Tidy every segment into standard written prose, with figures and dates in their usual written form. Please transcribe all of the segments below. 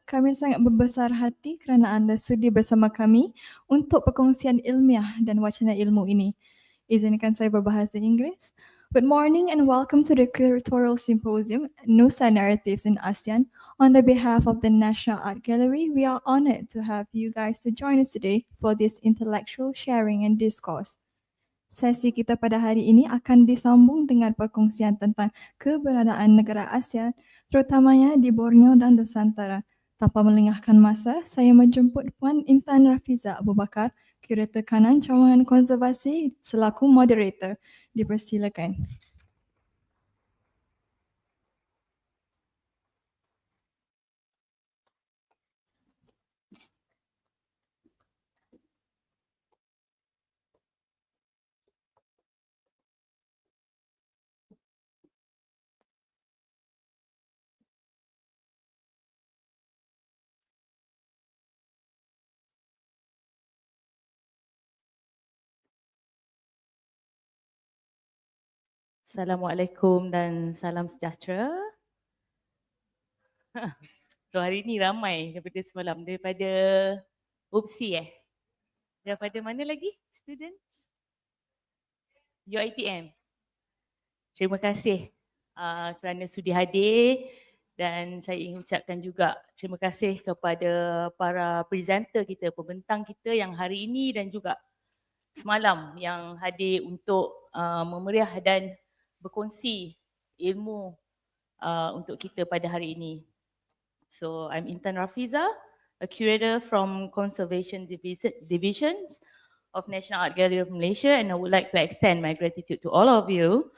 Kami sangat berbesar hati kerana anda sudi bersama kami untuk perkongsian ilmiah dan wacana ilmu ini. Izinkan saya berbahasa Inggeris. Good morning and welcome to the Kuratorial Simposium Nusa Narratives in ASEAN. On the behalf of the National Art Gallery, we are honored to have you guys to join us today for this intellectual sharing and discourse. Sesi kita pada hari ini akan disambung dengan perkongsian tentang keberadaan negara ASEAN, terutamanya di Borneo dan Nusantara. Tanpa melengahkan masa, saya menjemput Puan Intan Rafiza Abu Bakar, Kurator Kanan Cawangan Konservasi selaku moderator. Dipersilakan. Assalamualaikum dan salam sejahtera. So hari ni ramai daripada semalam, daripada UPSI Daripada mana lagi students? UiTM. Terima kasih kerana sudi hadir dan saya ingin ucapkan juga terima kasih kepada para presenter kita, pembentang kita yang hari ini dan juga semalam yang hadir untuk memeriah dan berkongsi ilmu untuk kita pada hari ini. So I'm Intan Rafiza, a curator from Conservation Divisions of National Art Gallery of Malaysia, and I would like to extend my gratitude to all of you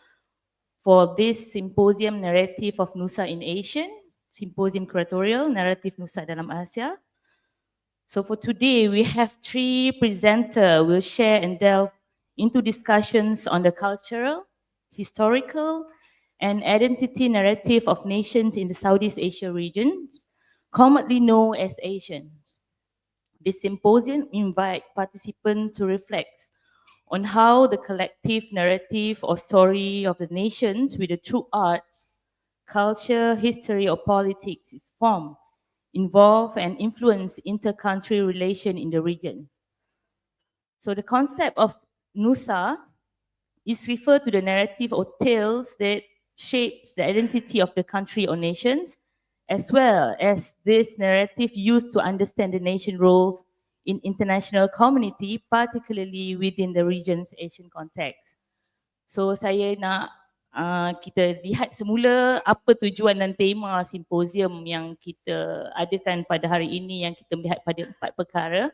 for this Simposium Narrative of Nusa in ASEAN, Simposium Kuratorial, NARATIF NUSA Dalam ASEAN. So for today, we have three presenters will share and delve into discussions on the cultural, historical, and identity narrative of nations in the Southeast Asia region, commonly known as Asians. This symposium invites participants to reflect on how the collective narrative or story of the nations with the true arts, culture, history, or politics is formed, involve, and influence inter-country relation in the region. So the concept of Nusa is referred to the narrative or tales that shapes the identity of the country or nations, as well as this narrative used to understand the nation roles in international community, particularly within the region's Asian context. So saya nak kita lihat semula apa tujuan dan tema simposium yang kita adakan pada hari ini, yang kita melihat pada 4 perkara,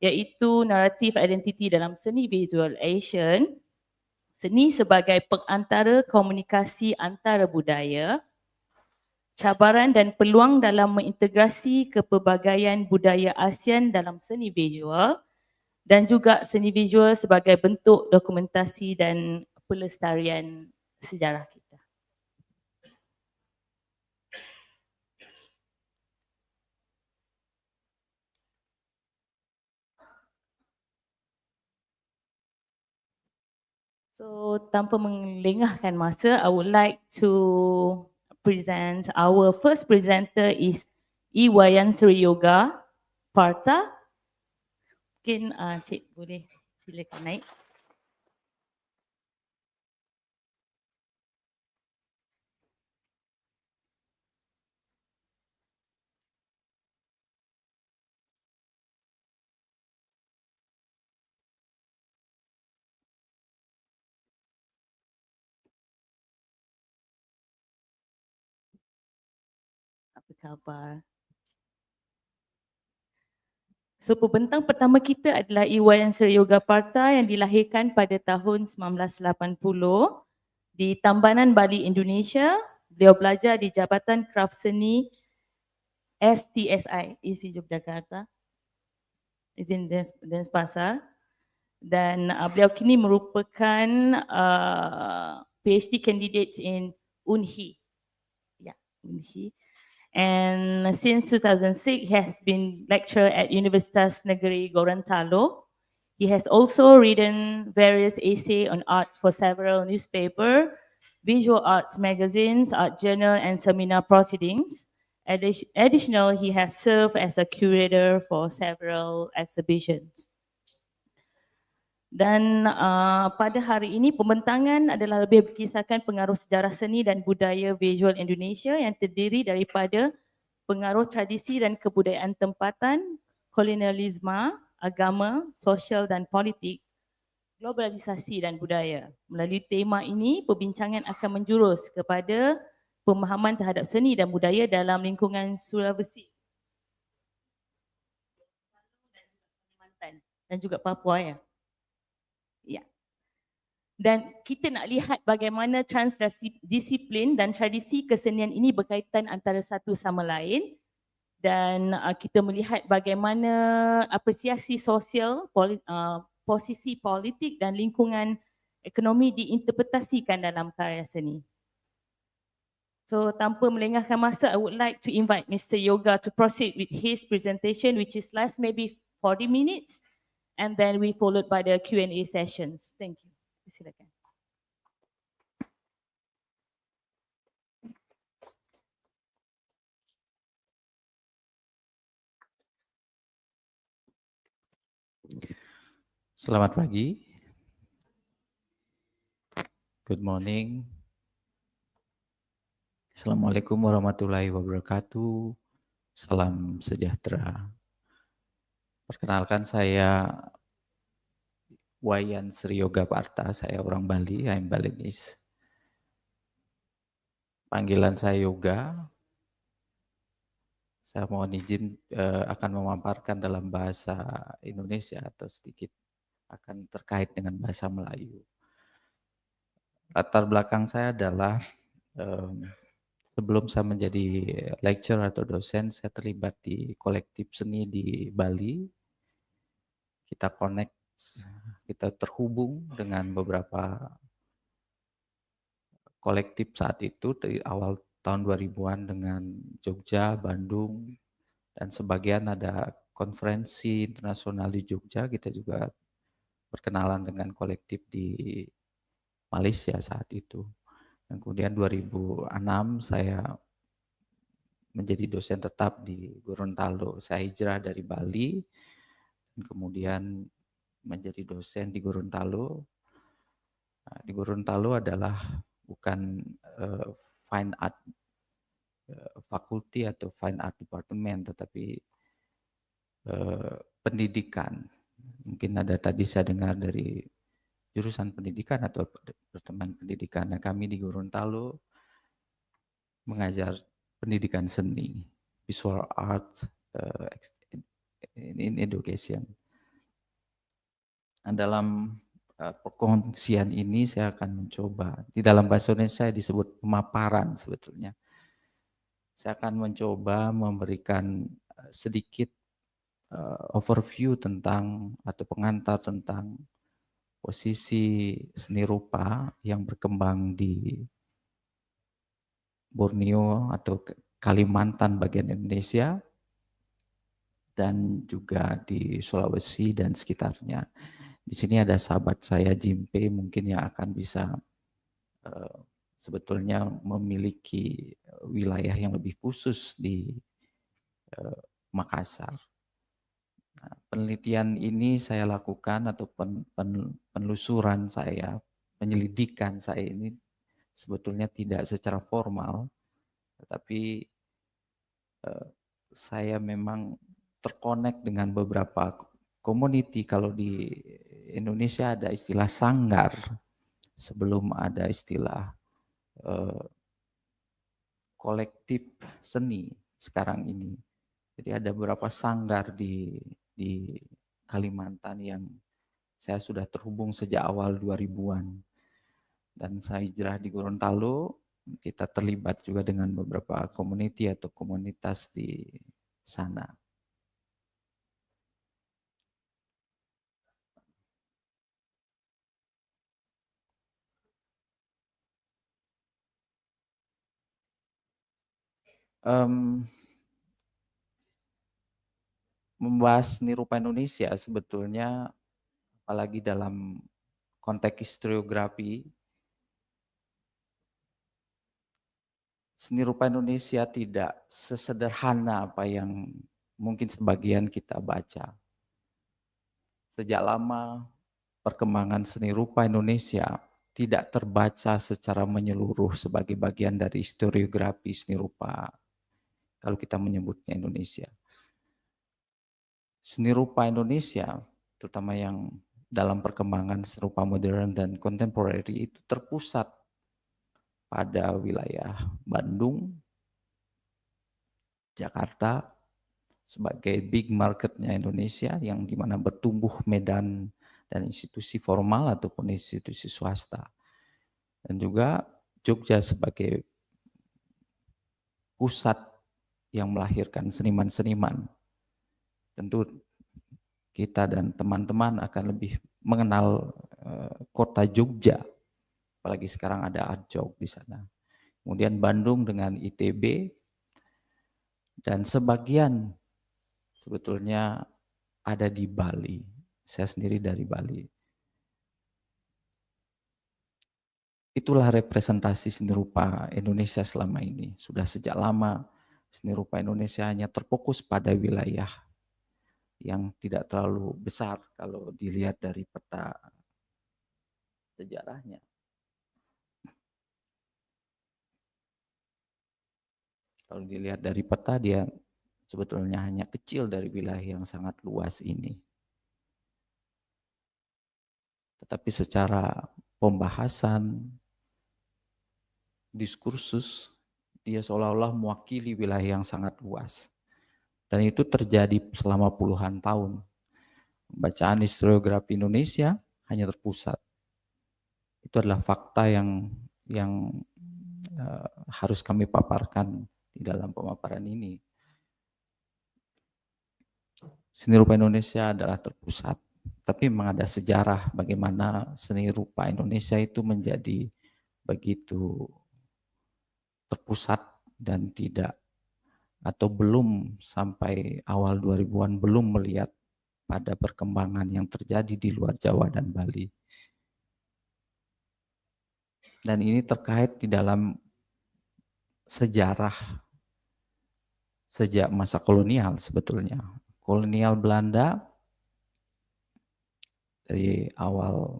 iaitu naratif identiti dalam seni visual Asian, seni sebagai pengantara komunikasi antara budaya, cabaran dan peluang dalam mengintegrasi kepelbagaian budaya ASEAN dalam seni visual, dan juga seni visual sebagai bentuk dokumentasi dan pelestarian sejarah kita. So tanpa melengahkan masa, I would like to present our first presenter is Wayan Seriyoga Parta. Mungkin Cik boleh silakan naik. Apa khabar? So pembentang pertama kita adalah Wayan Seriyoga Parta yang dilahirkan pada tahun 1980 di Tambanan Bali, Indonesia. Beliau belajar di Jabatan Kraf Seni STSI, ISI Yogyakarta, izin Denpasar, dan beliau kini merupakan PhD candidates in UNHI. Ya, UNHI. And since 2006, he has been lecturer at Universitas Negeri Gorontalo. He has also written various essays on art for several newspapers, visual arts magazines, art journal, and seminar proceedings, Additional, he has served as a curator for several exhibitions. Dan pada hari ini pembentangan adalah lebih berkisahkan pengaruh sejarah seni dan budaya visual Indonesia yang terdiri daripada pengaruh tradisi dan kebudayaan tempatan, kolonialisme, agama, sosial dan politik, globalisasi dan budaya. Melalui tema ini, perbincangan akan menjurus kepada pemahaman terhadap seni dan budaya dalam lingkungan Sulawesi dan juga Papua ya. Ya. Dan kita nak lihat bagaimana transdisiplin dan tradisi kesenian ini berkaitan antara satu sama lain, dan kita melihat bagaimana apresiasi sosial, posisi politik dan lingkungan ekonomi diinterpretasikan dalam karya seni. So tanpa melengahkan masa, I would like to invite Mr. Yoga to proceed with his presentation, which is last maybe 40 minutes, and then we followed by the Q&A sessions. Thank you. Silakan. Selamat pagi. Good morning. Assalamualaikum warahmatullahi wabarakatuh. Salam sejahtera. Perkenalkan, saya Wayan Seriyoga Parta. Saya orang Bali, I'm Balinese. Panggilan saya Yoga. Saya mohon izin akan memaparkan dalam bahasa Indonesia atau sedikit akan terkait dengan bahasa Melayu. Latar belakang saya adalah sebelum saya menjadi lecturer atau dosen, saya terlibat di kolektif seni di Bali. Kita connect, kita terhubung dengan beberapa kolektif saat itu di awal tahun 2000-an dengan Jogja, Bandung, dan sebagian ada konferensi internasional di Jogja. Kita juga berkenalan dengan kolektif di Malaysia saat itu. Dan kemudian 2006 saya menjadi dosen tetap di Gorontalo. Saya hijrah dari Bali, dan kemudian menjadi dosen di Gorontalo. Nah, di Gorontalo adalah bukan fine art faculty atau fine art department, tetapi pendidikan. Mungkin ada tadi saya dengar dari jurusan pendidikan atau departemen pendidikan. Nah, kami di Gorontalo mengajar pendidikan seni, visual art in education. Nah, dalam perkongsian ini saya akan mencoba, di dalam bahasa Indonesia disebut pemaparan sebetulnya. Saya akan mencoba memberikan sedikit overview tentang atau pengantar tentang posisi seni rupa yang berkembang di Borneo atau Kalimantan bagian Indonesia, dan juga di Sulawesi dan sekitarnya. Di sini ada sahabat saya Jimpe mungkin yang akan bisa sebetulnya memiliki wilayah yang lebih khusus di Makassar. Nah, penelitian ini saya lakukan atau penelusuran saya, penyelidikan saya ini sebetulnya tidak secara formal, tetapi saya memang terkonek dengan beberapa community. Kalau di Indonesia ada istilah sanggar, sebelum ada istilah kolektif seni sekarang ini. Jadi ada beberapa sanggar di Kalimantan yang saya sudah terhubung sejak awal 2000-an. Dan saya hijrah di Gorontalo, kita terlibat juga dengan beberapa community atau komunitas di sana. Membahas seni rupa Indonesia sebetulnya, apalagi dalam konteks historiografi, seni rupa Indonesia tidak sesederhana apa yang mungkin sebagian kita baca. Sejak lama perkembangan seni rupa Indonesia tidak terbaca secara menyeluruh sebagai bagian dari historiografi seni rupa kalau kita menyebutnya Indonesia. Seni rupa Indonesia, terutama yang dalam perkembangan seni rupa modern dan contemporary itu terpusat pada wilayah Bandung, Jakarta sebagai big marketnya Indonesia yang dimana bertumbuh medan dan institusi formal ataupun institusi swasta. Dan juga Jogja sebagai pusat yang melahirkan seniman-seniman. Tentu kita dan teman-teman akan lebih mengenal kota Jogja, apalagi sekarang ada Art Jog di sana. Kemudian Bandung dengan ITB, dan sebagian sebetulnya ada di Bali. Saya sendiri dari Bali. Itulah representasi seni rupa Indonesia selama ini. Sudah sejak lama seni rupa Indonesia hanya terfokus pada wilayah yang tidak terlalu besar kalau dilihat dari peta sejarahnya. Kalau dilihat dari peta, dia sebetulnya hanya kecil dari wilayah yang sangat luas ini. Tetapi secara pembahasan, diskursus, dia seolah-olah mewakili wilayah yang sangat luas. Dan itu terjadi selama puluhan tahun. Bacaan historiografi Indonesia hanya terpusat. Itu adalah fakta yang harus kami paparkan di dalam pemaparan ini. Seni rupa Indonesia adalah terpusat, tapi memang ada sejarah bagaimana seni rupa Indonesia itu menjadi begitu terpusat dan tidak, atau belum sampai awal 2000-an belum melihat pada perkembangan yang terjadi di luar Jawa dan Bali. Dan ini terkait di dalam sejarah sejak masa kolonial sebetulnya. Kolonial Belanda dari awal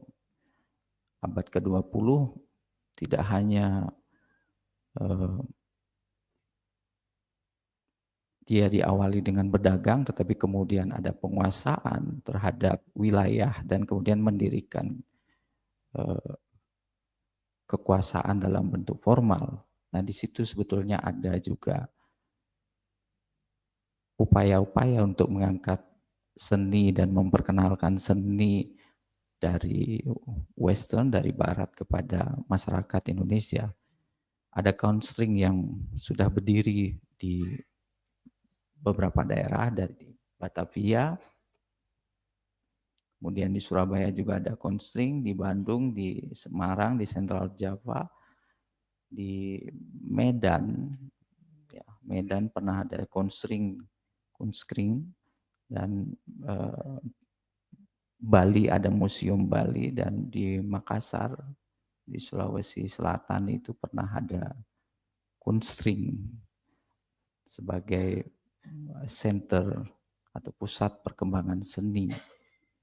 abad ke-20 tidak hanya dia diawali dengan berdagang, tetapi kemudian ada penguasaan terhadap wilayah dan kemudian mendirikan kekuasaan dalam bentuk formal. Nah, di situ sebetulnya ada juga upaya-upaya untuk mengangkat seni dan memperkenalkan seni dari Western, dari Barat kepada masyarakat Indonesia. Ada constraint yang sudah berdiri di beberapa daerah, dari Batavia, kemudian di Surabaya juga ada constraint, di Bandung, di Semarang, di Central Java, di Medan, ya, Medan pernah ada constraint, dan Bali ada Museum Bali, dan di Makassar, di Sulawesi Selatan itu pernah ada constraint sebagai center atau pusat perkembangan seni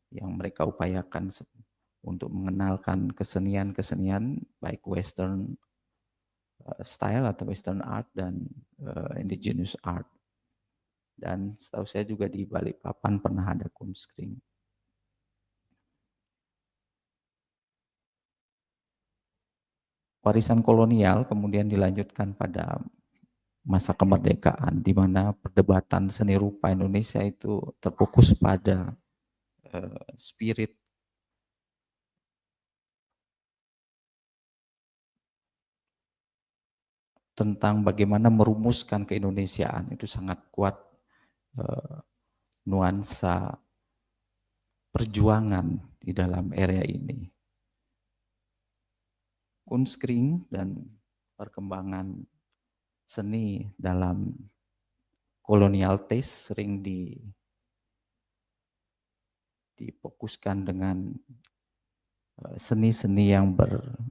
yang mereka upayakan untuk mengenalkan kesenian-kesenian baik Western style atau Western art dan indigenous art. Dan setahu saya juga di Balikpapan pernah ada kunstring. Warisan kolonial kemudian dilanjutkan pada masa kemerdekaan, di mana perdebatan seni rupa Indonesia itu terfokus pada spirit tentang bagaimana merumuskan keindonesiaan. Itu sangat kuat nuansa perjuangan di dalam area ini. Kunstring dan perkembangan seni dalam kolonial taste sering difokuskan dengan seni-seni yang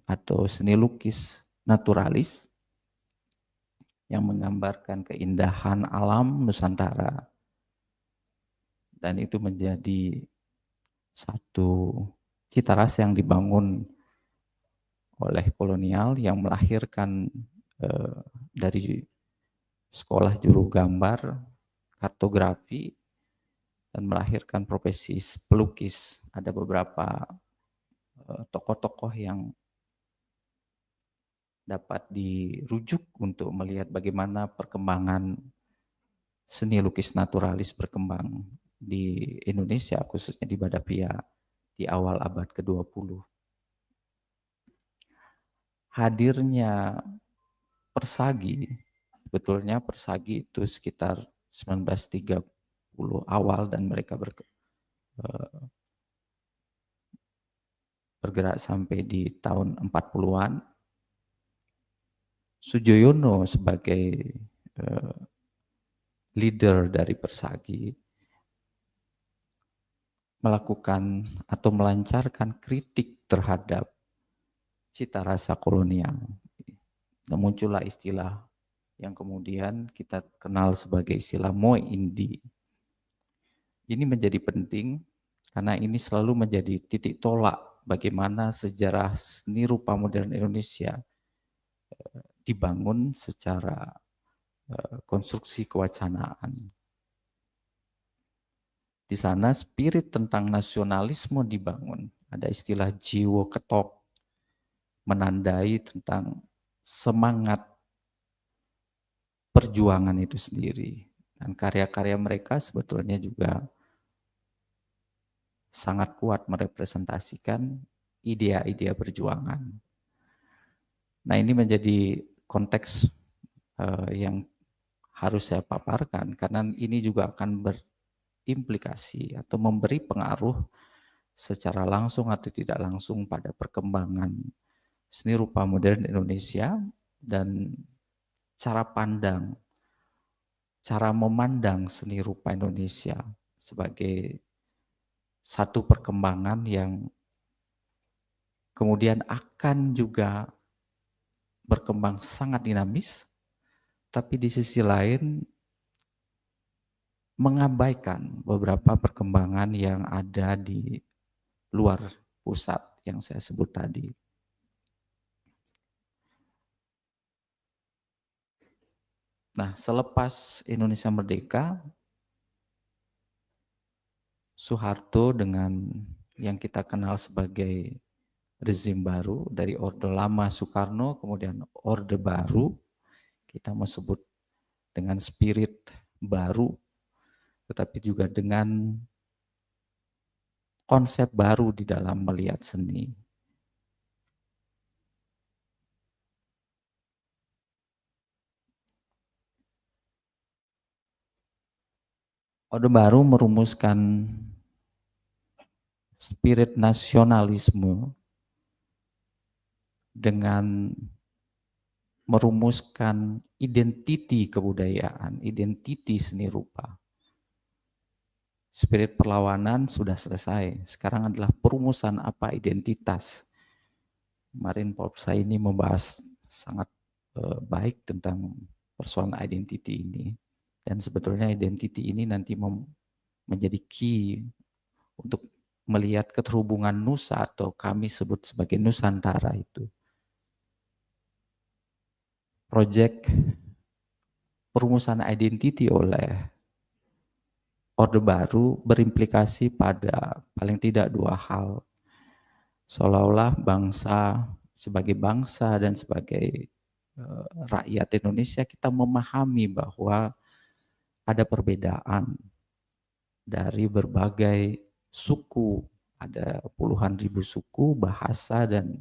atau seni lukis naturalis, yang menggambarkan keindahan alam Nusantara. Dan itu menjadi satu cita rasa yang dibangun oleh kolonial yang melahirkan dari sekolah juru gambar, kartografi, dan melahirkan profesi pelukis. Ada beberapa tokoh-tokoh yang dapat dirujuk untuk melihat bagaimana perkembangan seni lukis naturalis berkembang di Indonesia, khususnya di Batavia di awal abad ke-20. Hadirnya persagi, sebetulnya persagi itu sekitar 1930 awal dan mereka bergerak sampai di tahun 40-an. Sujoyono sebagai leader dari persagi melakukan atau melancarkan kritik terhadap cita rasa kolonial. Dan muncullah istilah yang kemudian kita kenal sebagai istilah Moe Indi. Ini menjadi penting karena ini selalu menjadi titik tolak bagaimana sejarah seni rupa modern Indonesia dibangun secara konstruksi kewacanaan. Di sana spirit tentang nasionalisme dibangun. Ada istilah jiwo ketok, menandai tentang semangat perjuangan itu sendiri. Dan karya-karya mereka sebetulnya juga sangat kuat merepresentasikan idea-idea perjuangan. Nah, ini menjadi konteks yang harus saya paparkan karena ini juga akan berimplikasi atau memberi pengaruh secara langsung atau tidak langsung pada perkembangan seni rupa modern Indonesia dan cara pandang, cara memandang seni rupa Indonesia sebagai satu perkembangan yang kemudian akan juga berkembang sangat dinamis, tapi di sisi lain mengabaikan beberapa perkembangan yang ada di luar pusat yang saya sebut tadi. Nah, selepas Indonesia merdeka, Soeharto dengan yang kita kenal sebagai rezim baru, dari Orde Lama Soekarno, kemudian Orde Baru, kita mau sebut dengan spirit baru, tetapi juga dengan konsep baru di dalam melihat seni. Orde Baru merumuskan spirit nasionalisme dengan merumuskan identiti kebudayaan, identiti seni rupa. Spirit perlawanan sudah selesai, sekarang adalah perumusan apa identitas. Kemarin Prof. Zaini membahas sangat baik tentang persoalan identiti ini. Dan sebetulnya identiti ini nanti menjadi key untuk melihat keterhubungan Nusa atau kami sebut sebagai Nusantara itu. Proyek perumusan identiti oleh Orde Baru berimplikasi pada paling tidak dua hal. Seolah-olah bangsa dan sebagai rakyat Indonesia kita memahami bahwa ada perbedaan dari berbagai suku, ada puluhan ribu suku, bahasa, dan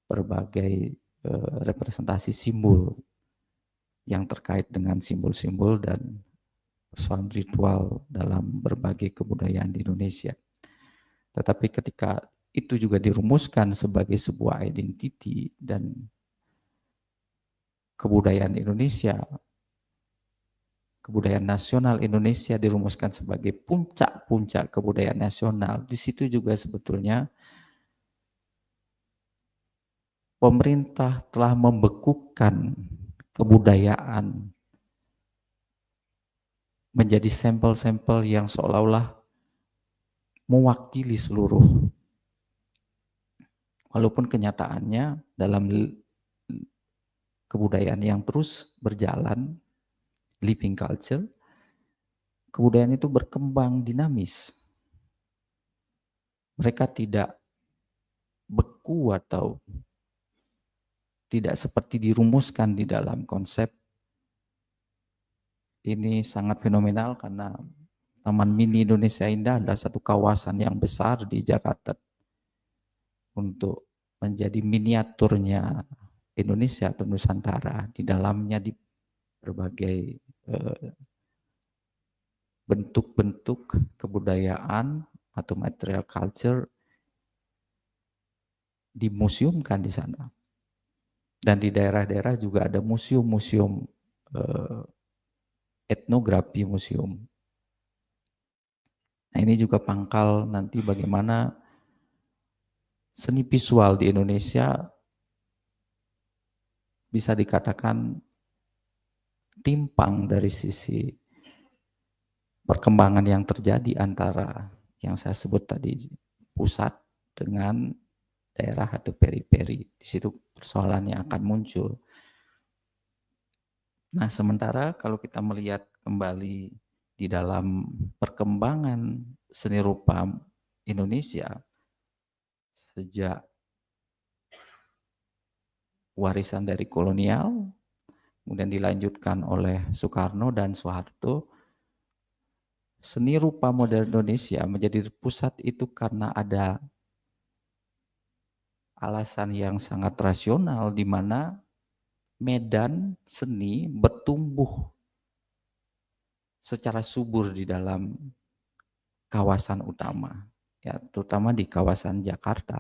berbagai representasi simbol yang terkait dengan simbol-simbol dan persoalan ritual dalam berbagai kebudayaan di Indonesia. Tetapi ketika itu juga dirumuskan sebagai sebuah identiti dan kebudayaan Indonesia, kebudayaan nasional Indonesia dirumuskan sebagai puncak-puncak kebudayaan nasional, di situ juga sebetulnya pemerintah telah membekukan kebudayaan menjadi sampel-sampel yang seolah-olah mewakili seluruh. Walaupun kenyataannya dalam kebudayaan yang terus berjalan, living culture, kebudayaan itu berkembang dinamis. Mereka tidak beku atau tidak seperti dirumuskan di dalam konsep. Ini sangat fenomenal karena Taman Mini Indonesia Indah adalah satu kawasan yang besar di Jakarta untuk menjadi miniaturnya Indonesia atau Nusantara. Di dalamnya di berbagai bentuk-bentuk kebudayaan atau material culture dimuseumkan di sana. Dan di daerah-daerah juga ada museum-museum etnografi museum. Nah, ini juga pangkal nanti bagaimana seni visual di Indonesia bisa dikatakan timpang dari sisi perkembangan yang terjadi antara yang saya sebut tadi pusat dengan daerah atau periferi. Di situ persoalannya akan muncul. Nah, sementara kalau kita melihat kembali di dalam perkembangan seni rupa Indonesia sejak warisan dari kolonial, kemudian dilanjutkan oleh Soekarno dan Soeharto, seni rupa modern Indonesia menjadi pusat itu karena ada alasan yang sangat rasional di mana medan seni bertumbuh secara subur di dalam kawasan utama, ya, terutama di kawasan Jakarta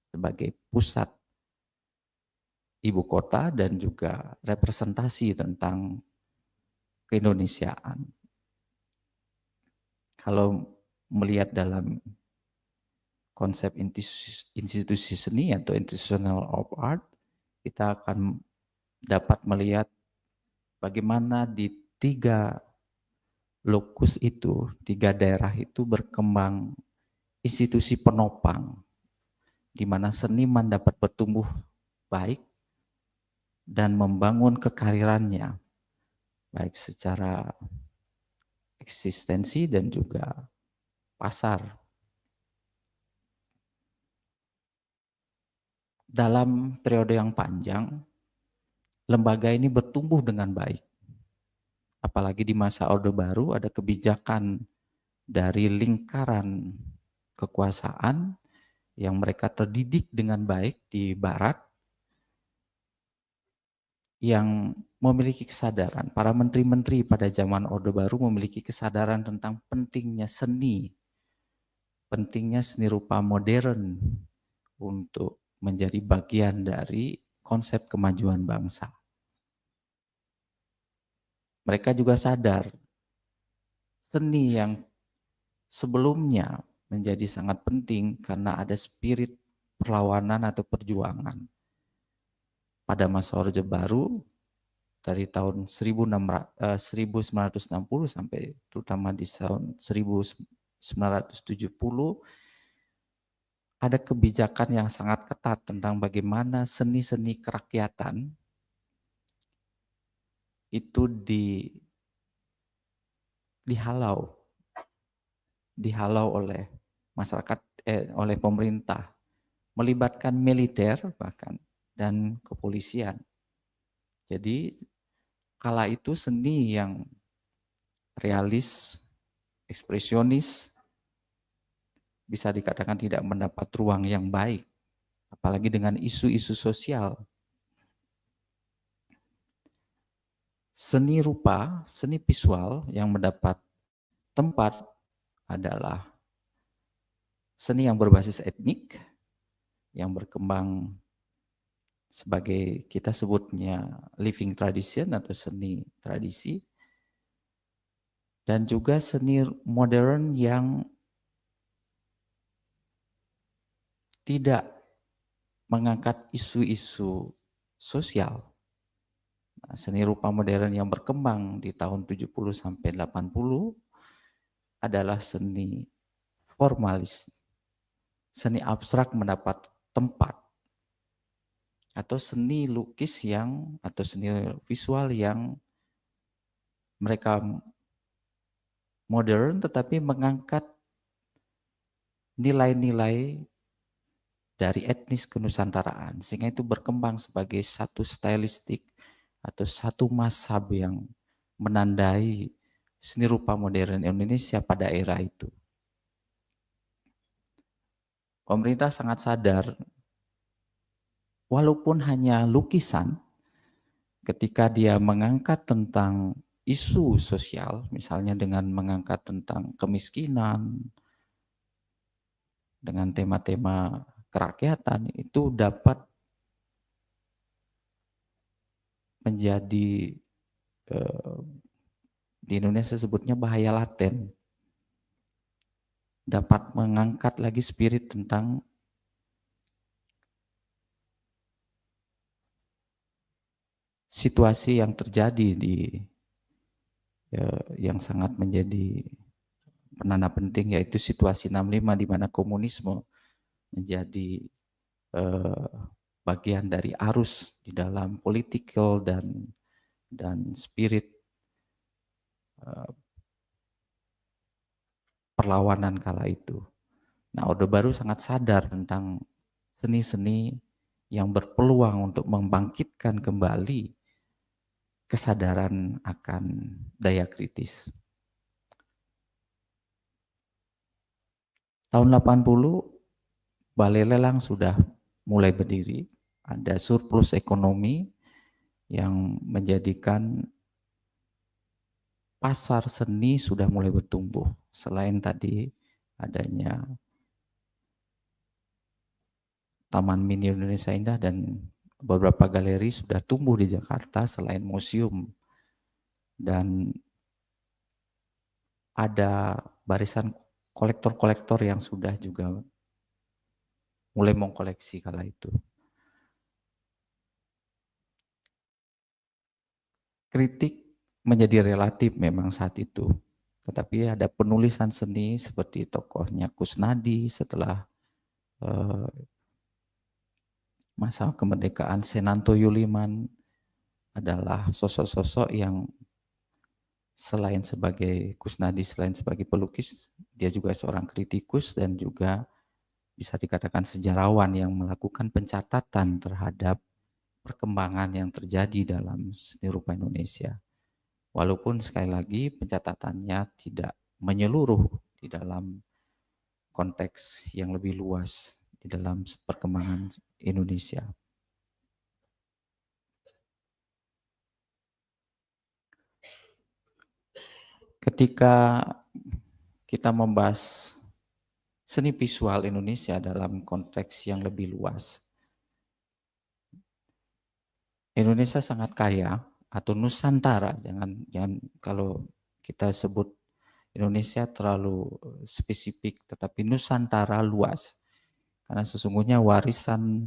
sebagai pusat ibu kota dan juga representasi tentang keindonesiaan. Kalau melihat dalam konsep institusi seni atau institutional of art, kita akan dapat melihat bagaimana di 3 lokus itu, 3 daerah itu berkembang institusi penopang, di mana seniman dapat bertumbuh baik dan membangun kekarirannya, baik secara eksistensi dan juga pasar. Dalam periode yang panjang, lembaga ini bertumbuh dengan baik. Apalagi di masa Orde Baru ada kebijakan dari lingkaran kekuasaan yang mereka terdidik dengan baik di Barat, yang memiliki kesadaran. Para menteri-menteri pada zaman Orde Baru memiliki kesadaran tentang pentingnya seni rupa modern untuk menjadi bagian dari konsep kemajuan bangsa. Mereka juga sadar seni yang sebelumnya menjadi sangat penting karena ada spirit perlawanan atau perjuangan. Pada masa Orde Baru, dari tahun 1960 sampai terutama di tahun 1970, ada kebijakan yang sangat ketat tentang bagaimana seni-seni kerakyatan itu dihalau oleh masyarakat, oleh pemerintah, melibatkan militer bahkan dan kepolisian. Jadi kala itu seni yang realis, ekspresionis bisa dikatakan tidak mendapat ruang yang baik, apalagi dengan isu-isu sosial. Seni rupa, seni visual yang mendapat tempat adalah seni yang berbasis etnik, yang berkembang sebagai kita sebutnya living tradition atau seni tradisi, dan juga seni modern yang tidak mengangkat isu-isu sosial, Nah, seni rupa modern yang berkembang di tahun 70 sampai 80 adalah seni formalis. Seni abstrak mendapat tempat, atau seni lukis atau seni visual yang mereka modern tetapi mengangkat nilai-nilai dari etnis kenusantaraan, sehingga itu berkembang sebagai satu stylistik atau satu mazhab yang menandai seni rupa modern Indonesia pada era itu. Pemerintah sangat sadar, walaupun hanya lukisan, ketika dia mengangkat tentang isu sosial, misalnya dengan mengangkat tentang kemiskinan, dengan tema-tema kerakyatan, itu dapat menjadi di Indonesia sebutnya bahaya laten, dapat mengangkat lagi spirit tentang situasi yang terjadi yang sangat menjadi penanda penting, yaitu situasi 65 di mana komunisme menjadi bagian dari arus di dalam political dan spirit perlawanan kala itu. Nah, Orde Baru sangat sadar tentang seni-seni yang berpeluang untuk membangkitkan kembali kesadaran akan daya kritis. Tahun 80, Balai Lelang sudah mulai berdiri, ada surplus ekonomi yang menjadikan pasar seni sudah mulai bertumbuh. Selain tadi adanya Taman Mini Indonesia Indah dan beberapa galeri sudah tumbuh di Jakarta selain museum. Dan ada barisan kolektor-kolektor yang sudah juga mulai mengkoleksi kala itu. Kritik menjadi relatif memang saat itu. Tetapi ada penulisan seni seperti tokohnya Kusnadi setelah masa kemerdekaan, Senanto Yuliman adalah sosok-sosok yang selain sebagai Kusnadi, selain sebagai pelukis, dia juga seorang kritikus dan juga bisa dikatakan sejarawan yang melakukan pencatatan terhadap perkembangan yang terjadi dalam seni rupa Indonesia. Walaupun sekali lagi pencatatannya tidak menyeluruh di dalam konteks yang lebih luas di dalam perkembangan Indonesia. Ketika kita membahas seni visual Indonesia dalam konteks yang lebih luas, Indonesia sangat kaya, atau Nusantara, jangan kalau kita sebut Indonesia terlalu spesifik, tetapi Nusantara luas. Karena sesungguhnya warisan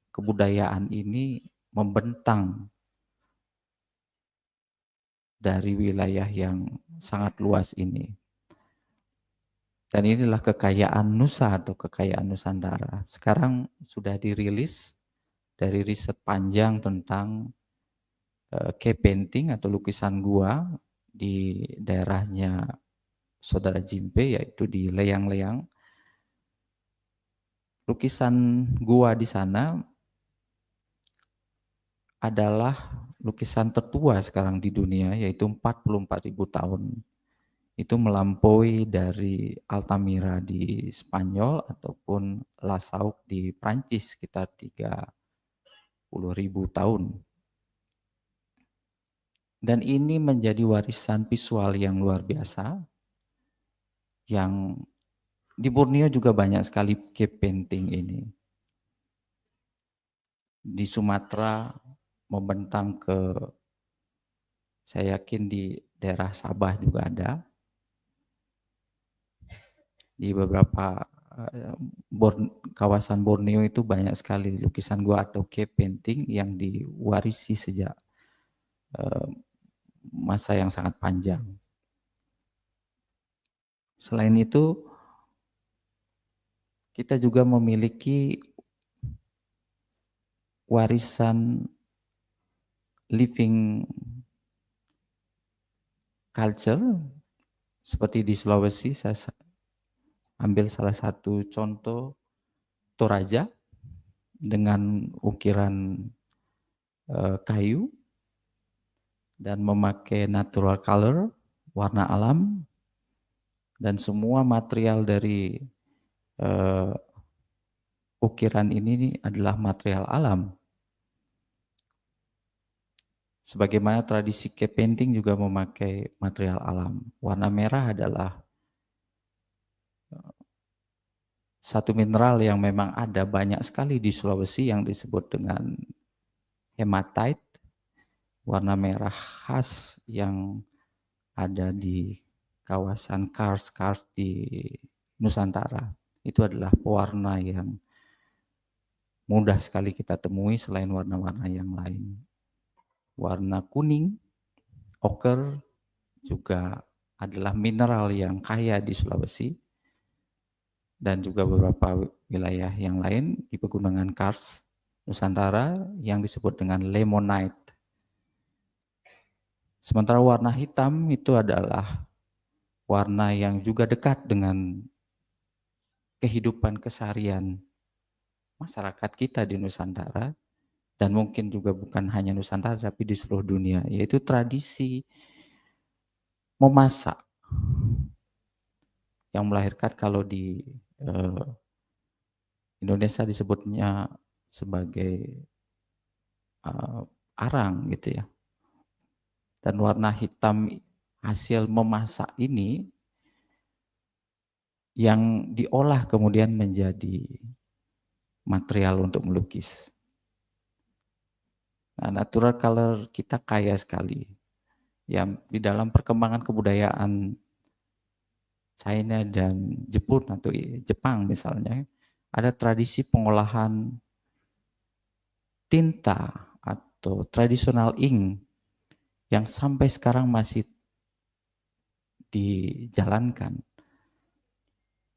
kebudayaan ini membentang dari wilayah yang sangat luas ini. Dan inilah kekayaan Nusa atau kekayaan Nusantara. Sekarang sudah dirilis dari riset panjang tentang cave painting atau lukisan gua di daerahnya Saudara Jimpe, yaitu di Leyang-Leyang. Lukisan gua di sana adalah lukisan tertua sekarang di dunia, yaitu 44.000 tahun. Itu melampaui dari Altamira di Spanyol ataupun Lascaux di Prancis sekitar 30.000 tahun. Dan ini menjadi warisan visual yang luar biasa, yang di Borneo juga banyak sekali cave painting ini. Di Sumatera membentang ke, saya yakin di daerah Sabah juga ada. Di beberapa kawasan Borneo itu banyak sekali lukisan gua atau cave painting yang diwarisi sejak masa yang sangat panjang. Selain itu, kita juga memiliki warisan living culture seperti di Sulawesi. Saya ambil salah satu contoh Toraja dengan ukiran kayu dan memakai natural color, warna alam, dan semua material dari ukiran ini adalah material alam. Sebagaimana tradisi cave painting juga memakai material alam. Warna merah adalah satu mineral yang memang ada banyak sekali di Sulawesi yang disebut dengan hematite, warna merah khas yang ada di kawasan kars di Nusantara. Itu adalah pewarna yang mudah sekali kita temui selain warna-warna yang lain. Warna kuning, oker juga adalah mineral yang kaya di Sulawesi dan juga beberapa wilayah yang lain di pegunungan kars Nusantara yang disebut dengan lemonite. Sementara warna hitam itu adalah warna yang juga dekat dengan kehidupan keseharian masyarakat kita di Nusantara, dan mungkin juga bukan hanya Nusantara tapi di seluruh dunia, yaitu tradisi memasak yang melahirkan, kalau di Indonesia disebutnya sebagai arang gitu ya. Dan warna hitam hasil memasak ini yang diolah kemudian menjadi material untuk melukis. Nah, natural color kita kaya sekali. Ya, di dalam perkembangan kebudayaan China dan Jepun atau Jepang misalnya, ada tradisi pengolahan tinta atau tradisional ink yang sampai sekarang masih dijalankan,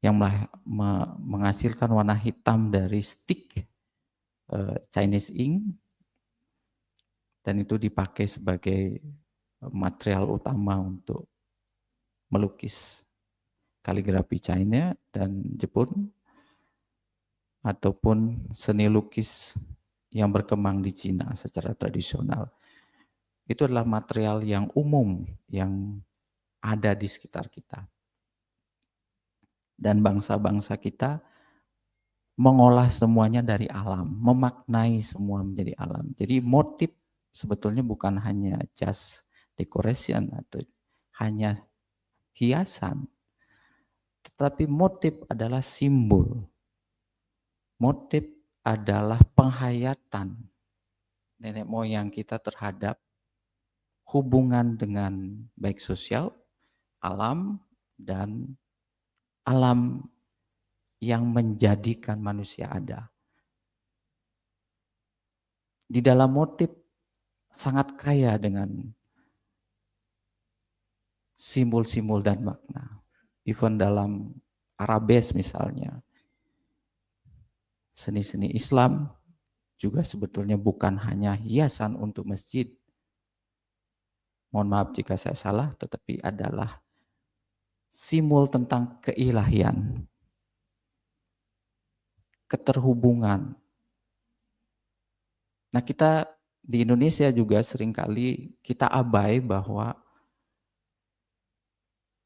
yang menghasilkan warna hitam dari stick Chinese ink, dan itu dipakai sebagai material utama untuk melukis kaligrafi China dan Jepun, ataupun seni lukis yang berkembang di Cina secara tradisional. Itu adalah material yang umum yang ada di sekitar kita. Dan bangsa-bangsa kita mengolah semuanya dari alam, memaknai semua menjadi alam. Jadi motif sebetulnya bukan hanya just decoration atau hanya hiasan, tetapi motif adalah simbol. Motif adalah penghayatan nenek moyang kita terhadap hubungan dengan baik sosial, alam, dan alam yang menjadikan manusia ada. Di dalam motif sangat kaya dengan simbol-simbol dan makna. Even dalam arabes misalnya, seni-seni Islam juga sebetulnya bukan hanya hiasan untuk masjid. Mohon maaf jika saya salah, tetapi adalah simbol tentang keilahian, keterhubungan. Nah, kita di Indonesia juga seringkali kita abai bahwa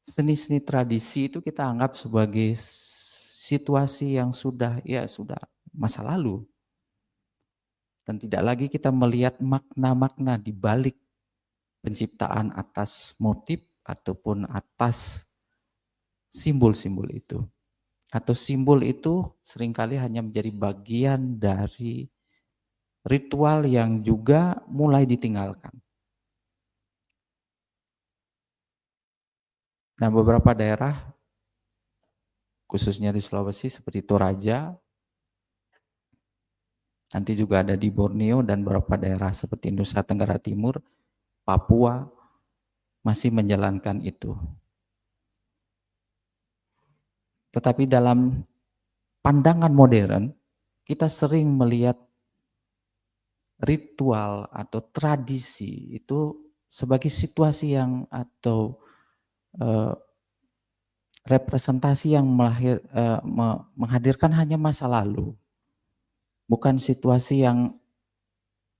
seni-seni tradisi itu kita anggap sebagai situasi yang sudah masa lalu. Dan tidak lagi kita melihat makna-makna di balik penciptaan atas motif ataupun atas simbol-simbol itu. Atau simbol itu seringkali hanya menjadi bagian dari ritual yang juga mulai ditinggalkan. Nah, beberapa daerah khususnya di Sulawesi seperti Toraja, nanti juga ada di Borneo dan beberapa daerah seperti Nusa Tenggara Timur, Papua, masih menjalankan itu. Tetapi dalam pandangan modern, kita sering melihat ritual atau tradisi itu sebagai situasi yang atau representasi yang menghadirkan hanya masa lalu, bukan situasi yang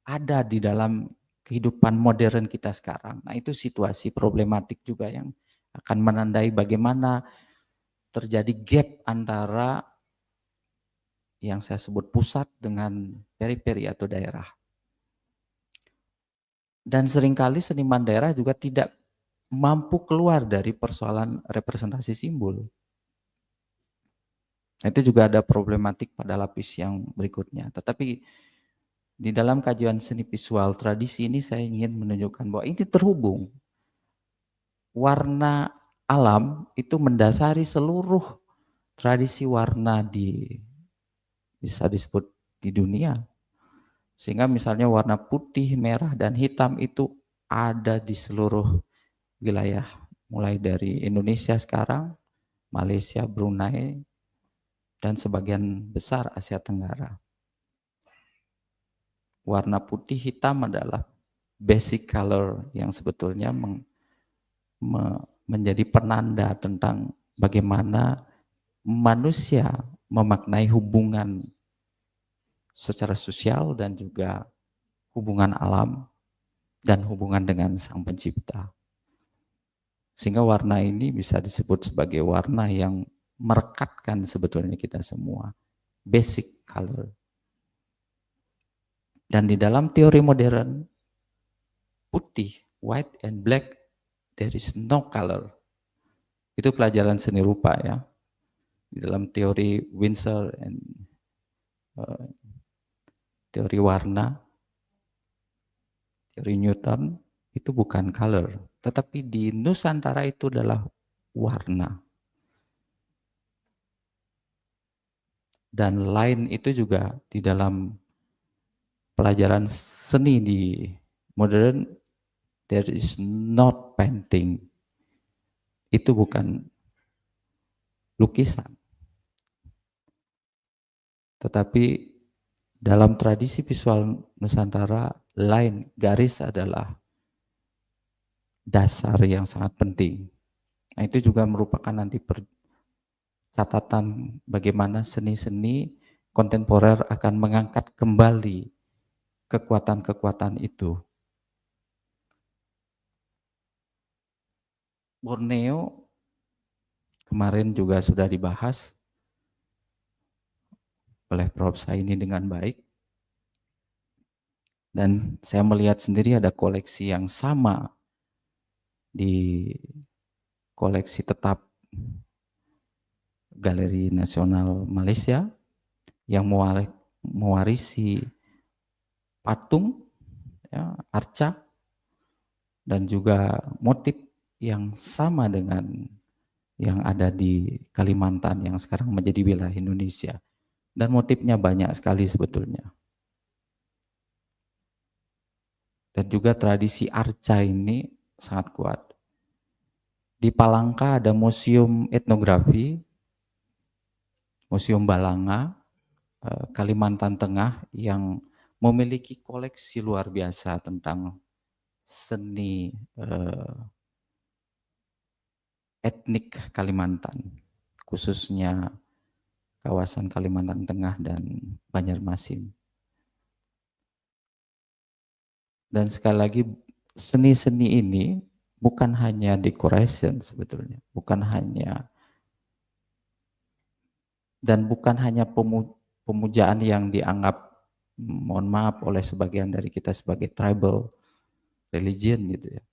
ada di dalam kehidupan modern kita sekarang. Nah, itu situasi problematik juga yang akan menandai bagaimana terjadi gap antara yang saya sebut pusat dengan periferi atau daerah. Dan seringkali seniman daerah juga tidak mampu keluar dari persoalan representasi simbol. Itu juga ada problematik pada lapis yang berikutnya. Tetapi di dalam kajian seni visual tradisi ini saya ingin menunjukkan bahwa ini terhubung. Warna alam itu mendasari seluruh tradisi warna bisa disebut di dunia. Sehingga misalnya warna putih, merah, dan hitam itu ada di seluruh wilayah. Mulai dari Indonesia sekarang, Malaysia, Brunei, dan sebagian besar Asia Tenggara. Warna putih hitam adalah basic color yang sebetulnya menjadi penanda tentang bagaimana manusia memaknai hubungan secara sosial dan juga hubungan alam dan hubungan dengan Sang Pencipta. Sehingga warna ini bisa disebut sebagai warna yang merekatkan sebetulnya kita semua. Basic color. Dan di dalam teori modern, putih, white and black, there is no color. Itu pelajaran seni rupa ya. Di dalam teori Winsor and teori warna, teori Newton, itu bukan color. Tetapi di Nusantara itu adalah warna. Dan lain itu juga di dalam pelajaran seni di modern, there is not painting. Itu bukan lukisan. Tetapi dalam tradisi visual Nusantara, line, garis adalah dasar yang sangat penting. Nah, itu juga merupakan nanti catatan bagaimana seni-seni kontemporer akan mengangkat kembali kekuatan-kekuatan itu. Borneo kemarin juga sudah dibahas oleh Prof. Zaini dengan baik. Dan saya melihat sendiri ada koleksi yang sama di koleksi tetap Galeri Nasional Malaysia yang mewarisi patung, ya, arca, dan juga motif yang sama dengan yang ada di Kalimantan yang sekarang menjadi wilayah Indonesia. Dan motifnya banyak sekali sebetulnya. Dan juga tradisi arca ini sangat kuat. Di Palangka ada museum etnografi, Museum Balanga, Kalimantan Tengah yang memiliki koleksi luar biasa tentang seni etnik Kalimantan, khususnya kawasan Kalimantan Tengah dan Banjarmasin. Dan sekali lagi, seni-seni ini bukan hanya decoration sebetulnya, bukan hanya pemujaan yang dianggap, mohon maaf, oleh sebagian dari kita sebagai tribal religion gitu ya.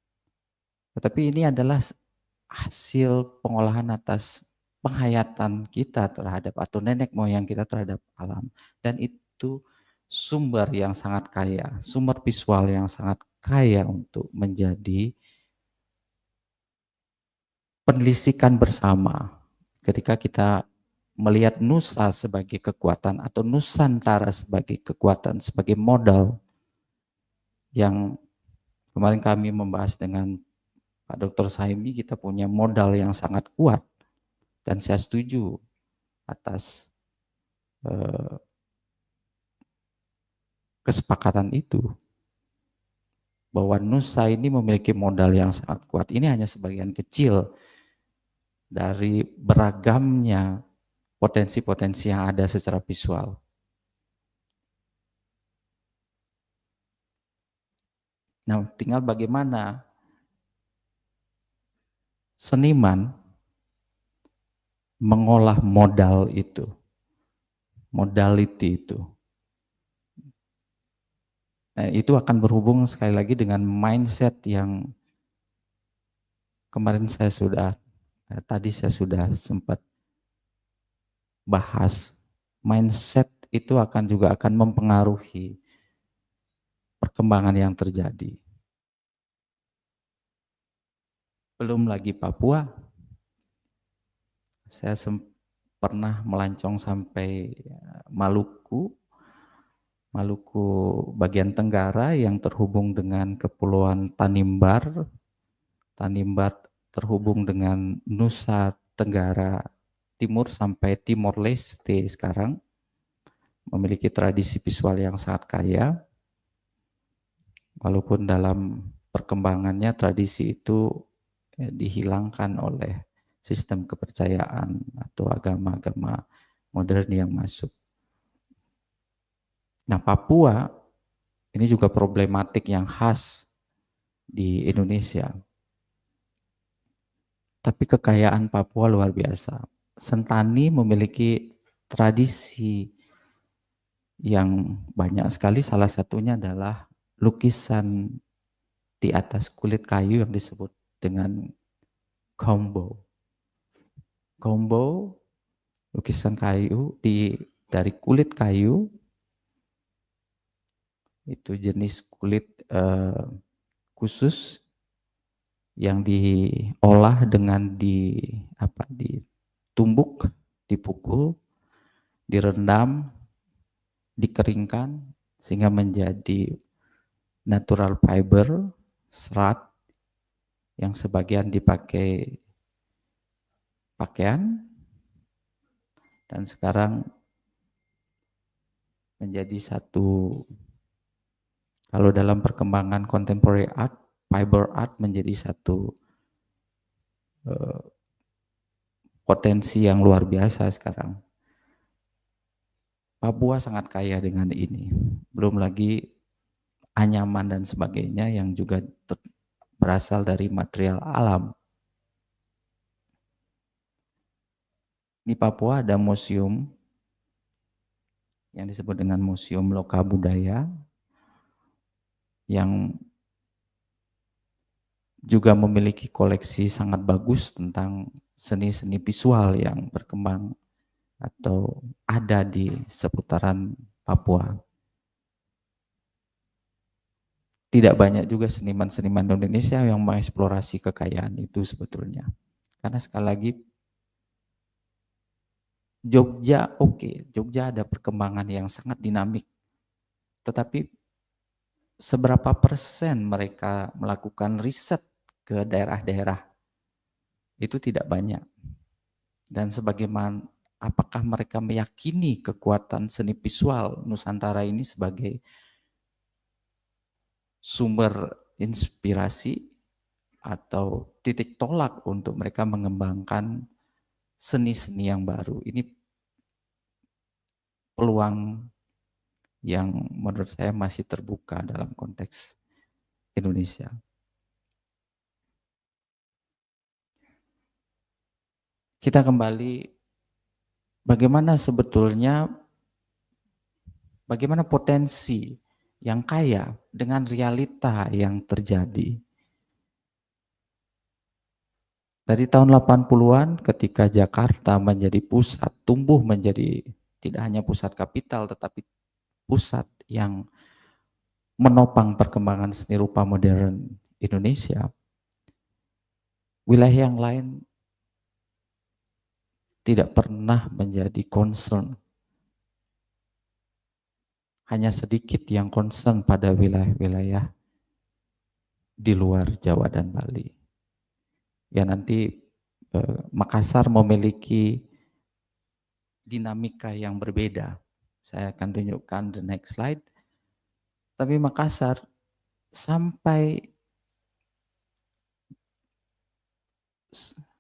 Tetapi ini adalah hasil pengolahan atas penghayatan kita terhadap atau nenek moyang kita terhadap alam. Dan itu sumber yang sangat kaya, sumber visual yang sangat kaya untuk menjadi penelusuran bersama ketika kita melihat Nusa sebagai kekuatan atau Nusantara sebagai kekuatan, sebagai modal yang kemarin kami membahas dengan Pak Dr. Zaimie, kita punya modal yang sangat kuat dan saya setuju atas kesepakatan itu bahwa Nusa ini memiliki modal yang sangat kuat. Ini hanya sebagian kecil dari beragamnya potensi-potensi yang ada secara visual. Nah, tinggal bagaimana seniman mengolah modal itu, modality itu. Nah, itu akan berhubung sekali lagi dengan mindset yang kemarin tadi saya sudah sempat bahas. Mindset itu juga akan mempengaruhi perkembangan yang terjadi. Belum lagi Papua, saya pernah melancong sampai Maluku bagian tenggara yang terhubung dengan Kepulauan Tanimbar. Tanimbar terhubung dengan Nusa Tenggara Timur sampai Timor Leste sekarang. Memiliki tradisi visual yang sangat kaya. Walaupun dalam perkembangannya tradisi itu dihilangkan oleh sistem kepercayaan atau agama-agama modern yang masuk. Nah, Papua ini juga problematik yang khas di Indonesia. Tapi kekayaan Papua luar biasa. Sentani memiliki tradisi yang banyak sekali, salah satunya adalah lukisan di atas kulit kayu yang disebut dengan kombo. Kombo, lukisan kayu dari kulit kayu, itu jenis kulit khusus yang diolah dengan ditumbuk, dipukul, direndam, dikeringkan sehingga menjadi natural fiber, serat yang sebagian dipakai pakaian dan sekarang menjadi satu, kalau dalam perkembangan contemporary art, fiber art menjadi satu potensi yang luar biasa sekarang. Papua sangat kaya dengan ini. Belum lagi anyaman dan sebagainya yang juga berasal dari material alam. Di Papua ada museum yang disebut dengan Museum Loka Budaya yang juga memiliki koleksi sangat bagus tentang seni-seni visual yang berkembang atau ada di seputaran Papua. Tidak banyak juga seniman-seniman Indonesia yang mengeksplorasi kekayaan itu sebetulnya. Karena sekali lagi, Jogja Jogja ada perkembangan yang sangat dinamik. Tetapi seberapa persen mereka melakukan riset ke daerah-daerah itu tidak banyak. Dan sebagaimana apakah mereka meyakini kekuatan seni visual Nusantara ini sebagai sumber inspirasi atau titik tolak untuk mereka mengembangkan seni-seni yang baru. Ini peluang yang menurut saya masih terbuka dalam konteks Indonesia. Kita kembali bagaimana potensi yang kaya dengan realita yang terjadi. Dari tahun 80-an ketika Jakarta menjadi pusat, tumbuh menjadi tidak hanya pusat kapital tetapi pusat yang menopang perkembangan seni rupa modern Indonesia. Wilayah yang lain tidak pernah menjadi concern. Hanya sedikit yang concern pada wilayah-wilayah di luar Jawa dan Bali. Ya nanti Makassar memiliki dinamika yang berbeda. Saya akan tunjukkan the next slide. Tapi Makassar sampai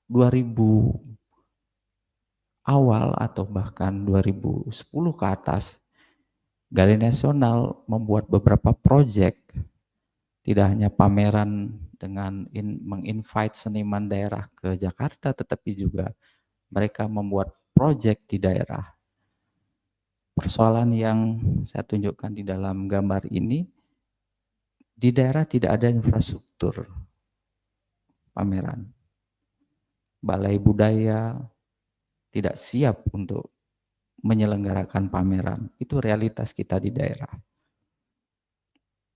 2000 awal atau bahkan 2010 ke atas, Galeri Nasional membuat beberapa proyek, tidak hanya pameran dengan menginvite seniman daerah ke Jakarta, tetapi juga mereka membuat proyek di daerah. Persoalan yang saya tunjukkan di dalam gambar ini, di daerah tidak ada infrastruktur pameran. Balai budaya tidak siap untuk menyelenggarakan pameran. Itu realitas kita di daerah.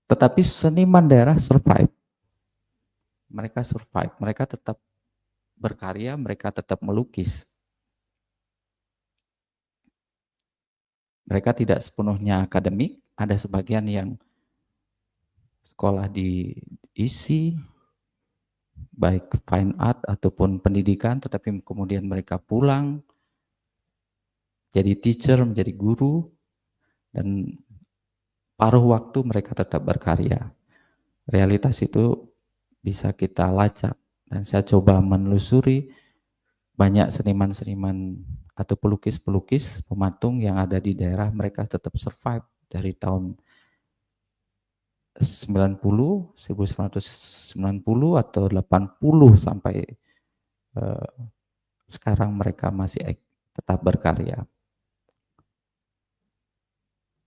Tetapi seniman daerah survive. Mereka survive, mereka tetap berkarya, mereka tetap melukis. Mereka tidak sepenuhnya akademik, ada sebagian yang sekolah di ISI, baik fine art ataupun pendidikan, tetapi kemudian mereka pulang, jadi teacher, menjadi guru, dan paruh waktu mereka tetap berkarya. Realitas itu bisa kita lacak, dan saya coba menelusuri banyak seniman-seniman atau pelukis-pelukis, pematung yang ada di daerah, mereka tetap survive dari tahun 1990 atau 80 sampai sekarang mereka masih tetap berkarya.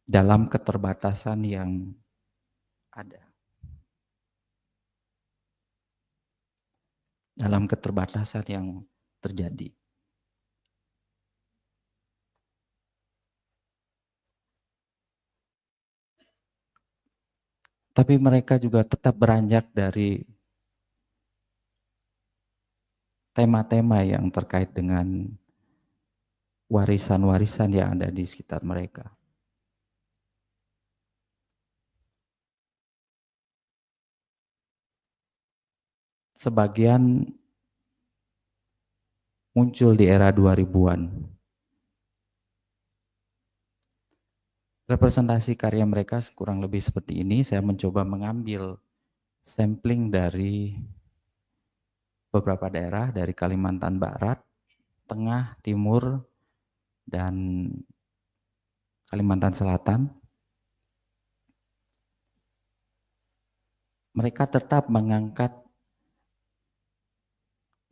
Dalam keterbatasan yang ada. Dalam keterbatasan yang terjadi. Tapi mereka juga tetap beranjak dari tema-tema yang terkait dengan warisan-warisan yang ada di sekitar mereka. Sebagian muncul di era 2000-an. Representasi karya mereka kurang lebih seperti ini. Saya mencoba mengambil sampling dari beberapa daerah, dari Kalimantan Barat, Tengah, Timur, dan Kalimantan Selatan. Mereka tetap mengangkat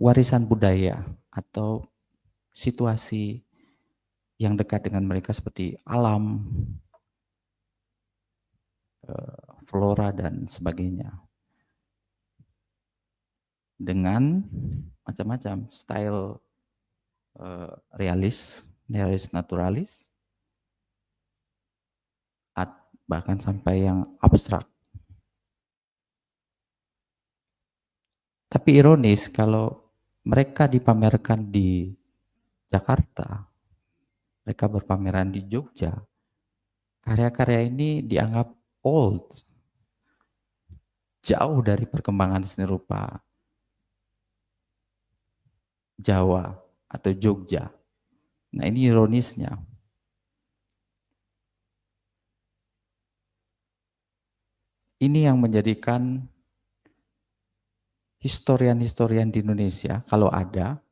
warisan budaya atau situasi yang dekat dengan mereka seperti alam, flora, dan sebagainya. Dengan macam-macam style realis naturalis, art, bahkan sampai yang abstrak. Tapi ironis kalau mereka dipamerkan di Jakarta, mereka berpameran di Jogja, karya-karya ini dianggap old, jauh dari perkembangan seni rupa Jawa atau Jogja. Nah, ini ironisnya. Ini yang menjadikan historian-historian di Indonesia, kalau ada,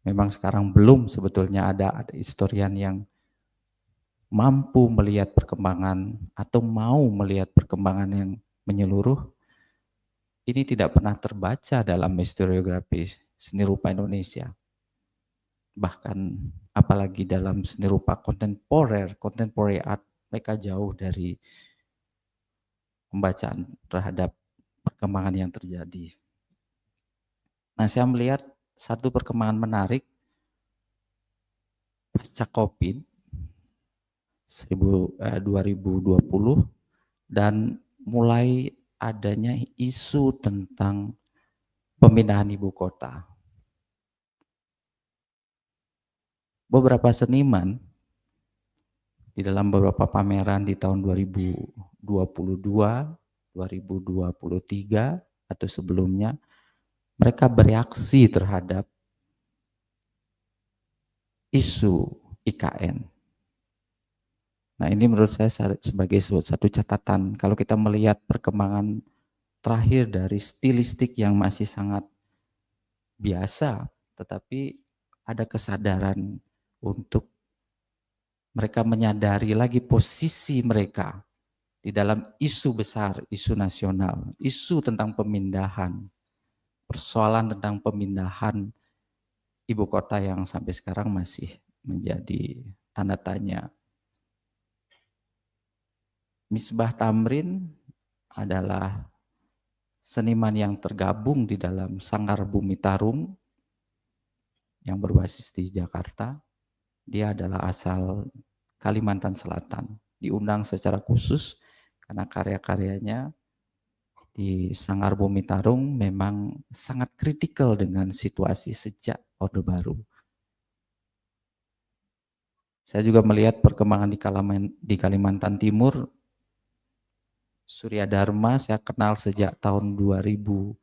memang sekarang belum sebetulnya ada historian yang mampu melihat perkembangan atau mau melihat perkembangan yang menyeluruh, ini tidak pernah terbaca dalam historiografi seni rupa Indonesia. Bahkan apalagi dalam seni rupa contemporary art, mereka jauh dari pembacaan terhadap perkembangan yang terjadi. Nah, saya melihat satu perkembangan menarik pasca COVID 2020 dan mulai adanya isu tentang pemindahan ibu kota. beberapa seniman di dalam beberapa pameran di tahun 2022, 2023 atau sebelumnya, mereka bereaksi terhadap isu IKN. Nah, ini menurut saya sebagai satu catatan, kalau kita melihat perkembangan terakhir dari stilistik yang masih sangat biasa, tetapi ada kesadaran untuk mereka menyadari lagi posisi mereka di dalam isu besar, isu nasional, isu tentang pemindahan, persoalan tentang pemindahan ibu kota yang sampai sekarang masih menjadi tanda tanya. Misbah Tamrin adalah seniman yang tergabung di dalam Sanggar Bumi Tarung yang berbasis di Jakarta. Dia adalah asal Kalimantan Selatan. Diundang secara khusus karena karya-karyanya di Sanggar Bumi Tarung memang sangat kritikal dengan situasi sejak Orde Baru. Saya juga melihat perkembangan di Kalimantan Timur. Surya Dharma saya kenal sejak tahun 2002.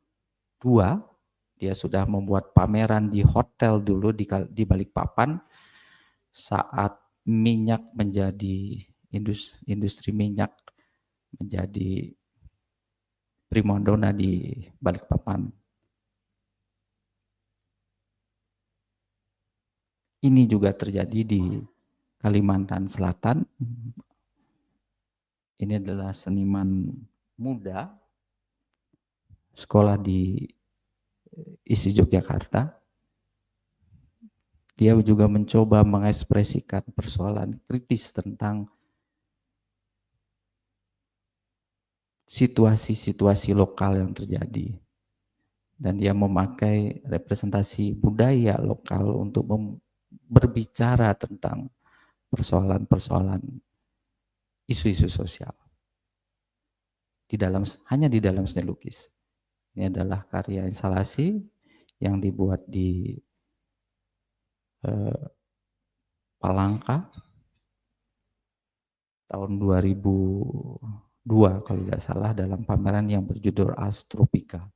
Dia sudah membuat pameran di hotel dulu di Balikpapan saat minyak menjadi industri minyak menjadi primadona di Balikpapan. Ini juga terjadi di Kalimantan Selatan. Ini adalah seniman muda, sekolah di ISI Yogyakarta. Dia juga mencoba mengekspresikan persoalan kritis tentang situasi-situasi lokal yang terjadi. Dan dia memakai representasi budaya lokal untuk berbicara tentang persoalan-persoalan isu-isu sosial. Hanya di dalam seni lukis. Ini adalah karya instalasi yang dibuat di Palangka tahun 2002 kalau tidak salah dalam pameran yang berjudul Astropika.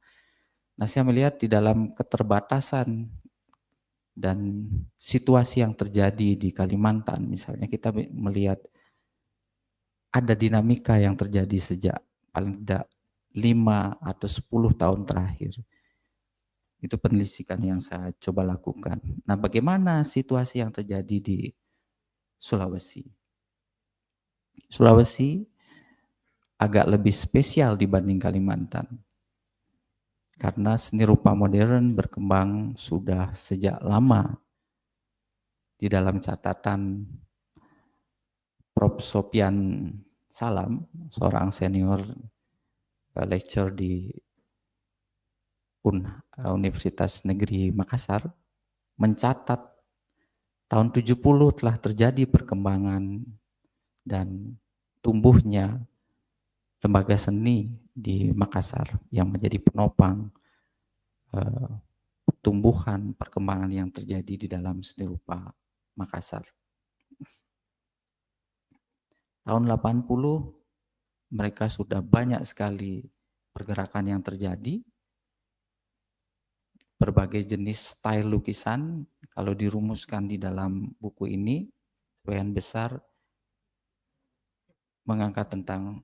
Nah, saya melihat di dalam keterbatasan dan situasi yang terjadi di Kalimantan, misalnya kita melihat ada dinamika yang terjadi sejak paling tidak 5 atau 10 tahun terakhir. Itu penelitian yang saya coba lakukan. Nah, bagaimana situasi yang terjadi di Sulawesi? Sulawesi agak lebih spesial dibanding Kalimantan. Karena seni rupa modern berkembang sudah sejak lama. Di dalam catatan Prof. Sopian Salam, seorang senior lecturer di Universitas Negeri Makassar, mencatat tahun 70 telah terjadi perkembangan dan tumbuhnya lembaga seni di Makassar yang menjadi penopang tumbuhan perkembangan yang terjadi di dalam seni rupa Makassar. Tahun 80 mereka sudah banyak sekali pergerakan yang terjadi. Berbagai jenis style lukisan kalau dirumuskan di dalam buku ini, sebagian besar mengangkat tentang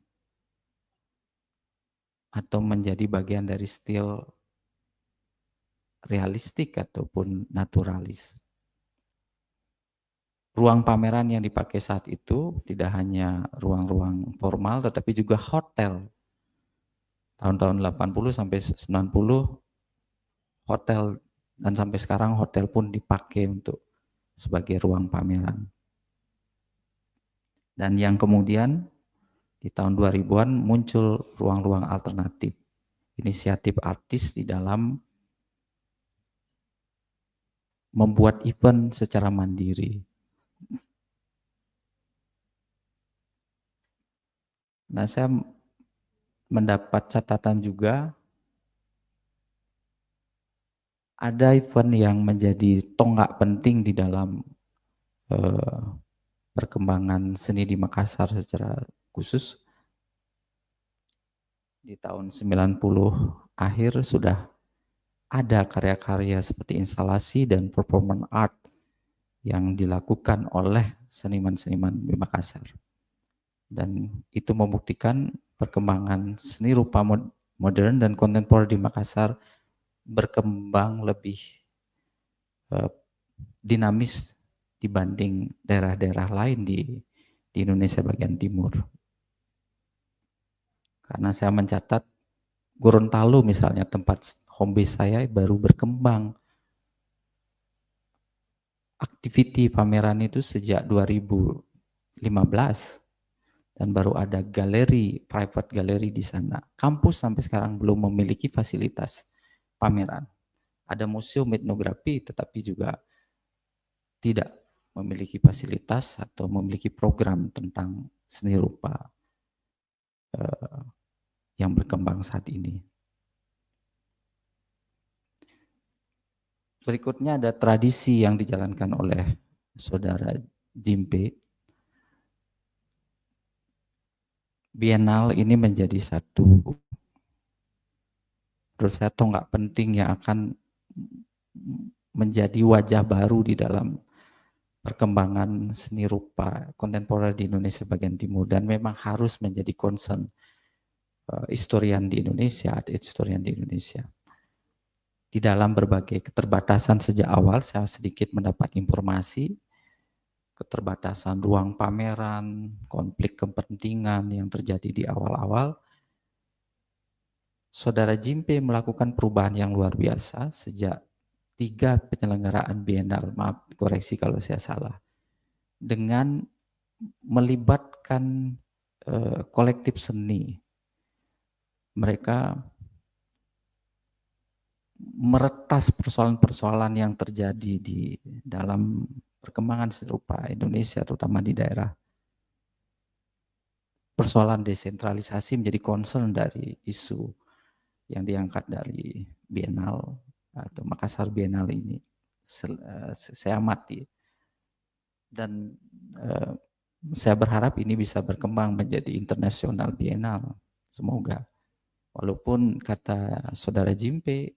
atau menjadi bagian dari stil realistik ataupun naturalis. Ruang pameran yang dipakai saat itu tidak hanya ruang-ruang formal, tetapi juga hotel. Tahun-tahun 80 sampai 90, hotel dan sampai sekarang hotel pun dipakai untuk sebagai ruang pameran. Dan yang kemudian di tahun 2000-an muncul ruang-ruang alternatif, inisiatif artis di dalam membuat event secara mandiri. Nah, saya mendapat catatan juga ada event yang menjadi tonggak penting di dalam perkembangan seni di Makassar secara khusus. Di tahun 90 akhir sudah ada karya-karya seperti instalasi dan performance art yang dilakukan oleh seniman-seniman di Makassar. Dan itu membuktikan perkembangan seni rupa modern dan kontemporer di Makassar berkembang lebih dinamis dibanding daerah-daerah lain di Indonesia bagian timur. Karena saya mencatat Gorontalo misalnya, tempat home base saya, baru berkembang activity pameran itu sejak 2015 dan baru ada galeri, private galeri di sana. Kampus sampai sekarang belum memiliki fasilitas pameran. Ada museum etnografi tetapi juga tidak memiliki fasilitas atau memiliki program tentang seni rupa yang berkembang saat ini. Berikutnya ada tradisi yang dijalankan oleh saudara Zaimie. Bienal ini menjadi satu, menurut saya tonggak penting yang akan menjadi wajah baru di dalam perkembangan seni rupa kontemporer di Indonesia bagian timur, dan memang harus menjadi concern historian di Indonesia, art historian di Indonesia. Di dalam berbagai keterbatasan sejak awal, saya sedikit mendapat informasi, keterbatasan ruang pameran, konflik kepentingan yang terjadi di awal-awal. Saudara Zaimie melakukan perubahan yang luar biasa sejak 3 penyelenggaraan bienal, maaf koreksi kalau saya salah, dengan melibatkan kolektif seni. Mereka meretas persoalan-persoalan yang terjadi di dalam perkembangan seni rupa Indonesia, terutama di daerah. Persoalan desentralisasi menjadi concern dari isu yang diangkat dari Bienal atau Makassar Bienal ini. Saya amati. Dan saya berharap ini bisa berkembang menjadi internasional bienal. Semoga. Walaupun kata saudara Zaimie,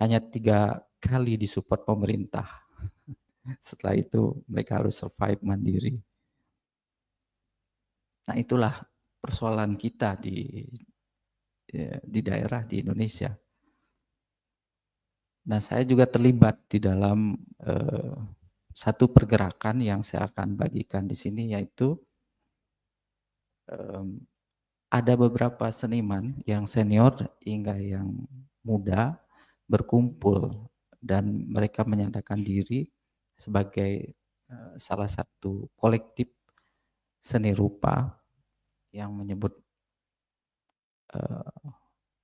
hanya 3 kali disupport pemerintah. Setelah itu mereka harus survive mandiri. Nah itulah persoalan kita di daerah di Indonesia. Nah saya juga terlibat di dalam satu pergerakan yang saya akan bagikan di sini, yaitu ada beberapa seniman yang senior hingga yang muda berkumpul dan mereka menyatakan diri sebagai salah satu kolektif seni rupa yang menyebut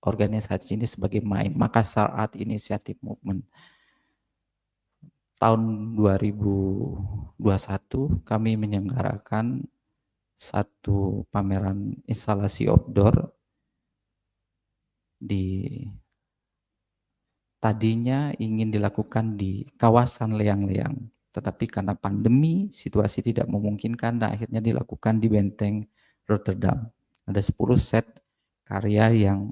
organisasi ini sebagai Makassar Art Initiative Movement. Tahun 2021 kami menyelenggarakan satu pameran instalasi outdoor tadinya ingin dilakukan di kawasan Leang-Leang, tetapi karena pandemi situasi tidak memungkinkan dan akhirnya dilakukan di Benteng Rotterdam. Ada 10 set karya yang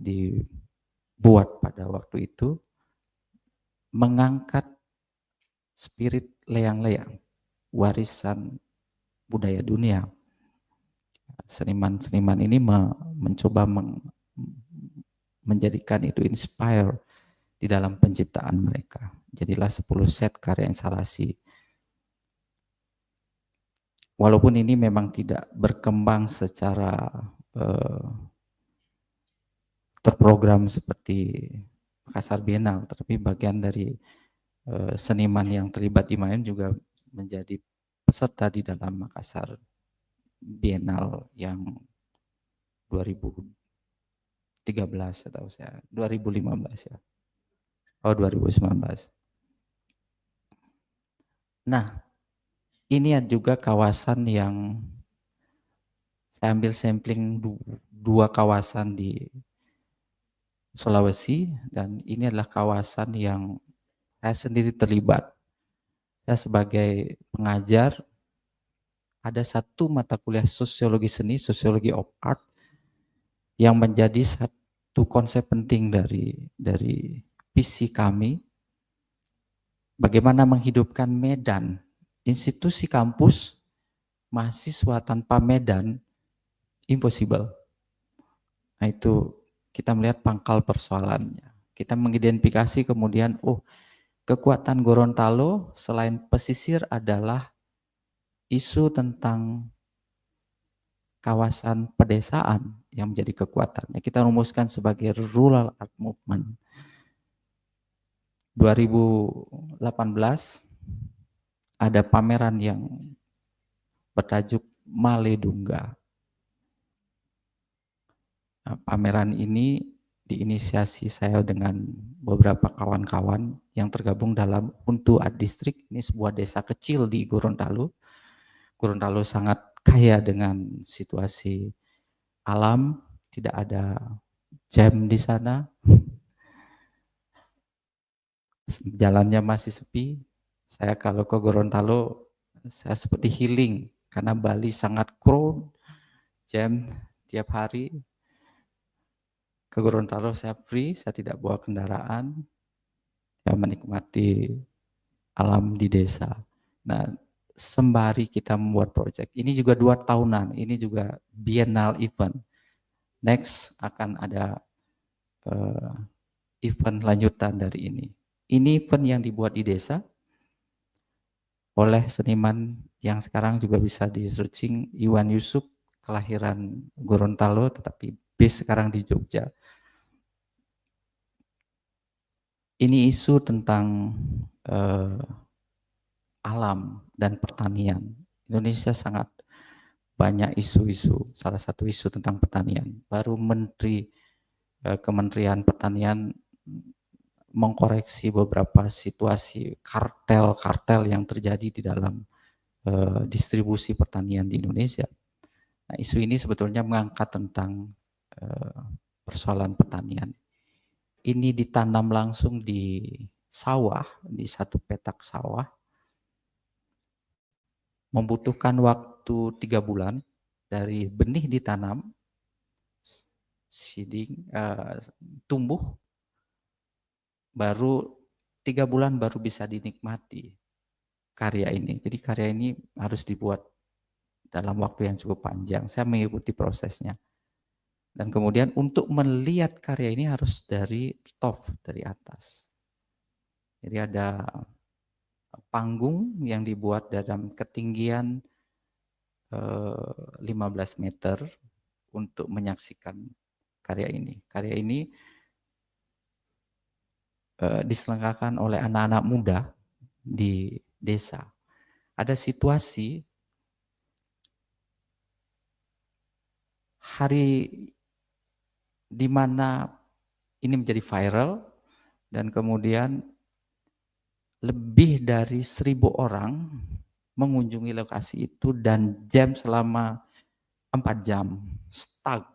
dibuat pada waktu itu mengangkat spirit Leang-Leang, warisan budaya dunia. Seniman-seniman ini mencoba menjadikan itu inspire di dalam penciptaan mereka. Jadilah 10 set karya instalasi. Walaupun ini memang tidak berkembang secara terprogram seperti Makassar Bienal, tetapi bagian dari seniman yang terlibat di main juga menjadi peserta di dalam Makassar Bienal yang 2013 atau saya 2015 ya. Oh 2019. Nah, ini juga kawasan yang saya ambil sampling 2 kawasan di Sulawesi, dan ini adalah kawasan yang saya sendiri terlibat. Saya sebagai pengajar, ada satu mata kuliah sosiologi seni, sosiologi of art, yang menjadi satu konsep penting dari visi kami, bagaimana menghidupkan medan. Institusi kampus, mahasiswa tanpa medan, impossible. Nah itu kita melihat pangkal persoalannya. Kita mengidentifikasi kemudian, kekuatan Gorontalo selain pesisir adalah isu tentang kawasan pedesaan yang menjadi kekuatannya. Kita rumuskan sebagai rural art movement. 2018 ada pameran yang bertajuk Maledungga. Nah, pameran ini diinisiasi saya dengan beberapa kawan-kawan yang tergabung dalam Huntu Art District. Ini sebuah desa kecil di Gorontalo. Gorontalo sangat kaya dengan situasi alam, tidak ada jam di sana. Jalannya masih sepi. Saya kalau ke Gorontalo, saya seperti healing karena Bali sangat crowd, jam tiap hari. Ke Gorontalo saya free, saya tidak bawa kendaraan, saya menikmati alam di desa. Nah, sembari kita membuat proyek, ini juga 2 tahunan, ini juga bienal event. Next akan ada event lanjutan dari ini. Ini event yang dibuat di desa oleh seniman yang sekarang juga bisa di searching, Iwan Yusuf, kelahiran Gorontalo tetapi base sekarang di Jogja. Ini isu tentang alam dan pertanian. Indonesia sangat banyak isu-isu, salah satu isu tentang pertanian. Baru Kementerian Pertanian mengkoreksi beberapa situasi kartel-kartel yang terjadi di dalam distribusi pertanian di Indonesia. Nah, isu ini sebetulnya mengangkat tentang persoalan pertanian. Ini ditanam langsung di sawah, di satu petak sawah. Membutuhkan waktu 3 bulan dari benih ditanam, seeding, tumbuh, baru 3 bulan baru bisa dinikmati karya ini. Jadi karya ini harus dibuat dalam waktu yang cukup panjang. Saya mengikuti prosesnya. Dan kemudian untuk melihat karya ini harus dari top, dari atas. Jadi ada panggung yang dibuat dalam ketinggian 15 meter untuk menyaksikan karya ini. Karya ini diselenggarakan oleh anak-anak muda di desa. Ada situasi hari di mana ini menjadi viral dan kemudian lebih dari 1.000 orang mengunjungi lokasi itu dan jam selama 4 jam, stuck.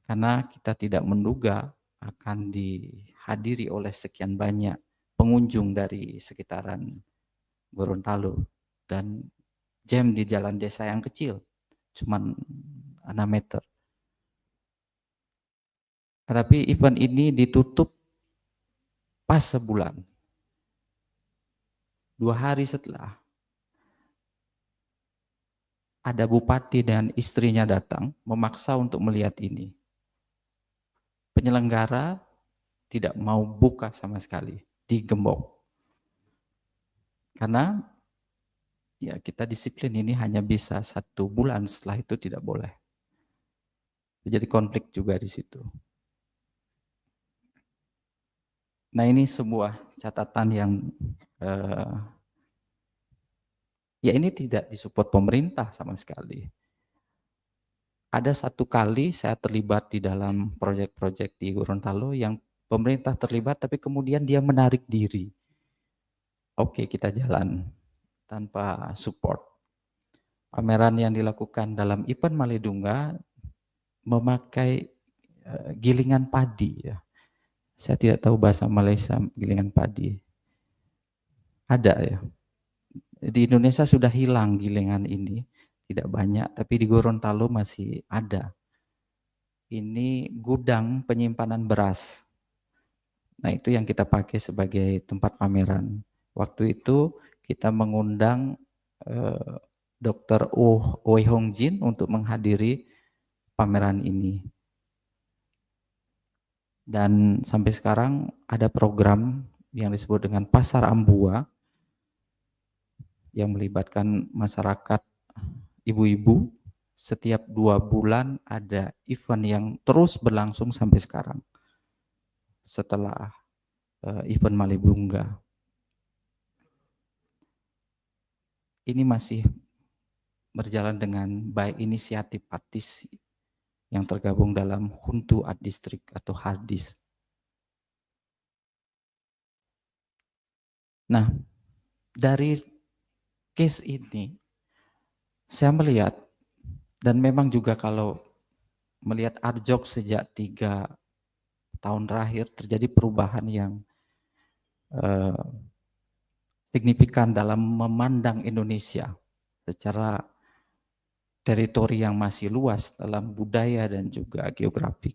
Karena kita tidak menduga akan dihadiri oleh sekian banyak pengunjung dari sekitaran Gorontalo. Dan jam di jalan desa yang kecil, cuman 6 meter. Tetapi event ini ditutup pas sebulan. 2 hari setelah, ada bupati dan istrinya datang memaksa untuk melihat ini. Penyelenggara tidak mau buka sama sekali, digembok. Karena ya kita disiplin ini hanya bisa 1 bulan, setelah itu tidak boleh. Jadi konflik juga di situ. Nah ini sebuah catatan yang ya ini tidak disupport pemerintah sama sekali. Ada 1 kali saya terlibat di dalam proyek-proyek di Gorontalo yang pemerintah terlibat tapi kemudian dia menarik diri. Oke, kita jalan tanpa support. Pameran yang dilakukan dalam event Maledungga memakai gilingan padi ya. Saya tidak tahu bahasa Malaysia gilingan padi. ada ya. Di Indonesia sudah hilang gilingan ini, tidak banyak, tapi di Gorontalo masih ada. Ini gudang penyimpanan beras. Nah, itu yang kita pakai sebagai tempat pameran. Waktu itu kita mengundang Dr. Wei Hong Jin untuk menghadiri pameran ini. Dan sampai sekarang ada program yang disebut dengan Pasar Ambua yang melibatkan masyarakat ibu-ibu. Setiap 2 bulan ada event yang terus berlangsung sampai sekarang. Setelah event Malibungga. Ini masih berjalan dengan baik inisiatif artis yang tergabung dalam Huntu Art District atau Hardis. Nah, dari case ini saya melihat, dan memang juga kalau melihat Arjok sejak 3 tahun terakhir terjadi perubahan yang signifikan dalam memandang Indonesia secara teritori yang masih luas dalam budaya dan juga geografi.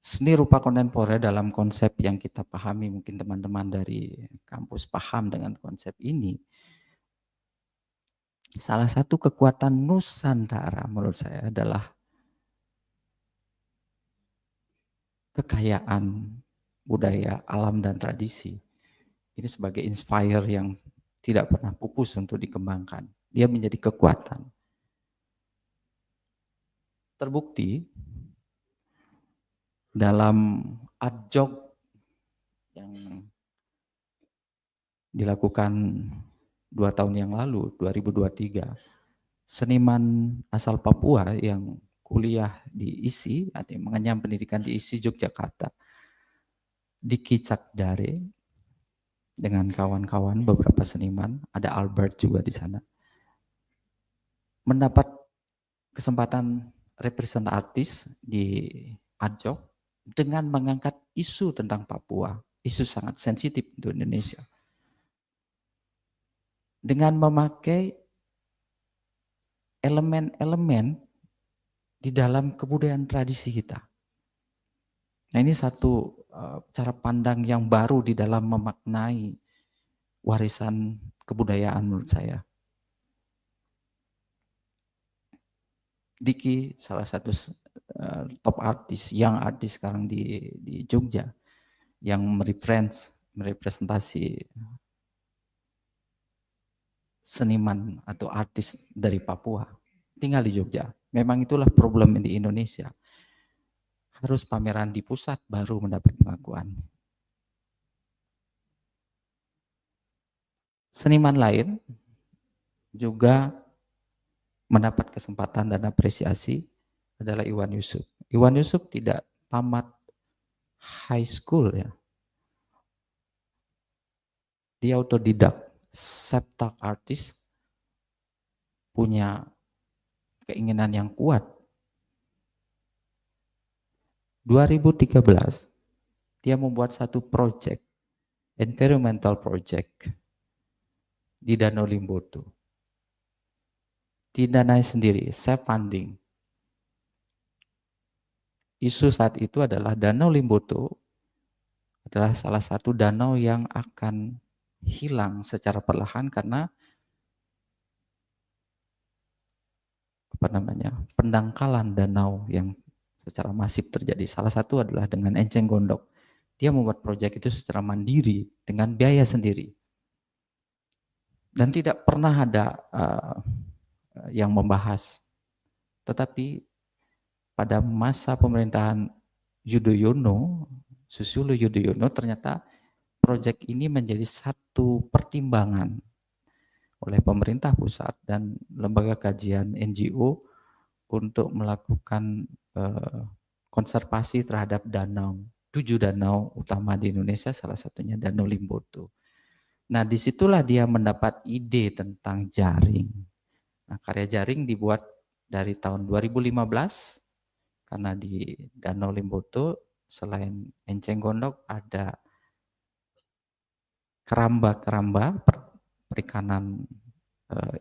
Seni rupa kontemporer dalam konsep yang kita pahami, mungkin teman-teman dari kampus paham dengan konsep ini. Salah satu kekuatan Nusantara menurut saya adalah kekayaan budaya, alam, dan tradisi. Ini sebagai inspire yang tidak pernah pupus untuk dikembangkan. Dia menjadi kekuatan. Terbukti dalam Arjok yang dilakukan 2 tahun yang lalu, 2023, seniman asal Papua yang kuliah di ISI, atau mengenyam pendidikan di ISI Yogyakarta, di Kicak Dare, dengan kawan-kawan beberapa seniman, ada Albert juga di sana, mendapat kesempatan represent artis di Arjok dengan mengangkat isu tentang Papua, isu sangat sensitif untuk Indonesia, dengan memakai elemen-elemen di dalam kebudayaan tradisi kita. Nah, ini satu cara pandang yang baru di dalam memaknai warisan kebudayaan menurut saya. Diki salah satu top artis, yang artis sekarang di Jogja, yang merepresentasi seniman atau artis dari Papua, tinggal di Jogja. Memang itulah problem di Indonesia. Harus pameran di pusat baru mendapat pengakuan. Seniman lain juga mendapat kesempatan dan apresiasi adalah Iwan Yusuf. Iwan Yusuf tidak tamat high school ya. Dia autodidak, self-taught artist, punya keinginan yang kuat. 2013 dia membuat satu project, environmental project di Danau Limboto. Didanai sendiri, self funding. Isu saat itu adalah Danau Limboto adalah salah satu danau yang akan hilang secara perlahan karena pendangkalan danau yang secara masif terjadi. Salah satu adalah dengan Enceng Gondok. Dia membuat proyek itu secara mandiri dengan biaya sendiri. Dan tidak pernah ada yang membahas. Tetapi pada masa pemerintahan Yudhoyono, Susilo Yudhoyono, ternyata proyek ini menjadi satu pertimbangan oleh pemerintah pusat dan lembaga kajian NGO untuk melakukan konservasi terhadap danau, 7 danau utama di Indonesia, salah satunya Danau Limboto. Nah, disitulah dia mendapat ide tentang jaring. Nah, karya jaring dibuat dari tahun 2015, karena di Danau Limboto selain Enceng Gondok ada keramba-keramba perikanan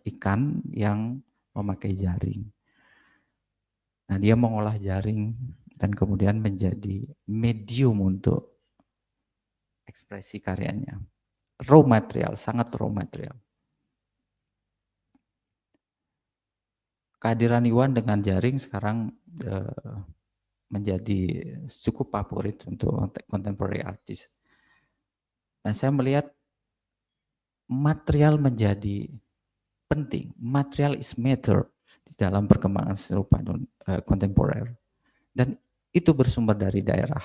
ikan yang memakai jaring. Nah, dia mengolah jaring dan kemudian menjadi medium untuk ekspresi karyanya. Raw material, sangat raw material. Kehadiran Iwan dengan jaring sekarang menjadi cukup favorit untuk contemporary artist. Dan saya melihat material menjadi penting. Material is matter di dalam perkembangan seni rupa kontemporer. Dan itu bersumber dari daerah.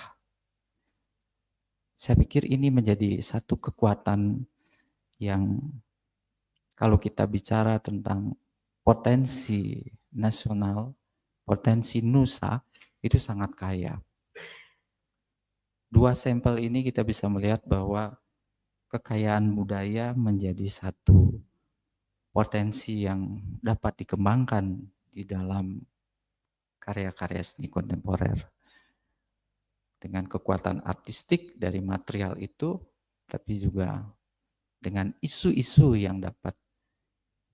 Saya pikir ini menjadi satu kekuatan yang kalau kita bicara tentang potensi nasional, potensi Nusa, itu sangat kaya. Dua sampel ini kita bisa melihat bahwa kekayaan budaya menjadi satu potensi yang dapat dikembangkan di dalam karya-karya seni kontemporer. Dengan kekuatan artistik dari material itu, tapi juga dengan isu-isu yang dapat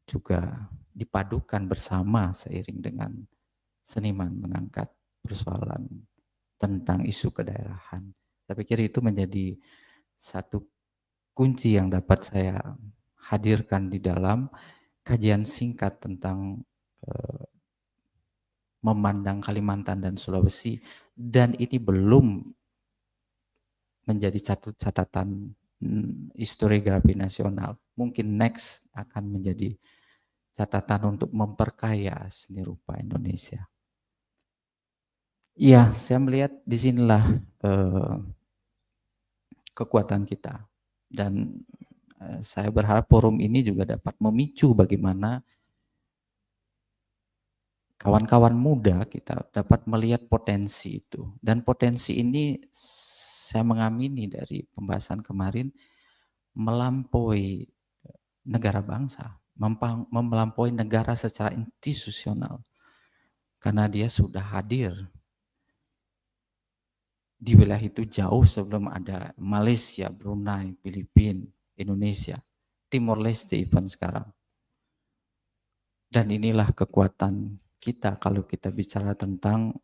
juga dipadukan bersama seiring dengan seniman mengangkat persoalan tentang isu kedaerahan. Saya pikir itu menjadi satu kunci yang dapat saya hadirkan di dalam kajian singkat tentang memandang Kalimantan dan Sulawesi, dan ini belum menjadi catatan historiografi nasional. Mungkin next akan menjadi catatan untuk memperkaya seni rupa Indonesia. Iya, saya melihat disinilah kekuatan kita. Dan saya berharap forum ini juga dapat memicu bagaimana kawan-kawan muda kita dapat melihat potensi itu. Dan potensi ini saya mengamini dari pembahasan kemarin melampaui negara bangsa, melampaui negara secara institusional. Karena dia sudah hadir di wilayah itu jauh sebelum ada Malaysia, Brunei, Filipina, Indonesia, Timor Leste even sekarang. Dan inilah kekuatan kita kalau kita bicara tentang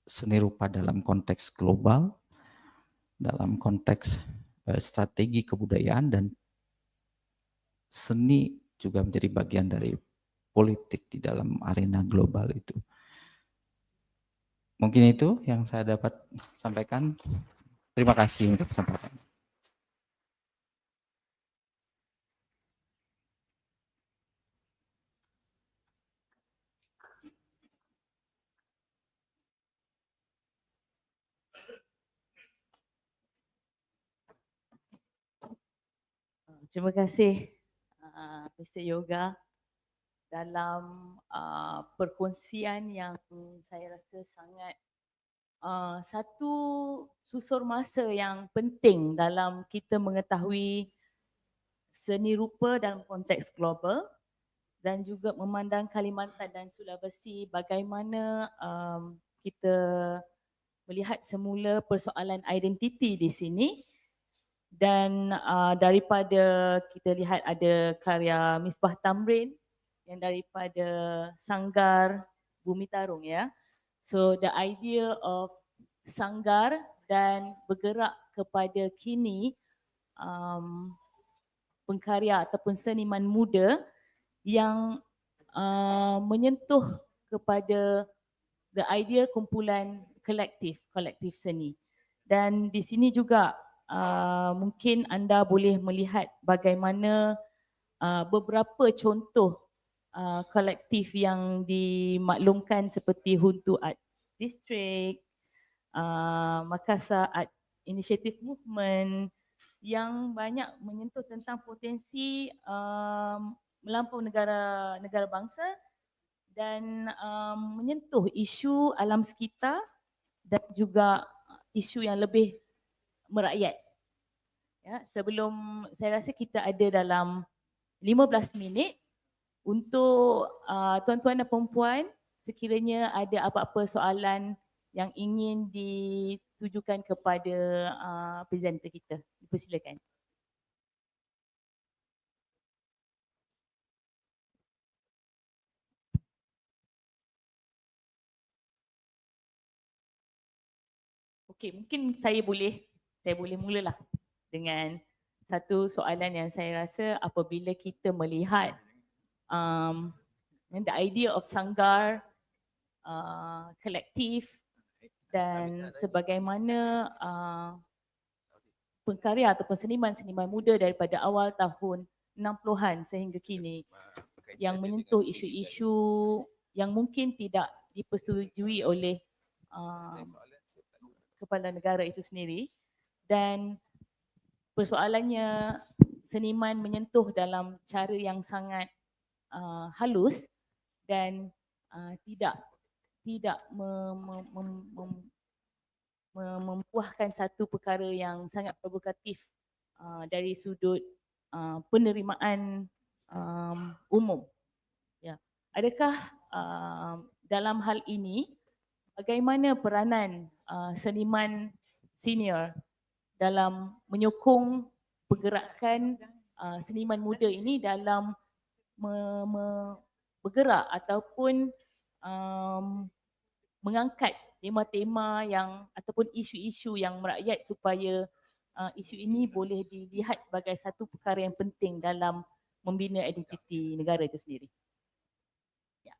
seni rupa dalam konteks global, dalam konteks strategi kebudayaan, dan seni juga menjadi bagian dari politik di dalam arena global itu. Mungkin itu yang saya dapat sampaikan. Terima kasih untuk kesempatan. Terima kasih Mr. Yoga dalam perkongsian yang saya rasa sangat satu susur masa yang penting dalam kita mengetahui seni rupa dalam konteks global dan juga memandang Kalimantan dan Sulawesi bagaimana kita melihat semula persoalan identiti di sini. Dan daripada kita lihat ada karya Misbah Tamrin yang daripada Sanggar Bumi Tarung, ya. So the idea of sanggar dan bergerak kepada kini pengkarya ataupun seniman muda yang menyentuh kepada the idea kumpulan kolektif seni. Dan di sini juga mungkin anda boleh melihat bagaimana beberapa contoh kolektif yang dimaklumkan seperti Huntu Art District, Makassar Art Initiative Movement yang banyak menyentuh tentang potensi melampau negara bangsa dan menyentuh isu alam sekitar dan juga isu yang lebih merakyat. Ya, sebelum saya rasa kita ada dalam 15 minit untuk tuan-tuan dan puan-puan, sekiranya ada apa-apa soalan yang ingin ditujukan kepada presenter kita. Dipersilakan. Okey, mungkin saya boleh mulalah dengan satu soalan yang saya rasa apabila kita melihat the idea of sanggar, kolektif dan sebagaimana pengkarya ataupun seniman-seniman muda daripada awal tahun 60-an sehingga kini yang menyentuh isu-isu yang mungkin tidak dipersetujui oleh kepala negara itu sendiri, dan persoalannya seniman menyentuh dalam cara yang sangat halus dan tidak membuahkan satu perkara yang sangat provokatif dari sudut penerimaan umum. Ya. Adakah dalam hal ini bagaimana peranan seniman senior dalam menyokong pergerakan seniman muda ini dalam bergerak ataupun mengangkat tema-tema yang ataupun isu-isu yang merakyat supaya isu ini boleh dilihat sebagai satu perkara yang penting dalam membina identiti negara itu sendiri. Ya.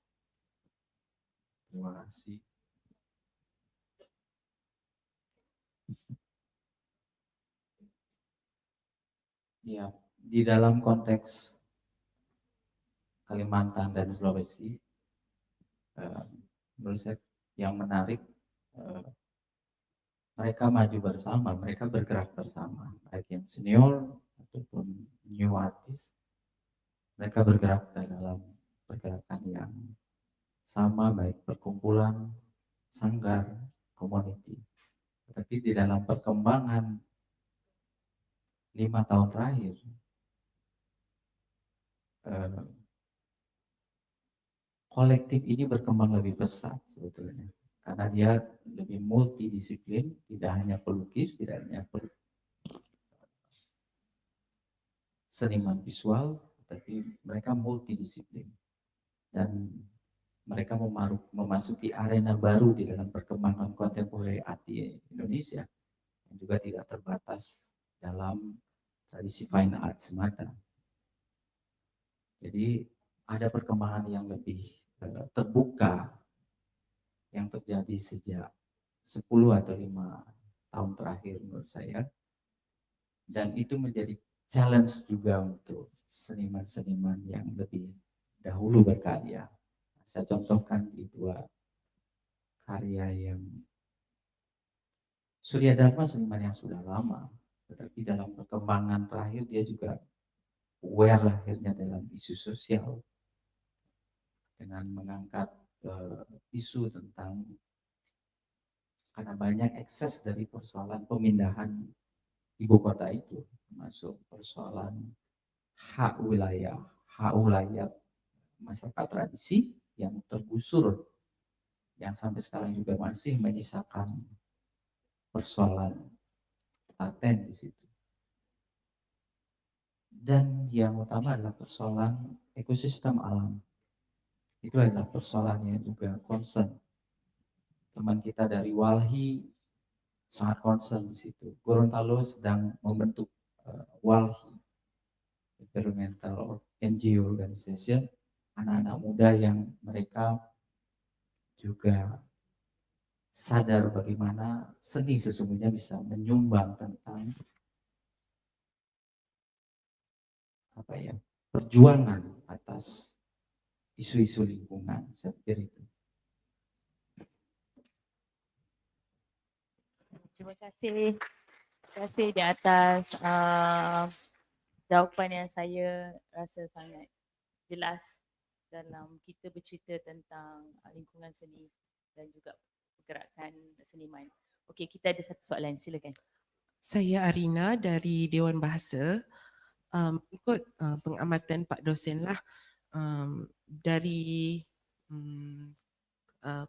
Terima kasih. Ya, di dalam konteks Kalimantan dan Sulawesi, menurut saya yang menarik, mereka maju bersama, mereka bergerak bersama, baik yang senior ataupun new artist, mereka bergerak dalam pergerakan yang sama, baik perkumpulan, sanggar, community. Tetapi di dalam perkembangan 5 tahun terakhir, kolektif ini berkembang lebih pesat sebetulnya, karena dia lebih multidisiplin, tidak hanya pelukis, tidak hanya seniman visual, tapi mereka multidisiplin dan mereka memasuki arena baru di dalam perkembangan kontemporer art di Indonesia yang juga tidak terbatas dalam tradisi fine art semata. Jadi ada perkembangan yang lebih terbuka yang terjadi sejak 10 atau 5 tahun terakhir menurut saya, dan itu menjadi challenge juga untuk seniman-seniman yang lebih dahulu berkarya. Saya contohkan di 2 karya yang Surya Dharma, seniman yang sudah lama, tetapi dalam perkembangan terakhir dia juga aware akhirnya dalam isu sosial dengan mengangkat isu tentang, karena banyak ekses dari persoalan pemindahan ibu kota itu, termasuk persoalan hak wilayah masyarakat tradisi yang tergusur, yang sampai sekarang juga masih menyisakan persoalan laten di situ. Dan yang utama adalah persoalan ekosistem alam. Itu adalah persoalan yang juga concern. Teman kita dari Walhi sangat concern di situ. Gorontalo sedang membentuk Walhi, environmental NGO organization, anak-anak muda yang mereka juga sadar bagaimana seni sesungguhnya bisa menyumbang tentang perjuangan atas isu-isu lingkungan. Saya pikir itu. Terima kasih di atas jawapan yang saya rasa sangat jelas dalam kita bercerita tentang lingkungan seni dan juga pergerakan seniman. Okey, kita ada satu soalan, silakan. Saya Arina dari Dewan Bahasa. Ikut pengamatan Pak Dosen lah, dari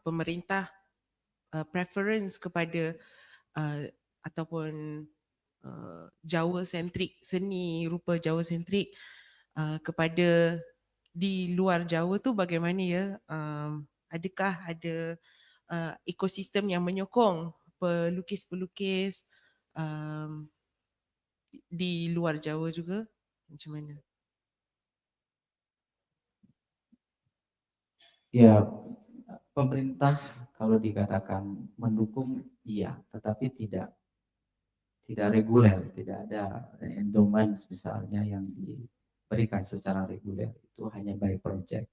pemerintah preference kepada ataupun Jawa sentrik, seni rupa Jawa sentrik kepada di luar Jawa tu bagaimana ya? Adakah ada ekosistem yang menyokong pelukis-pelukis di luar Jawa juga, macam mana? Ya, pemerintah kalau dikatakan mendukung iya, tetapi tidak reguler, tidak ada endowment misalnya yang diberikan secara reguler, itu hanya by project.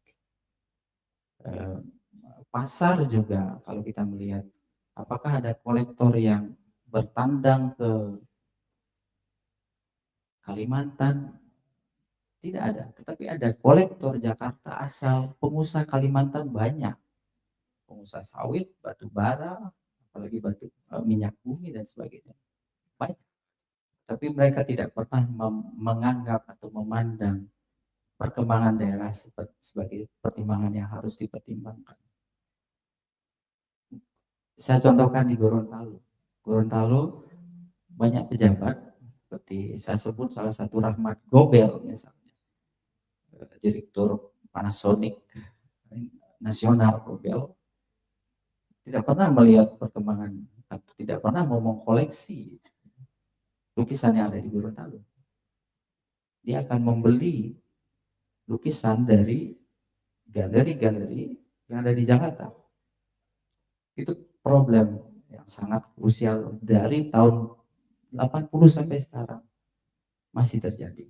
Pasar juga kalau kita melihat apakah ada kolektor yang bertandang ke Kalimantan, tidak ada, tetapi ada kolektor Jakarta asal, pengusaha Kalimantan banyak, pengusaha sawit, batu bara, apalagi minyak bumi dan sebagainya, banyak. Tapi mereka tidak pernah menganggap atau memandang perkembangan daerah sebagai pertimbangan yang harus dipertimbangkan. Saya contohkan di Gorontalo. Gorontalo banyak pejabat, seperti saya sebut salah satu Rahmat Gobel misalnya, Direktur Panasonic Nasional Gobel, tidak pernah melihat perkembangan, atau tidak pernah mau mengkoleksi lukisan yang ada di Gorontalo. Dia akan membeli lukisan dari galeri-galeri yang ada di Jakarta. Itu problem yang sangat krusial dari tahun 80 sampai sekarang masih terjadi.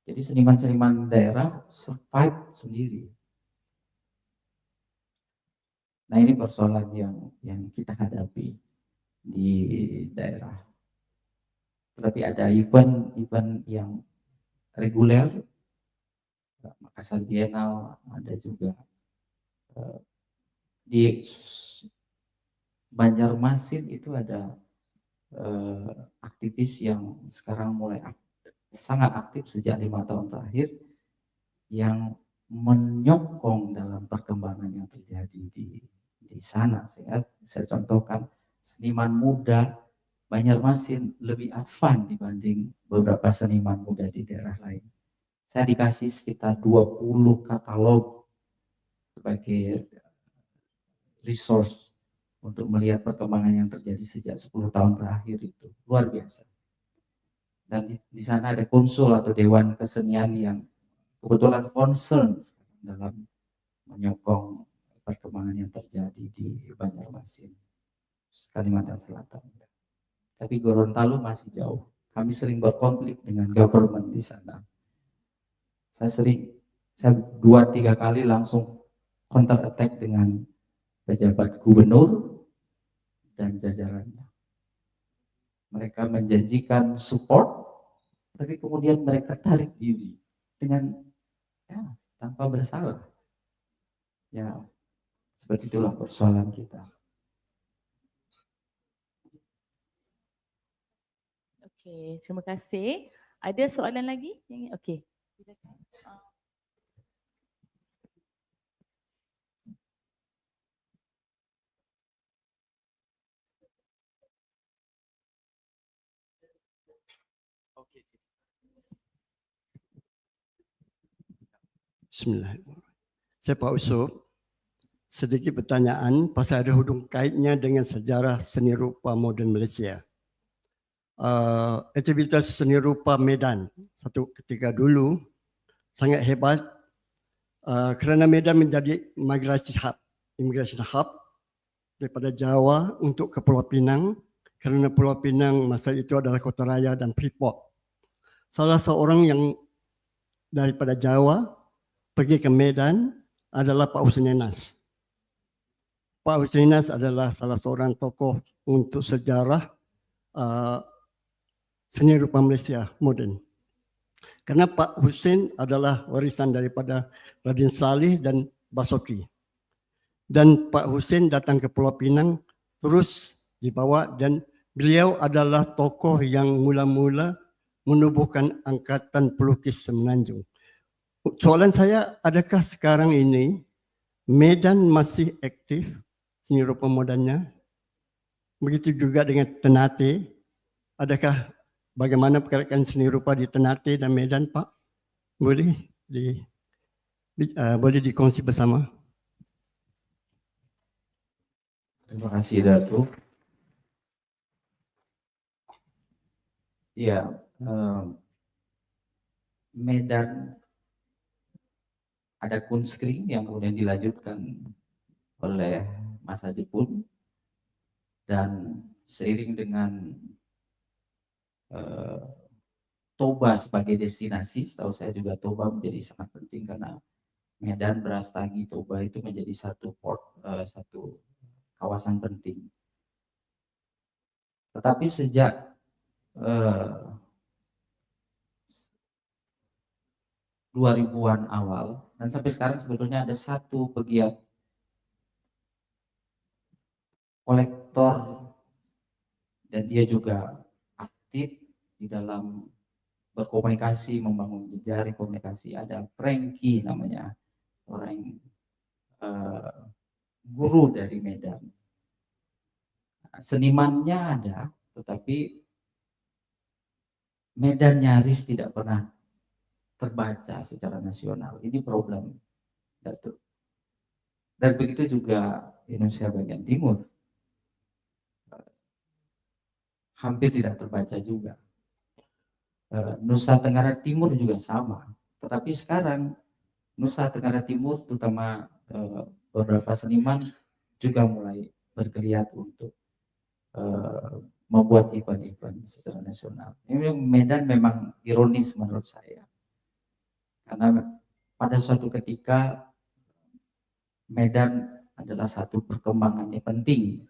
Jadi seniman-seniman daerah survive sendiri. Nah, ini persoalan yang kita hadapi di daerah. Tetapi ada event yang reguler, Makassar Biennale, ada juga di Banjarmasin itu ada aktivis yang sekarang mulai sangat aktif sejak 5 tahun terakhir, yang menyokong dalam perkembangan yang terjadi di sana. Sehingga saya contohkan seniman muda Banjarmasin lebih advance dibanding beberapa seniman muda di daerah lain. Saya dikasih sekitar 20 katalog sebagai resource untuk melihat perkembangan yang terjadi sejak 10 tahun terakhir, itu luar biasa. Dan di sana ada konsul atau dewan kesenian yang kebetulan concern dalam menyokong perkembangan yang terjadi di Banjarmasin, Kalimantan Selatan. Tapi Gorontalo masih jauh. Kami sering berkonflik dengan government di sana. Saya 2-3 kali langsung counter attack dengan pejabat gubernur dan jajarannya. Mereka menjanjikan support, tapi kemudian mereka tarik diri dengan tanpa bersalah. Ya, seperti itulah persoalan kita. Okey, terima kasih. Ada soalan lagi? Okey. Bismillahirrahmanirrahim. Saya Pak Usop, sedikit pertanyaan pasal ada hubung kaitnya dengan sejarah seni rupa moden Malaysia. Aktivitas seni rupa Medan satu ketika dulu sangat hebat kerana Medan menjadi immigration hub daripada Jawa untuk ke Pulau Pinang, kerana Pulau Pinang masa itu adalah kota raya dan freeport. Salah seorang yang daripada Jawa pergi ke Medan adalah Pak Hussein Enas. Pak Hussein Enas adalah salah seorang tokoh untuk sejarah seni rupa Malaysia moden. Kerana Pak Hussein adalah warisan daripada Raden Saleh dan Basuki. Dan Pak Hussein datang ke Pulau Pinang terus dibawa, dan beliau adalah tokoh yang mula-mula menubuhkan angkatan pelukis Semenanjung. Soalan saya, adakah sekarang ini Medan masih aktif seni rupa modennya? Begitu juga dengan Ternate. Adakah bagaimana pergerakan seni rupa di Ternate dan Medan, Pak? Boleh dikongsi bersama. Terima kasih, Datuk. Ya, Medan ada Kunskring yang kemudian dilanjutkan oleh masa Jepun, dan seiring dengan Toba sebagai destinasi, setahu saya juga Toba menjadi sangat penting karena Medan, Brastagi, Toba itu menjadi satu port, satu kawasan penting. Tetapi sejak 2000-an awal dan sampai sekarang sebetulnya ada satu pegiat kolektor dan dia juga aktif di dalam berkomunikasi, membangun jejaring komunikasi. Ada Frankie namanya, orang guru dari Medan. Senimannya ada, tetapi Medan nyaris tidak pernah terbaca secara nasional. Ini problem, Datuk. Dan begitu juga Indonesia bagian timur, hampir tidak terbaca juga. Nusa Tenggara Timur juga sama. Tetapi sekarang Nusa Tenggara Timur, terutama beberapa seniman juga mulai bergeliat untuk membuat event-event secara nasional. Ini Medan memang ironis menurut saya. Karena pada suatu ketika Medan adalah satu perkembangan yang penting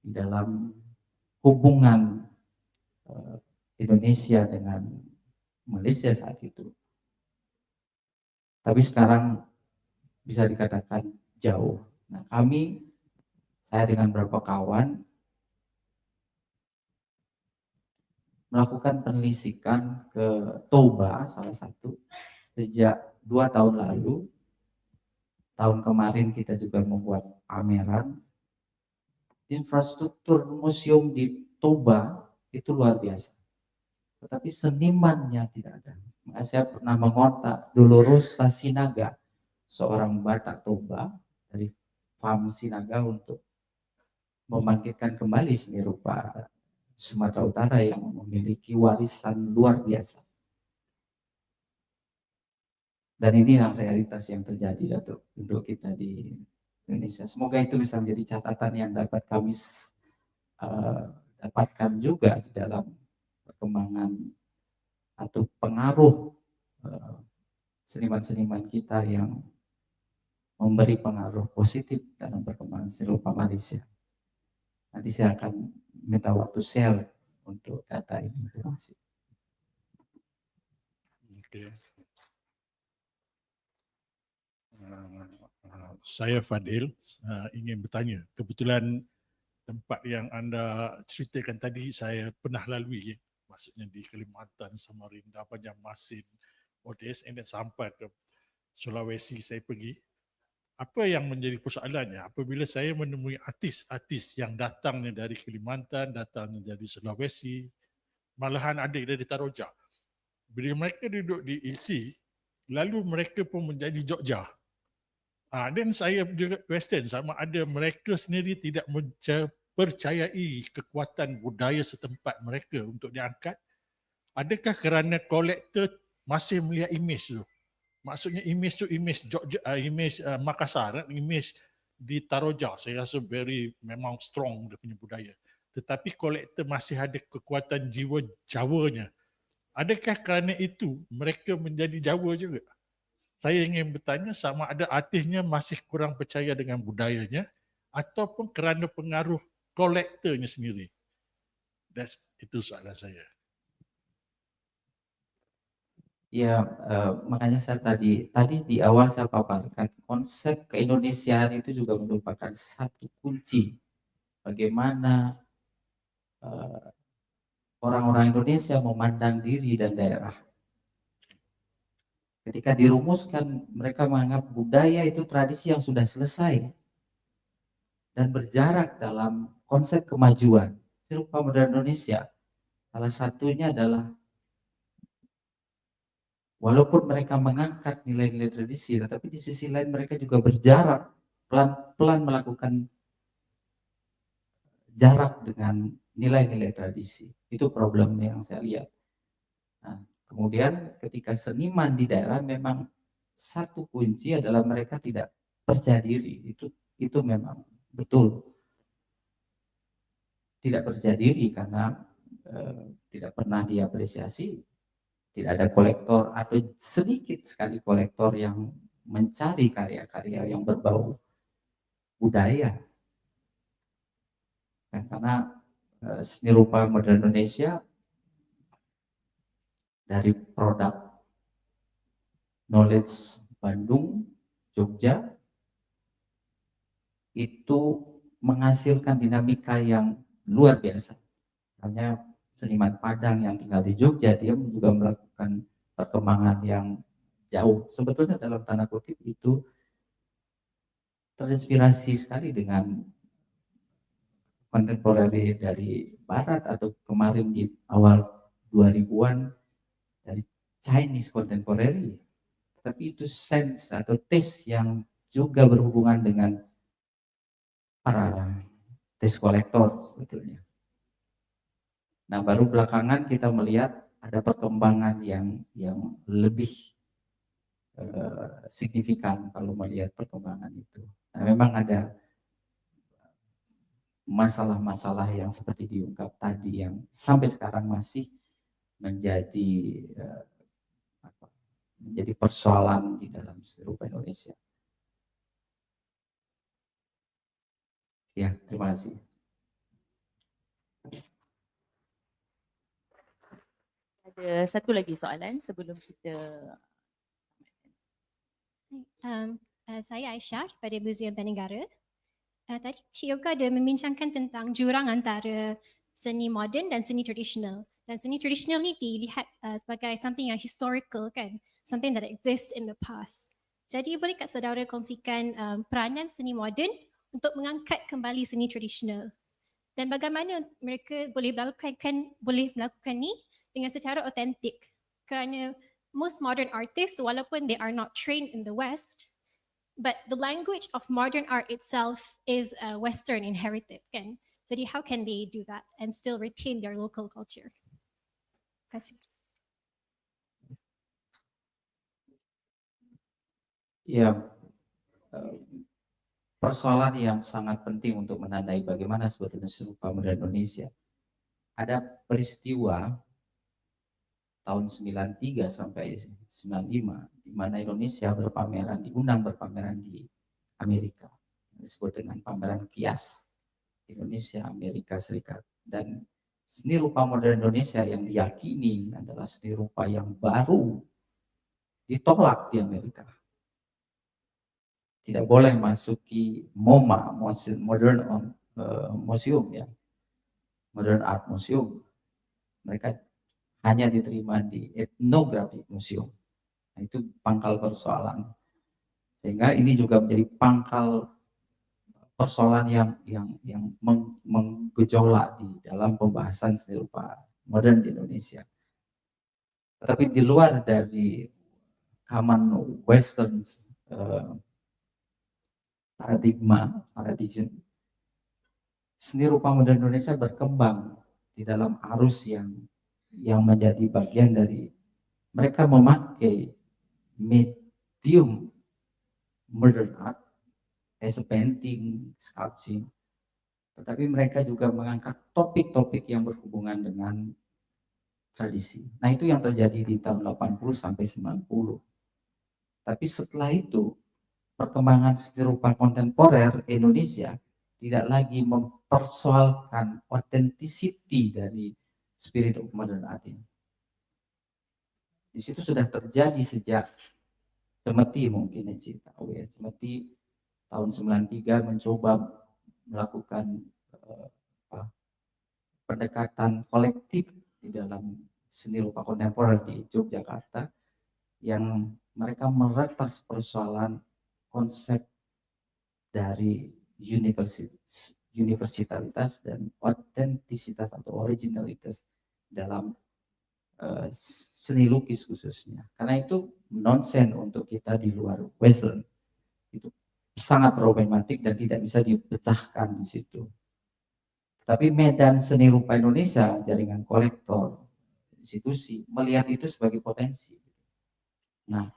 di dalam hubungan Indonesia dengan Malaysia saat itu. Tapi sekarang bisa dikatakan jauh. Nah, saya dengan beberapa kawan melakukan penelitian ke Toba salah satu sejak 2 tahun lalu. Tahun kemarin kita juga membuat pameran. Infrastruktur museum di Toba itu luar biasa, tetapi senimannya tidak ada. Saya pernah mengontak Dolores Sasinaga, seorang Batak Toba dari Farm Sinaga, untuk membangkitkan kembali seni rupa Sumatera Utara yang memiliki warisan luar biasa. Dan inilah realitas yang terjadi, Datuk, untuk kita di Indonesia. Semoga itu bisa menjadi catatan yang dapat kami dapatkan juga di dalam perkembangan atau pengaruh seniman-seniman kita yang memberi pengaruh positif dalam perkembangan seni rupa Malaysia. Nanti saya akan minta waktu share untuk data ini. Terima kasih. Okay. Saya Fadil, ingin bertanya. Kebetulan tempat yang anda ceritakan tadi saya pernah lalui, maksudnya di Kalimantan, Samarinda, Banjarmasin, Odes, dan sampai ke Sulawesi saya pergi. Apa yang menjadi persoalannya apabila saya menemui artis-artis yang datangnya dari Kalimantan, datangnya dari Sulawesi, malahan ada dari Taroja. Bila mereka duduk di EC, lalu mereka pun menjadi Jogja. Dan saya juga question sama ada mereka sendiri tidak percayai kekuatan budaya setempat mereka untuk diangkat. Adakah kerana kolektor masih melihat imej tu? Maksudnya imej tu imej Jogja, imej Makassar, imej di Taroja. Saya rasa memang strong dia punya budaya. Tetapi kolektor masih ada kekuatan jiwa Jawanya. Adakah kerana itu mereka menjadi Jawa juga? Saya ingin bertanya sama ada artisnya masih kurang percaya dengan budayanya ataupun kerana pengaruh kolektornya sendiri. Itu soalan saya. Ya, makanya saya tadi di awal saya paparkan konsep keindonesiaan itu juga merupakan satu kunci bagaimana orang-orang Indonesia memandang diri dan daerah. Ketika dirumuskan, mereka menganggap budaya itu tradisi yang sudah selesai dan berjarak dalam konsep kemajuan. Seni rupa modern Indonesia, salah satunya adalah walaupun mereka mengangkat nilai-nilai tradisi, tetapi di sisi lain mereka juga berjarak, pelan-pelan melakukan jarak dengan nilai-nilai tradisi. Itu problem yang saya lihat. Nah, kemudian ketika seniman di daerah memang satu kunci adalah mereka tidak percaya diri. Itu memang betul. Tidak percaya diri karena tidak pernah diapresiasi. Tidak ada kolektor atau sedikit sekali kolektor yang mencari karya-karya yang berbau budaya. Nah, karena seni rupa modern Indonesia dari produk knowledge Bandung, Jogja, itu menghasilkan dinamika yang luar biasa. Hanya seniman Padang yang tinggal di Jogja, dia juga melakukan perkembangan yang jauh. Sebetulnya dalam tanda kutip itu terinspirasi sekali dengan kontemporer dari Barat, atau kemarin di awal 2000-an dari Chinese contemporary. Tapi itu sense atau taste yang juga berhubungan dengan para taste collector sebetulnya. Nah, baru belakangan kita melihat ada perkembangan yang lebih signifikan kalau melihat perkembangan itu. Nah, memang ada masalah-masalah yang seperti diungkap tadi yang sampai sekarang masih menjadi persoalan di dalam seni rupa Indonesia. Ya, terima kasih. Ada satu lagi soalan sebelum kita. Saya Aisyah pada Museum Negara. Tadi Cik Yoga ada membincangkan tentang jurang antara seni moden dan seni tradisional. Dan seni tradisional ni dilihat sebagai something yang historical kan, something that exists in the past. Jadi boleh kat saudara kongsikan peranan seni moden untuk mengangkat kembali seni tradisional, dan bagaimana mereka boleh melakukan ni dengan secara autentik, kerana most modern artists, walaupun they are not trained in the West, but the language of modern art itself is Western inherited kan. Jadi how can they do that and still retain their local culture? Terima kasih. Ya, persoalan yang sangat penting untuk menandai bagaimana sebetulnya seni rupa modern Indonesia. Ada peristiwa tahun 93 sampai 95 di mana Indonesia diundang berpameran di Amerika, disebut dengan pameran kias Indonesia Amerika Serikat. Dan seni rupa modern Indonesia yang diyakini adalah seni rupa yang baru ditolak di Amerika. Tidak boleh masuki MoMA, Modern Museum ya, Modern Art Museum. Mereka hanya diterima di Ethnographic Museum. Nah, itu pangkal persoalan. Sehingga ini juga menjadi pangkal persoalan yang menggejolak di dalam pembahasan seni rupa modern di Indonesia. Tetapi di luar dari common Western paradigma, seni rupa modern Indonesia berkembang di dalam arus yang menjadi bagian dari mereka memakai medium modern art as a painting, sculpting, tetapi mereka juga mengangkat topik-topik yang berhubungan dengan tradisi. Nah, itu yang terjadi di tahun 80 sampai 90. Tapi setelah itu perkembangan seni rupa kontemporer Indonesia tidak lagi mempersoalkan authenticity dari spirit of modern art ini. Di situ sudah terjadi sejak Zaimie, mungkin Eji tahu ya, Zaimie tahun 93 mencoba melakukan pendekatan kolektif di dalam seni rupa kontemporer di Yogyakarta, yang mereka meretas persoalan konsep dari universalitas dan otentisitas atau originalitas dalam seni lukis khususnya. Karena itu nonsen untuk kita di luar Western. Itu sangat problematik dan tidak bisa dipecahkan di situ. Tapi medan seni rupa Indonesia, jaringan kolektor, institusi, melihat itu sebagai potensi. Nah,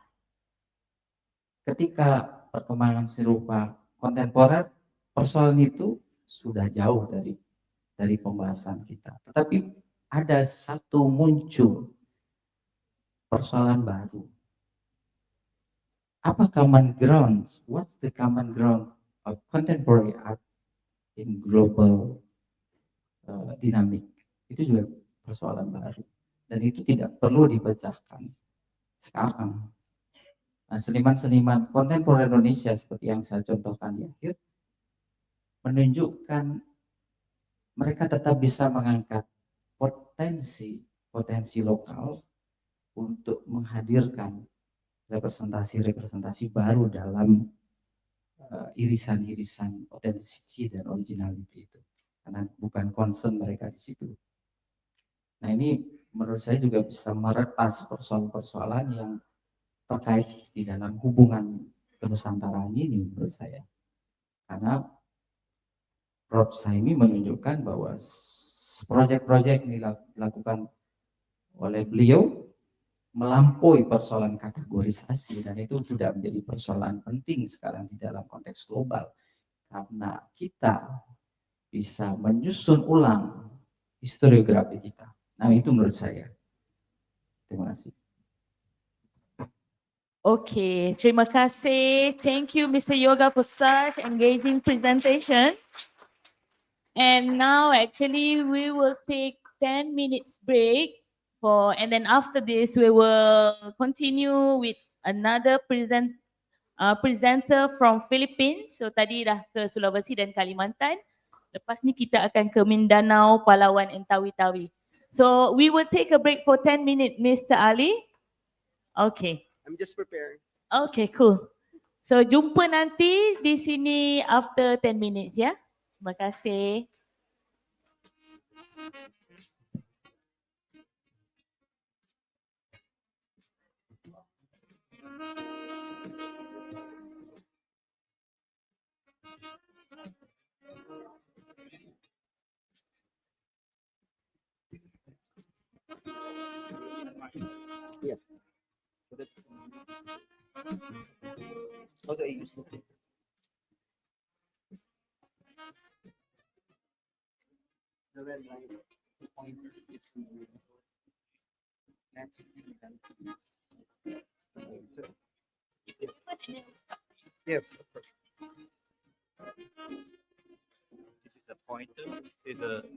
ketika perkembangan seni rupa kontemporer, persoalan itu sudah jauh dari pembahasan kita. Tetapi ada satu muncul persoalan baru. Apa common ground? What's the common ground of contemporary art in global dynamic? Itu juga persoalan baru. Dan itu tidak perlu dipecahkan sekarang. Nah, seniman-seniman kontemporer Indonesia seperti yang saya contohkan di akhir menunjukkan mereka tetap bisa mengangkat potensi lokal untuk menghadirkan representasi baru dalam irisan-irisan potensi dan originality itu, karena bukan concern mereka di situ. Nah, ini menurut saya juga bisa meretas persoalan-persoalan yang terkait di dalam hubungan kenusantaraan ini menurut saya, karena Prof. Zaimie menunjukkan bahwa proyek-proyek yang dilakukan oleh beliau melampaui persoalan kategorisasi, dan itu tidak menjadi persoalan penting sekarang di dalam konteks global, karena kita bisa menyusun ulang historiografi kita. Nah, itu menurut saya. Terima kasih. Okay, terima kasih. Thank you, Mr. Yoga, for such engaging presentation. And now actually we will take 10 minutes break and then after this we will continue with another presenter from Philippines. So tadi dah ke Sulawesi dan Kalimantan. Lepas ni kita akan ke Mindanao, Palawan and Tawi-Tawi. So we will take a break for 10 minutes, Mr. Ali. Okay. I'm just preparing. Okay, cool. So jumpa nanti di sini after 10 minutes ya. Terima kasih. Yes. Okay, you sleep. The red line, the pointer is yes, of course. This is the pointer. This is the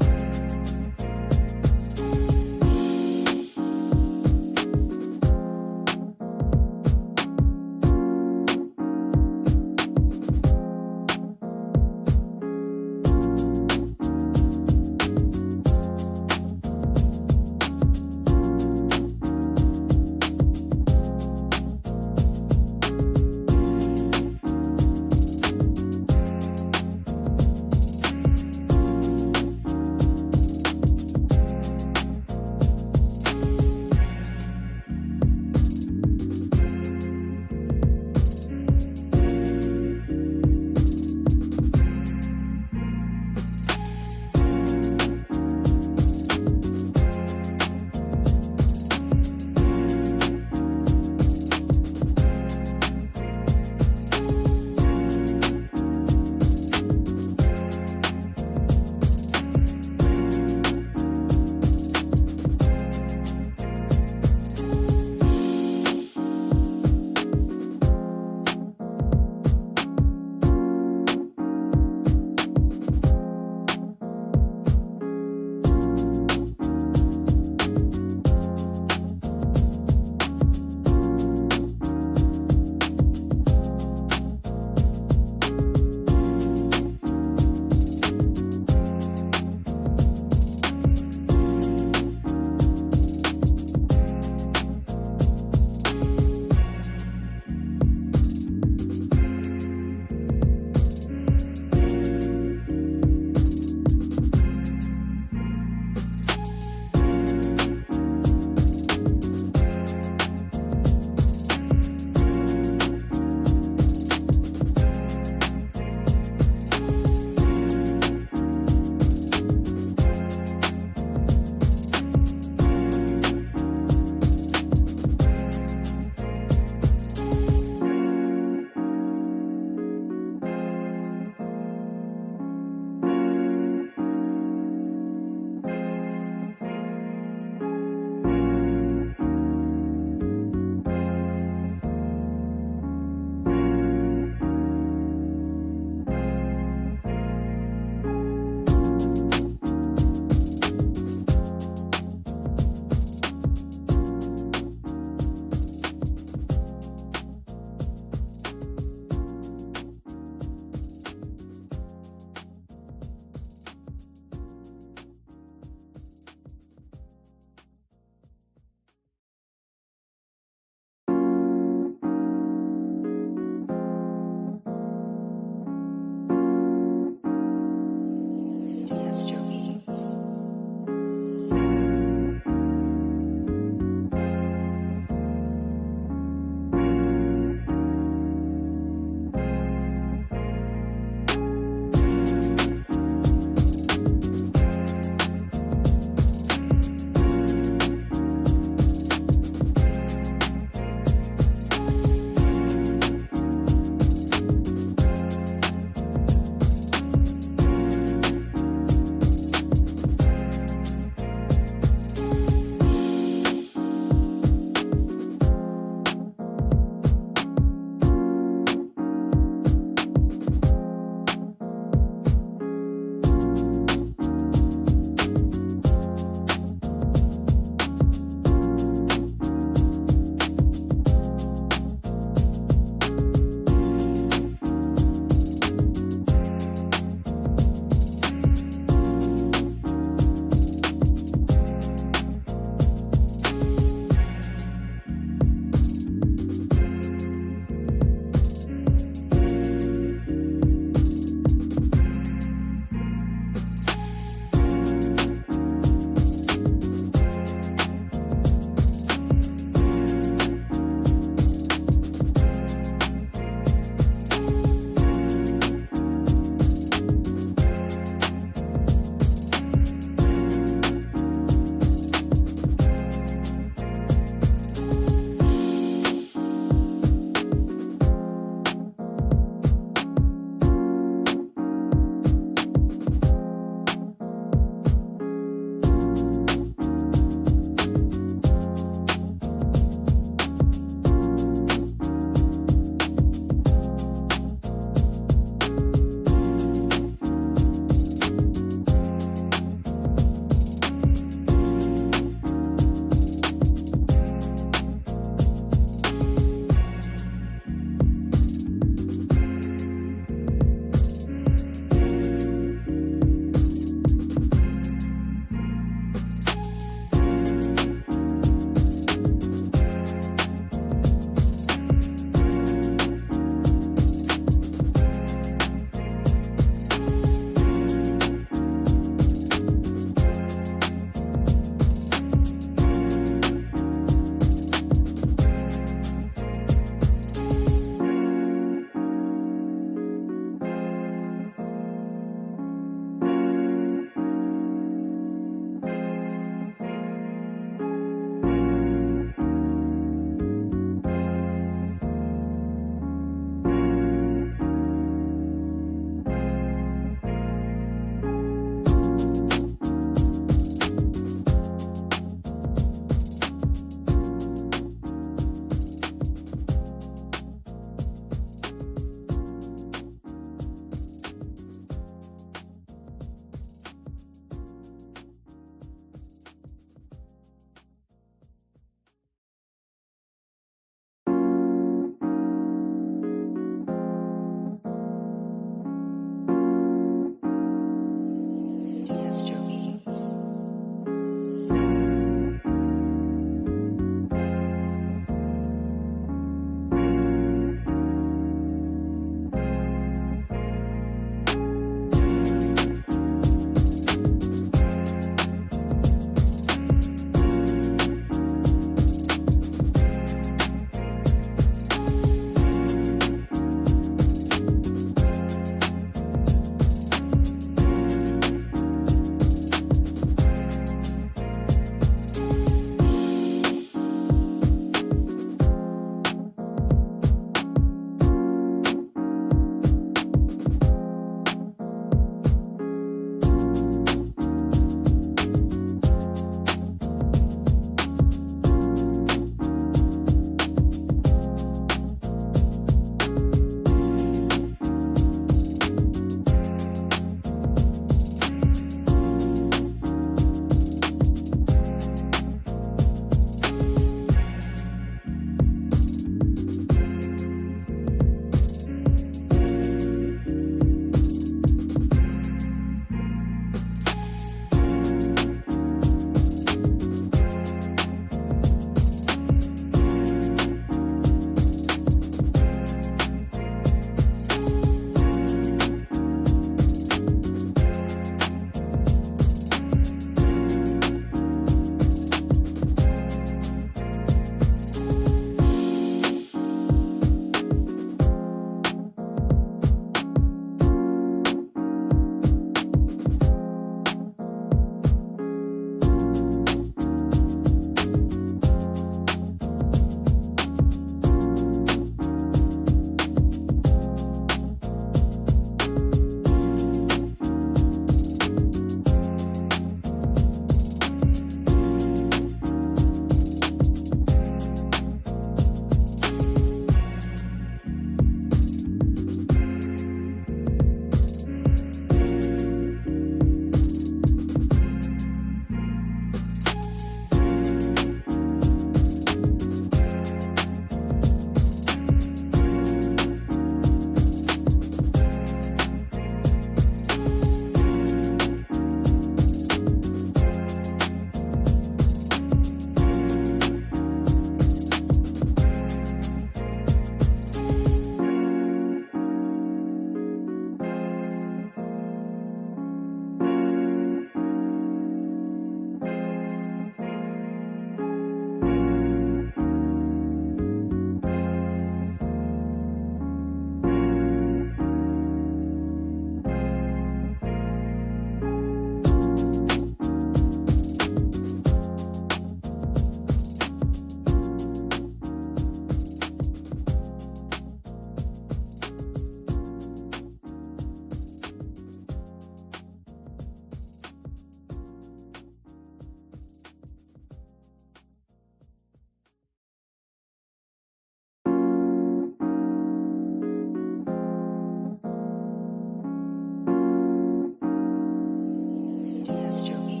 ancestral needs.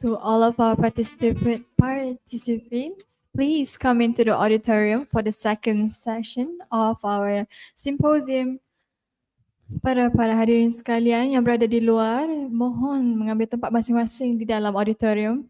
To all of our participants, please come into the auditorium for the second session of our symposium. Para hadirin sekalian yang berada di luar, mohon mengambil tempat masing-masing di dalam auditorium.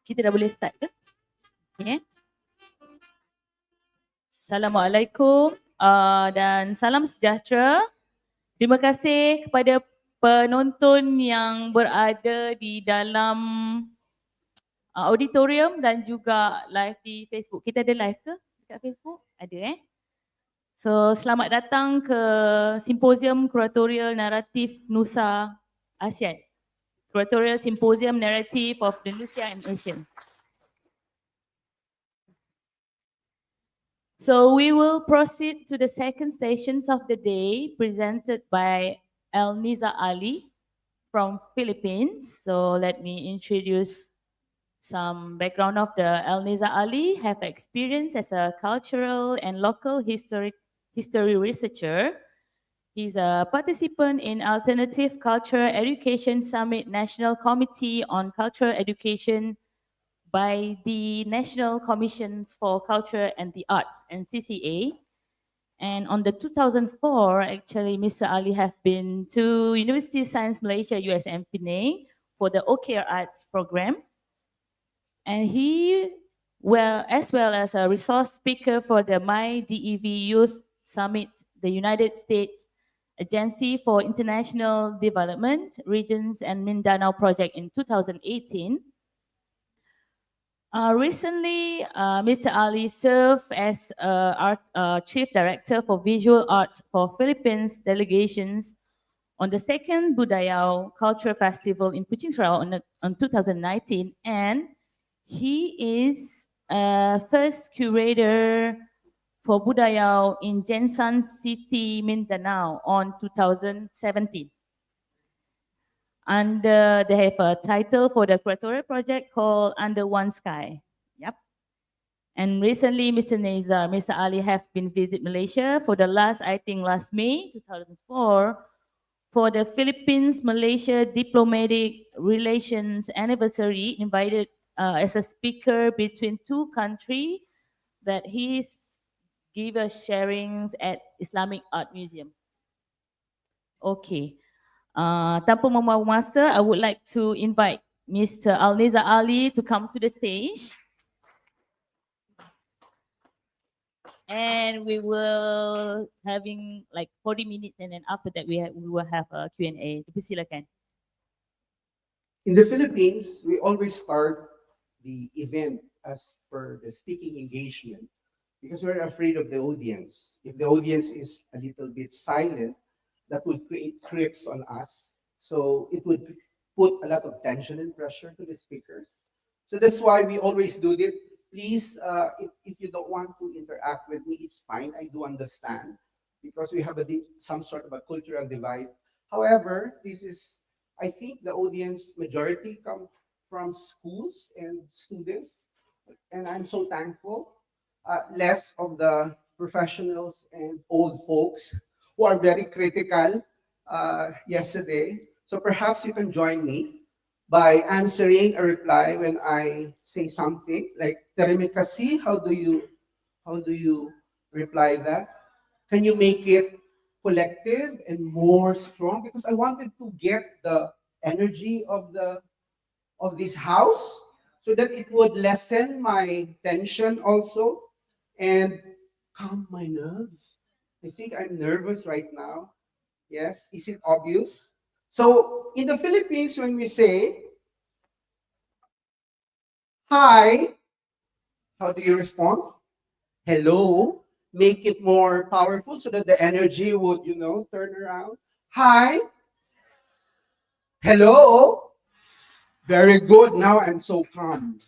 Kita dah boleh start ke? Okay. Assalamualaikum dan salam sejahtera. Terima kasih kepada penonton yang berada di dalam auditorium dan juga live di Facebook. Kita ada live ke dekat Facebook? Ada So selamat datang ke Simposium Kuratorial Naratif Nusa ASEAN. Kuratorial Simposium Narrative of the Nusa and ASEAN. So we will proceed to the second sessions of the day presented by Nezzar B.Ali from Philippines. So let me introduce some background of the Nezzar B.Ali. Have experience as a cultural and local history researcher. He's a participant in Alternative Culture Education Summit National Committee on Cultural Education by the National Commissions for Culture and the Arts, NCCA. And on the 2004, actually, Mr. Ali have been to University of Science Malaysia, USM Penang for the OKR Arts program. And he as well as a resource speaker for the MyDEV Youth Summit, the United States Agency for International Development, Regions and Mindanao project in 2018. Recently, Mr. Ali served as Chief Director for Visual Arts for Philippines delegations on the second Budaya Cultural Festival in Kuching Sarawak on 2019, and he is first curator for Budaya in Jensan City, Mindanao on 2017. And they have a title for the curatorial project called Under One Sky. Yep. And recently, Mr. Ali have been visit Malaysia for the last May 2004 for the Philippines-Malaysia Diplomatic Relations Anniversary, invited as a speaker between two countries that he's give a sharing at Islamic Art Museum. Okay. Tanpa membuang masa, I would like to invite Mr. Nezzar B.Ali to come to the stage. And we will having like 40 minutes, and then after that we will have a Q&A. Silakan. In the Philippines, we always start the event as per the speaking engagement because we're afraid of the audience. If the audience is a little bit silent, that would create creeps on us. So it would put a lot of tension and pressure to the speakers. So that's why we always do this. Please, if you don't want to interact with me, it's fine. I do understand because we have some sort of a cultural divide. However, this is, I think the audience majority come from schools and students, and I'm so thankful. Less of the professionals and old folks who are very critical yesterday. So perhaps you can join me by answering a reply when I say something like "Terima kasih." How do you reply that? Can you make it collective and more strong? Because I wanted to get the energy of this house so that it would lessen my tension also and calm my nerves. I think I'm nervous right now. Yes, is it obvious? So in the Philippines, when we say hi, how do you respond? Hello. Make it more powerful so that the energy would, turn around. Hi. Hello. Very good. Now I'm so calm.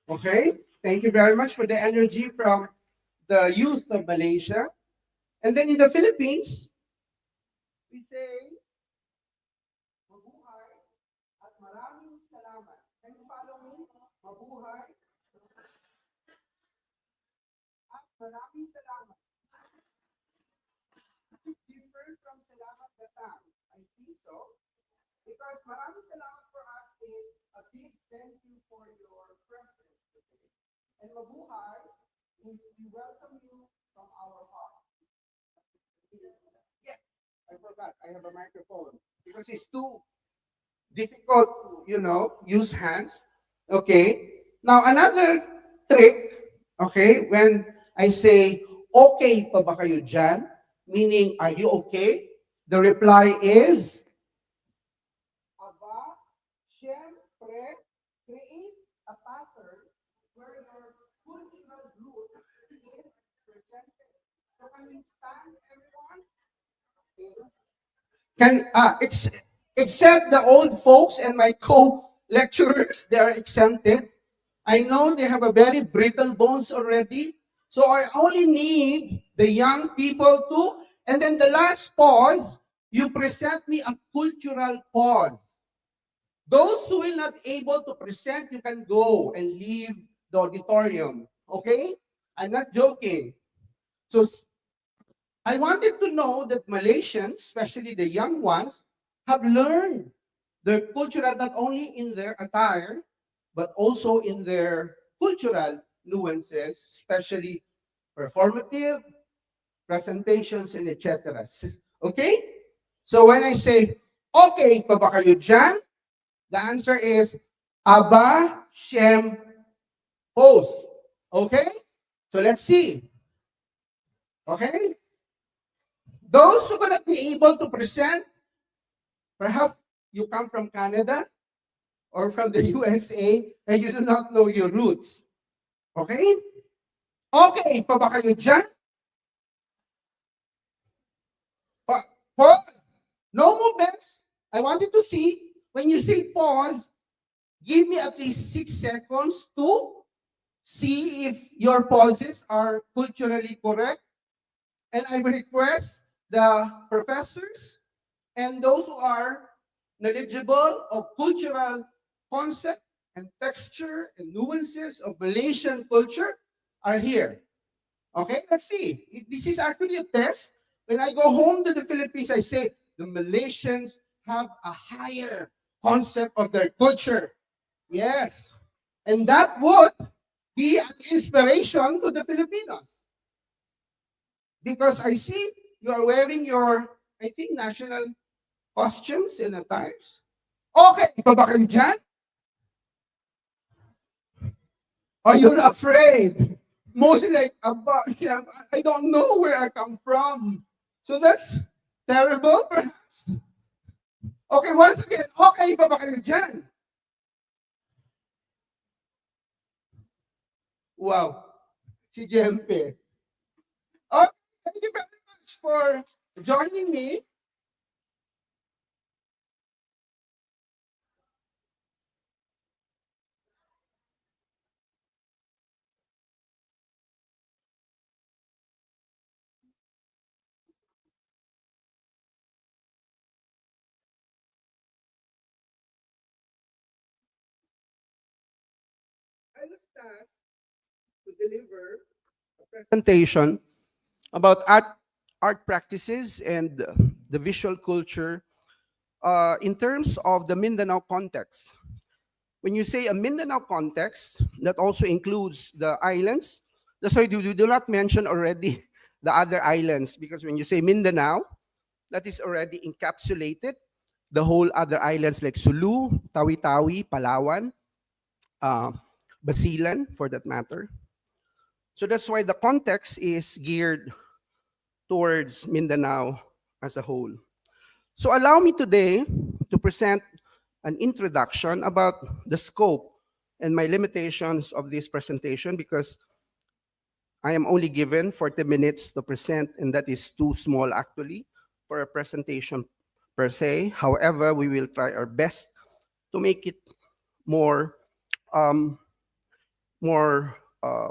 Okay. Thank you very much for the energy from the youth of Malaysia. And then in the Philippines, we say, mabuhay at maraming salamat. Can you follow me? Mabuhay at maraming salamat. This is different from salamat datang. I think so. Because maraming salamat for us is a big thank you for your presence today. And mabuhay is we welcome you from our heart. Yeah, I forgot. I have a microphone because it's too difficult to, use hands. Okay. Now, another trick, okay, when I say, okay pa ba kayo dyan? Meaning, are you okay? The reply is, aba, syempre, create a pattern where your cultural group is presented. So can you stand, everyone? Except the old folks and my co-lecturers, they are exempted. I know they have a very brittle bones already. So I only need the young people too. And then the last pause, you present me a cultural pause. Those who will not able to present, you can go and leave the auditorium. Okay? I'm not joking. So I wanted to know that Malaysians, especially the young ones, have learned their cultural not only in their attire, but also in their cultural nuances, especially performative, presentations, and etc. Okay? So when I say, okay pa ba kayo dyan? The answer is, aba, syempre. Pose. Okay? So let's see. Okay? Those who cannot be able to present, perhaps you come from Canada or from the USA and you do not know your roots. Okay? Okay, pa ba kayo dyan? Pause. No movements. I wanted to see, when you say pause, give me at least 6 seconds to see if your pauses are culturally correct. And I request the professors and those who are knowledgeable of cultural concept and texture and nuances of Malaysian culture are here. Okay, let's see. This is actually a test. When I go home to the Philippines, I say the Malaysians have a higher concept of their culture. Yes. And that would be an inspiration to the Filipinos. Because I see you are wearing your, I think, national costumes and attires. Okay, pa ba kayo dyan? Are you afraid? Mostly like, I don't know where I come from. So that's terrible, perhaps. Okay, once again, okay pa ba kayo dyan? Wow, si Jempe. Okay, thank you very much for joining me. I was tasked to deliver a presentation about art practices and the visual culture in terms of the Mindanao context. When you say a Mindanao context, that also includes the islands. That's why you do not mention already the other islands, because when you say Mindanao, that is already encapsulated the whole other islands like Sulu, Tawi-Tawi, Palawan, Basilan, for that matter. So that's why the context is geared towards Mindanao as a whole. So allow me today to present an introduction about the scope and my limitations of this presentation, because I am only given 40 minutes to present, and that is too small actually for a presentation per se. However, we will try our best to make it more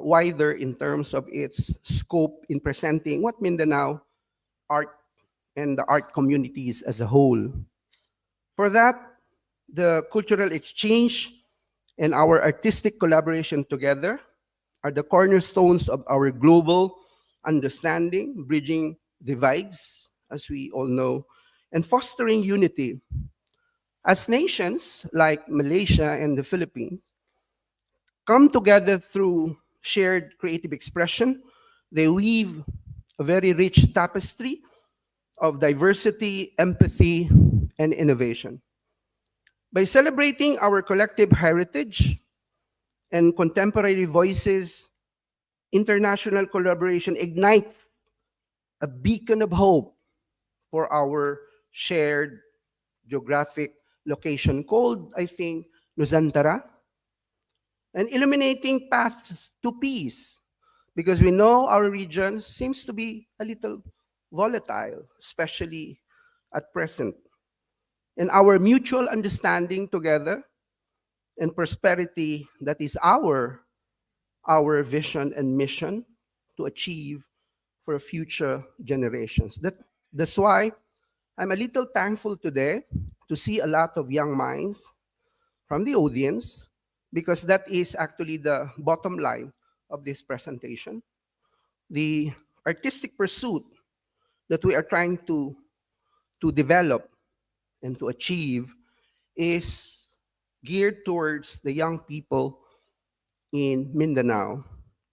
wider in terms of its scope in presenting what Mindanao art and the art communities as a whole. For that, the cultural exchange and our artistic collaboration together are the cornerstones of our global understanding, bridging divides, as we all know, and fostering unity. As nations like Malaysia and the Philippines come together through shared creative expression, they weave a very rich tapestry of diversity, empathy, and innovation. By celebrating our collective heritage and contemporary voices, international collaboration ignites a beacon of hope for our shared geographic location called, I think, Nusantara, and illuminating paths to peace, because we know our region seems to be a little volatile, especially at present. And our mutual understanding together and prosperity, that is our vision and mission to achieve for future generations. That's why I'm a little thankful today to see a lot of young minds from the audience, because that is actually the bottom line of this presentation. The artistic pursuit that we are trying to develop and to achieve is geared towards the young people in Mindanao,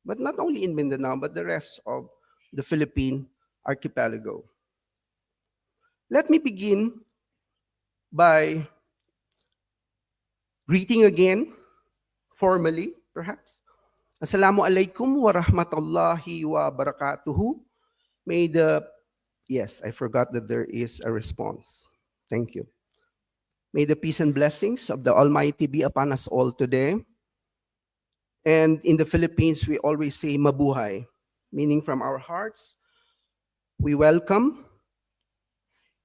but not only in Mindanao, but the rest of the Philippine archipelago. Let me begin by greeting again, formally perhaps, Assalamualaikum warahmatullahi wabarakatuh. Yes, I forgot that there is a response. Thank you. May the peace and blessings of the Almighty be upon us all today. And in the Philippines, we always say mabuhay, meaning from our hearts, we welcome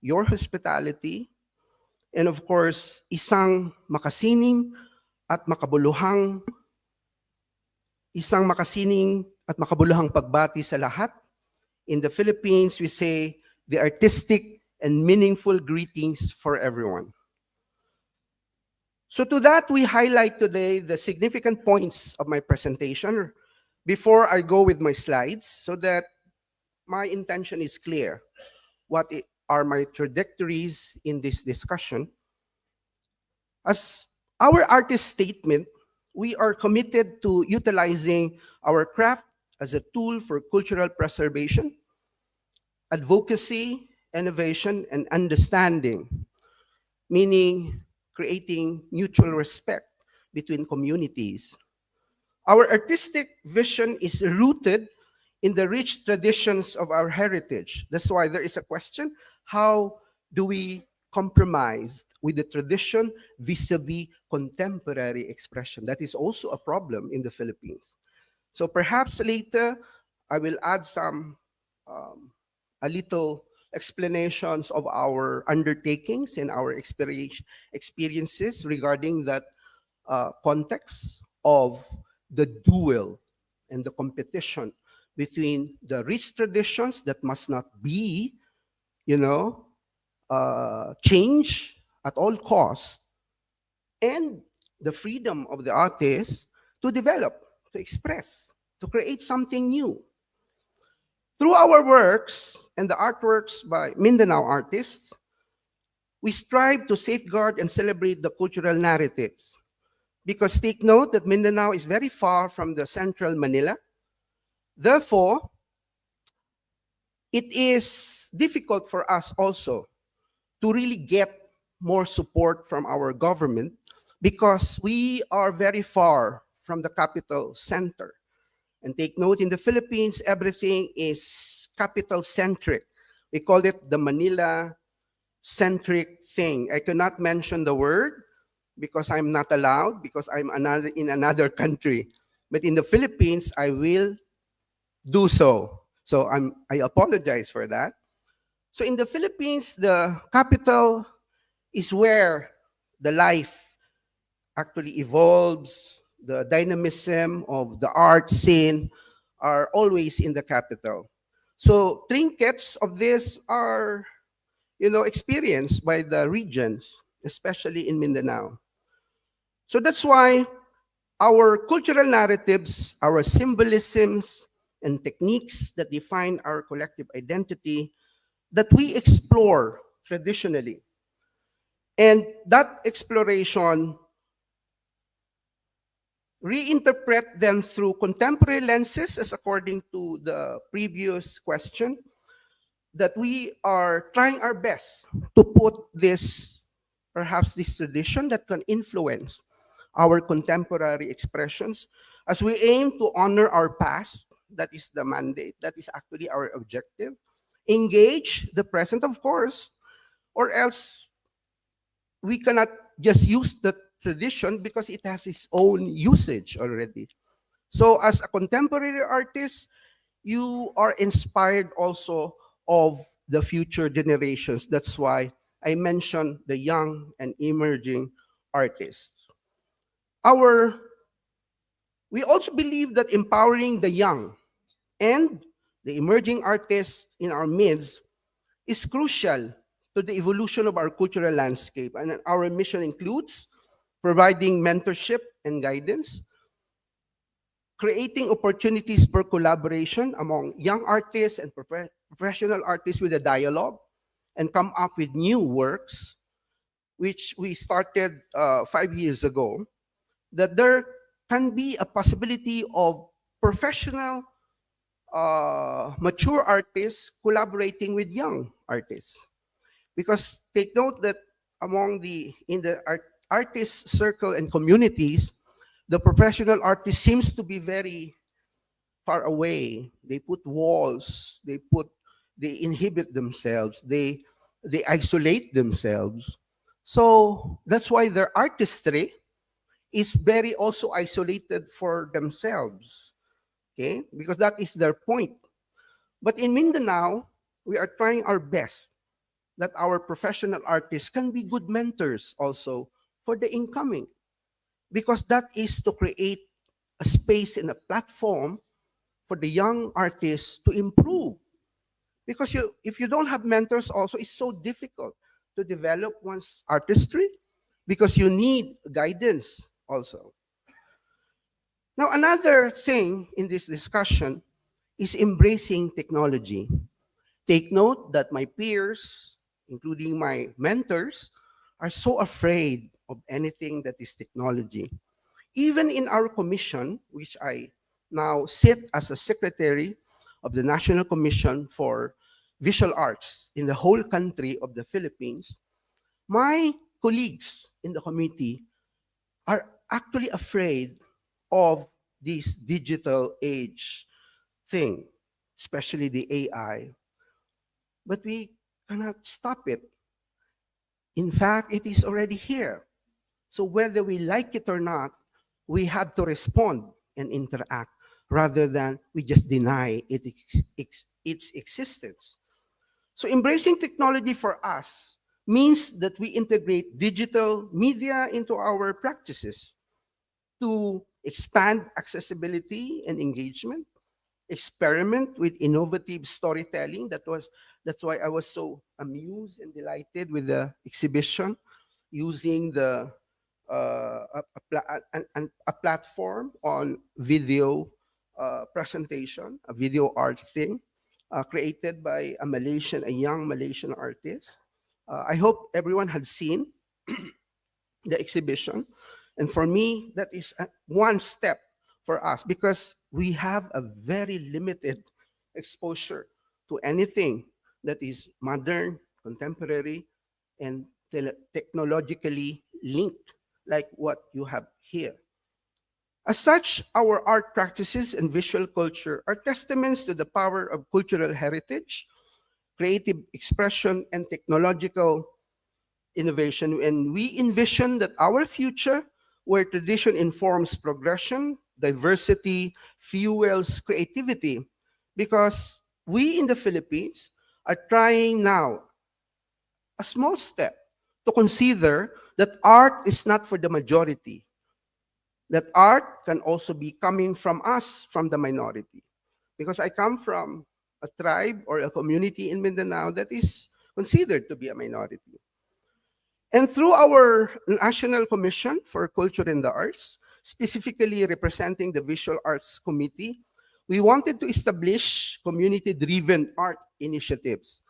your hospitality, and of course, isang makasining at makabuluhang pagbati sa lahat. In the Philippines, we say the artistic and meaningful greetings for everyone. So to that, we highlight today the significant points of my presentation before I go with my slides, so that my intention is clear. What are my trajectories in this discussion? As our artist statement, we are committed to utilizing our craft as a tool for cultural preservation, advocacy, innovation, and understanding, meaning creating mutual respect between communities. Our artistic vision is rooted in the rich traditions of our heritage. That's why there is a question, how do we compromise with the tradition vis-a-vis contemporary expression? That is also a problem in the Philippines. So perhaps later, I will add some, a little explanations of our undertakings and our experiences regarding that context of the duel and the competition between the rich traditions that must not be, changed at all costs, and the freedom of the artist to develop, to express, to create something new. Through our works and the artworks by Mindanao artists, we strive to safeguard and celebrate the cultural narratives. Because take note that Mindanao is very far from the central Manila. Therefore, it is difficult for us also to really get more support from our government, because we are very far from the capital center. And take note, in the Philippines, everything is capital-centric. We call it the Manila-centric thing. I cannot mention the word because I'm not allowed, because I'm in another country. But in the Philippines, I will do so. So I apologize for that. So in the Philippines, the capital is where the life actually evolves. The dynamism of the art scene are always in the capital. So trinkets of this are, experienced by the regions, especially in Mindanao. So that's why our cultural narratives, our symbolisms, and techniques that define our collective identity that we explore traditionally. And that exploration reinterpret them through contemporary lenses, as according to the previous question, that we are trying our best to put perhaps this tradition that can influence our contemporary expressions, as we aim to honor our past. That is the mandate, that is actually our objective. Engage the present, of course, or else we cannot just use the tradition because it has its own usage already. So as a contemporary artist, you are inspired also of the future generations. That's why I mentioned the young and emerging artists. We also believe that empowering the young and the emerging artists in our midst is crucial to the evolution of our cultural landscape. And our mission includes providing mentorship and guidance, creating opportunities for collaboration among young artists and professional artists with a dialogue, and come up with new works, which we started 5 years ago, that there can be a possibility of professional, mature artists collaborating with young artists. Because take note that in the artist circle and communities, the professional artist seems to be very far away. They put walls, they inhibit themselves, they isolate themselves. So that's why their artistry is very also isolated for themselves. Okay? Because that is their point. But in Mindanao, we are trying our best that our professional artists can be good mentors also for the incoming. Because that is to create a space and a platform for the young artists to improve. Because if you don't have mentors also, it's so difficult to develop one's artistry because you need guidance also. Now, another thing in this discussion is embracing technology. Take note that my peers, including my mentors, are so afraid of anything that is technology. Even in our commission, which I now sit as a secretary of the National Commission for Visual Arts in the whole country of the Philippines, my colleagues in the committee are actually afraid of this digital age thing, especially the AI. But we cannot stop it. In fact, it is already here. So whether we like it or not, we have to respond and interact rather than we just deny its existence. So embracing technology for us means that we integrate digital media into our practices to expand accessibility and engagement, experiment with innovative storytelling. That's why I was so amused and delighted with the exhibition using the a platform on video presentation, a video art thing created by a young Malaysian artist. I hope everyone had seen the exhibition. And for me, that is one step for us because we have a very limited exposure to anything that is modern, contemporary, and technologically linked like what you have here. As such, our art practices and visual culture are testaments to the power of cultural heritage, creative expression, and technological innovation. And we envision that our future, where tradition informs progression, diversity fuels creativity, because we in the Philippines are trying now a small step to consider that art is not for the majority, that art can also be coming from us, from the minority. Because I come from a tribe or a community in Mindanao that is considered to be a minority. And through our National Commission for Culture and the Arts, specifically representing the Visual Arts Committee, we wanted to establish community-driven art initiatives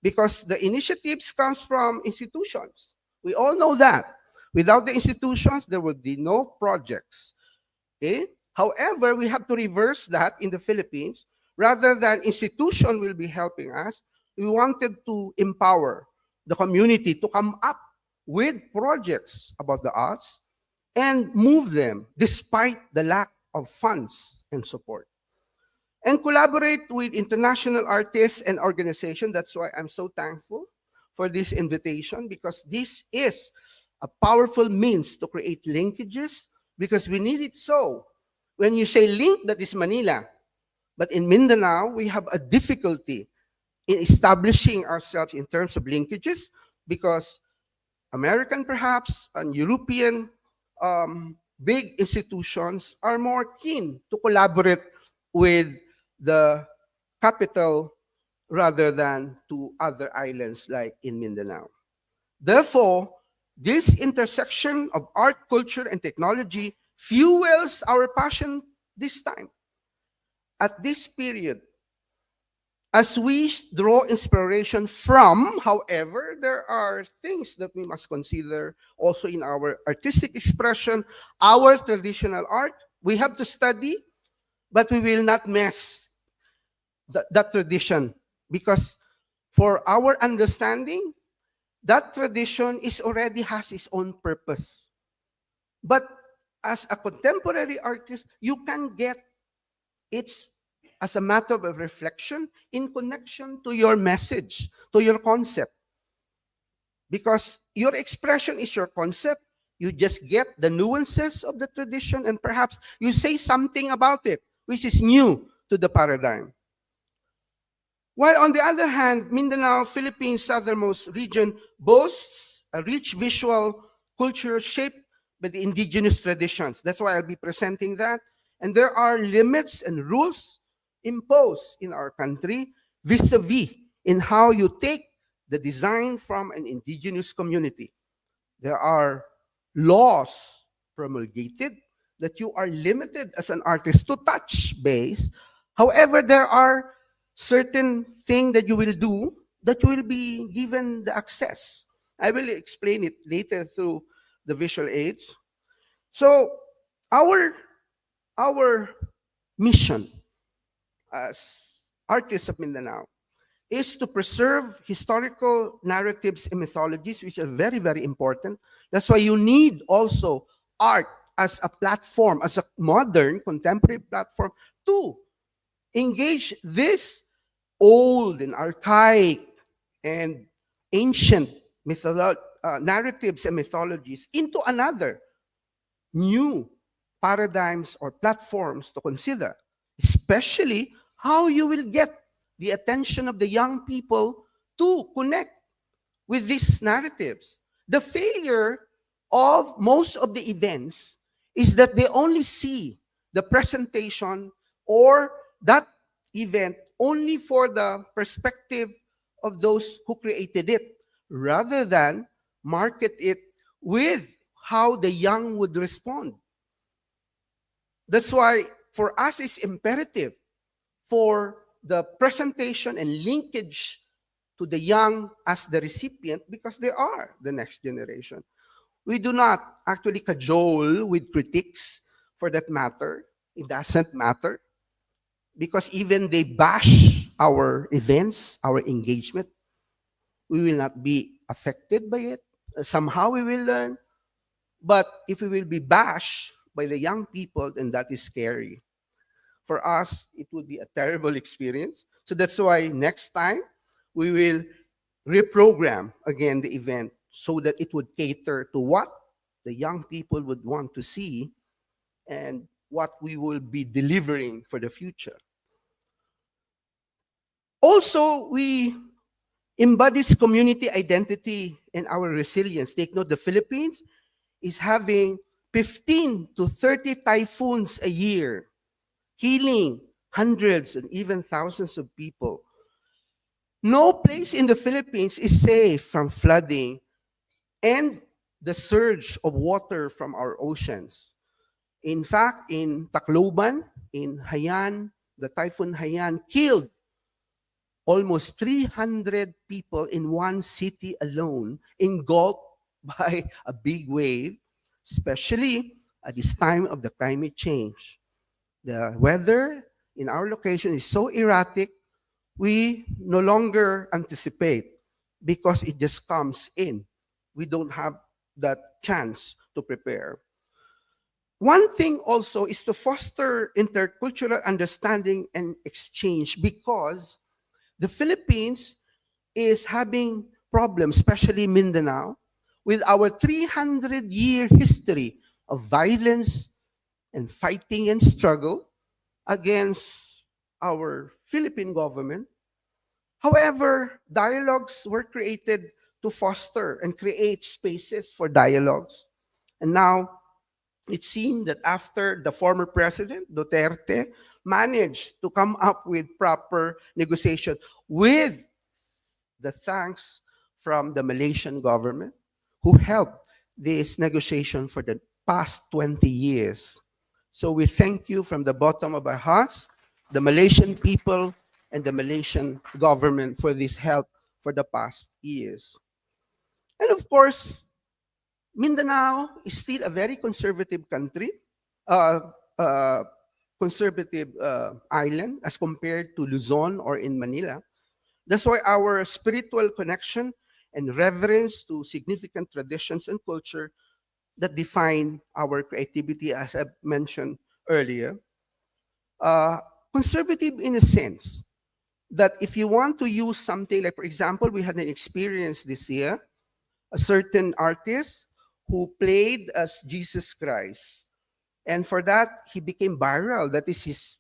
because the initiatives comes from institutions. We all know that. Without the institutions, there would be no projects. Okay? However, we have to reverse that in the Philippines. Rather than institution will be helping us, we wanted to empower the community to come up with projects about the arts and move them despite the lack of funds and support. And collaborate with international artists and organizations. That's why I'm so thankful for this invitation, because this is a powerful means to create linkages, because we need it so. When you say link, that is Manila. But in Mindanao, we have a difficulty in establishing ourselves in terms of linkages, because American perhaps and European big institutions are more keen to collaborate with the capital rather than to other islands like in Mindanao. Therefore, this intersection of art, culture, and technology fuels our passion this time. At this period, as we draw inspiration from, however, there are things that we must consider also in our artistic expression, our traditional art. We have to study, but we will not mess that tradition, because for our understanding, that tradition already has its own purpose. But as a contemporary artist, you can get it as a matter of reflection in connection to your message, to your concept. Because your expression is your concept, you just get the nuances of the tradition and perhaps you say something about it, which is new to the paradigm. While on the other hand, Mindanao, Philippines' southernmost region, boasts a rich visual culture shaped by the indigenous traditions. That's why I'll be presenting that. And there are limits and rules imposed in our country vis-a-vis in how you take the design from an indigenous community. There are laws promulgated that you are limited as an artist to touch base. However, there are certain things that you will do that you will be given the access. I will explain it later through the visual aids. So our mission as artists of Mindanao is to preserve historical narratives and mythologies, which are very, very important. That's why you need also art as a platform, as a modern, contemporary platform to engage this old and archaic and ancient narratives and mythologies into another new paradigms or platforms to consider, especially how you will get the attention of the young people to connect with these narratives. The failure of most of the events is that they only see the presentation or that event only for the perspective of those who created it, rather than market it with how the young would respond. That's why for us it's imperative for the presentation and linkage to the young as the recipient, because they are the next generation. We do not actually cajole with critics for that matter. It doesn't matter, because even they bash our events, our engagement, we will not be affected by it. Somehow we will learn. But if we will be bashed by the young people, then that is scary. For us, it would be a terrible experience. So that's why next time we will reprogram again the event so that it would cater to what the young people would want to see and what we will be delivering for the future. Also, we embodies community identity and our resilience. Take note, the Philippines is having 15 to 30 typhoons a year, killing hundreds and even thousands of people. No place in the Philippines is safe from flooding and the surge of water from our oceans. In fact, in Tacloban, in Haiyan, the typhoon Haiyan killed almost 300 people in one city alone, engulfed by a big wave, especially at this time of the climate change. The weather in our location is so erratic, we no longer anticipate because it just comes in. We don't have that chance to prepare. One thing also is to foster intercultural understanding and exchange, because the Philippines is having problems, especially Mindanao, with our 300-year history of violence and fighting and struggle against our Philippine government. However, dialogues were created to foster and create spaces for dialogues. And now, it seemed that after the former president, Duterte, managed to come up with proper negotiation with the thanks from the Malaysian government, who helped this negotiation for the past 20 years. So we thank you from the bottom of our hearts, the Malaysian people and the Malaysian government, for this help for the past years. And of course, Mindanao is still a very conservative country, conservative island as compared to Luzon or in Manila. That's why our spiritual connection and reverence to significant traditions and culture that define our creativity, as I mentioned earlier. Conservative in a sense that if you want to use something, like for example, we had an experience this year, a certain artist who played as Jesus Christ, and for that he became viral. That is his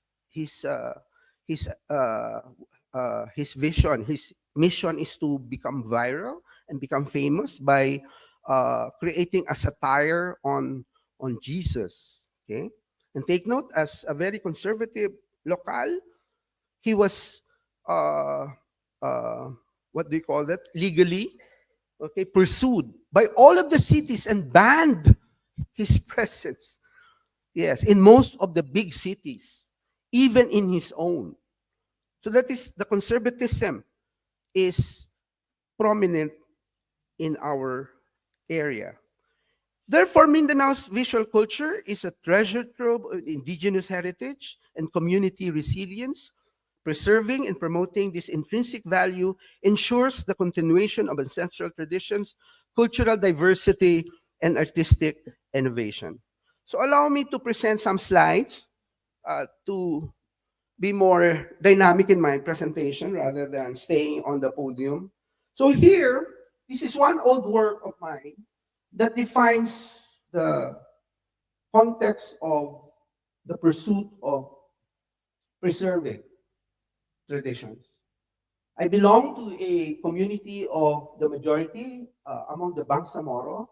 vision. His mission is to become viral and become famous by creating a satire on Jesus. Okay, and take note, as a very conservative local, he was what do you call that? Legally, okay, pursued by all of the cities and banned his presence. Yes, in most of the big cities, even in his own. So that is the conservatism is prominent in our area. Therefore, Mindanao's visual culture is a treasure trove of indigenous heritage and community resilience. Preserving and promoting this intrinsic value ensures the continuation of ancestral traditions, cultural diversity, and artistic innovation. So allow me to present some slides to be more dynamic in my presentation rather than staying on the podium. So here, this is one old work of mine that defines the context of the pursuit of preserving traditions. I belong to a community of the majority among the Bangsamoro.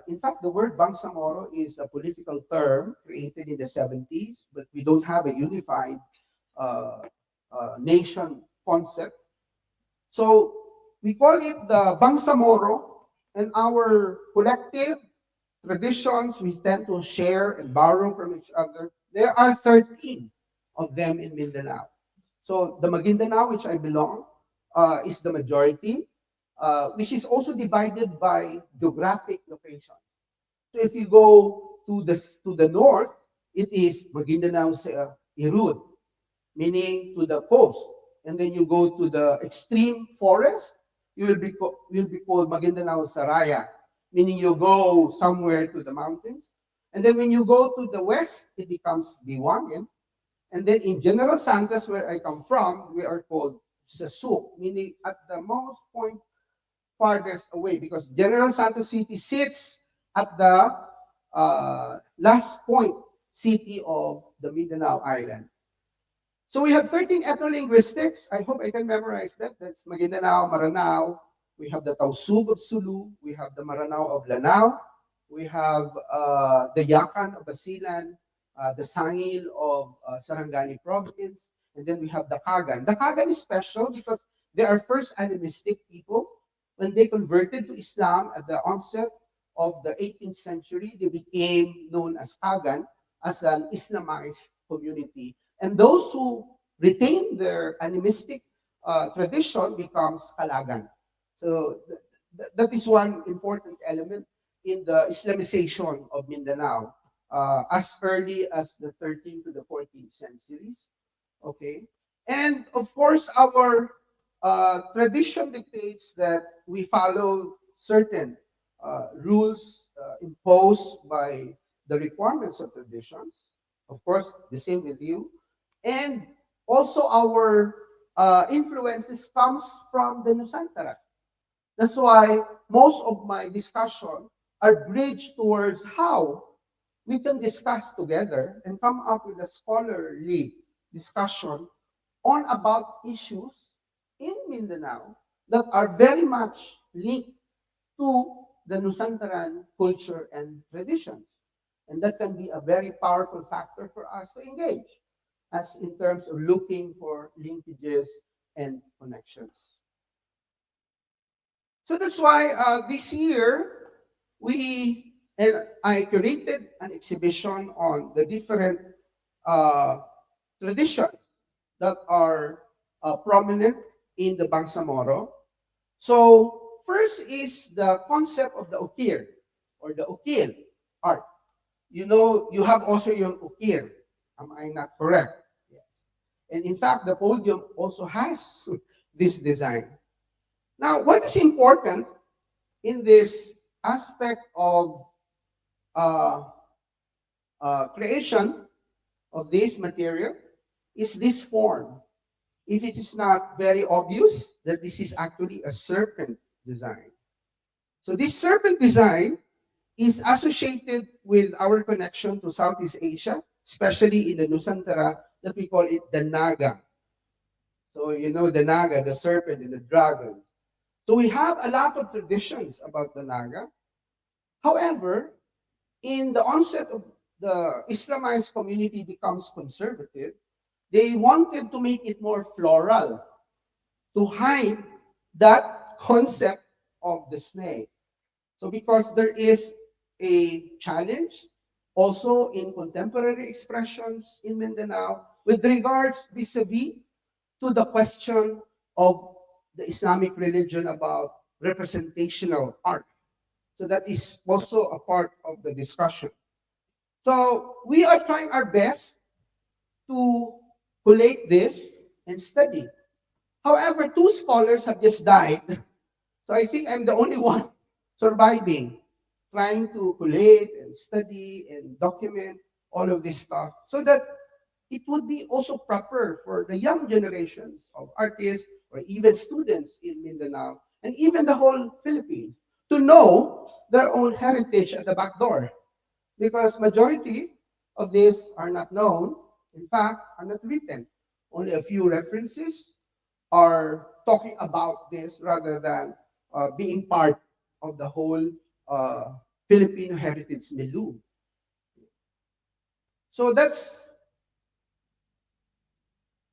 In fact, the word Bangsamoro is a political term created in the 70s, but we don't have a unified nation concept. So we call it the Bangsamoro, and our collective traditions we tend to share and borrow from each other. There are 13 of them in Mindanao. So the Maguindanao, which I belong, is the majority, which is also divided by geographic location. So if you go to the north, it is Maguindanao Irud, meaning to the coast. And then you go to the extreme forest, you will be called Maguindanao Saraya, meaning you go somewhere to the mountains. And then when you go to the west, it becomes Biwangan. And then in General Santos, where I come from, we are called Sasuk, meaning at the most point farthest away, because General Santos City sits at the last point city of the Mindanao Island. So we have 13 ethno-linguistics. I hope I can memorize that. That's Maguindanao, Maranao. We have the Tausug of Sulu. We have the Maranao of Lanao. We have the Yakan of Basilan, the Sangil of Sarangani province. And then we have the Kagan. The Kagan is special because they are first animistic people. When they converted to Islam at the onset of the 18th century, they became known as Kagan, as an Islamized community. And those who retain their animistic tradition becomes Kalagan. So that is one important element in the Islamization of Mindanao as early as the 13th to the 14th centuries. Okay, and of course our tradition dictates that we follow certain rules imposed by the requirements of traditions. Of course, the same with you. And also our influences comes from the Nusantara. That's why most of my discussion are bridged towards how we can discuss together and come up with a scholarly discussion on about issues in Mindanao that are very much linked to the Nusantaran culture and traditions. And that can be a very powerful factor for us to engage as in terms of looking for linkages and connections. So that's why this year I curated an exhibition on the different traditions that are prominent in the Bangsamoro. So first is the concept of the ukir or the ukil art. You know, you have also your ukir. Am I not correct? Yes. And in fact, the podium also has this design. Now, what is important in this aspect of creation of this material is this form. If it is not very obvious that this is actually a serpent design. So this serpent design is associated with our connection to Southeast Asia, especially in the Nusantara, that we call it the Naga. So you know the Naga, the serpent and the dragon. So we have a lot of traditions about the Naga. However, in the onset of the Islamized community becomes conservative, they wanted to make it more floral, to hide that concept of the snake. So because there is a challenge also in contemporary expressions in Mindanao with regards vis-a-vis to the question of the Islamic religion about representational art. So that is also a part of the discussion. So we are trying our best to collate this and study. However, 2 scholars have just died. So I think I'm the only one surviving, trying to collate and study and document all of this stuff so that it would be also proper for the young generations of artists or even students in Mindanao and even the whole Philippines to know their own heritage at the back door. Because majority of these are not known, in fact, are not written. Only a few references are talking about this rather than being part of the whole Filipino heritage milieu. So that's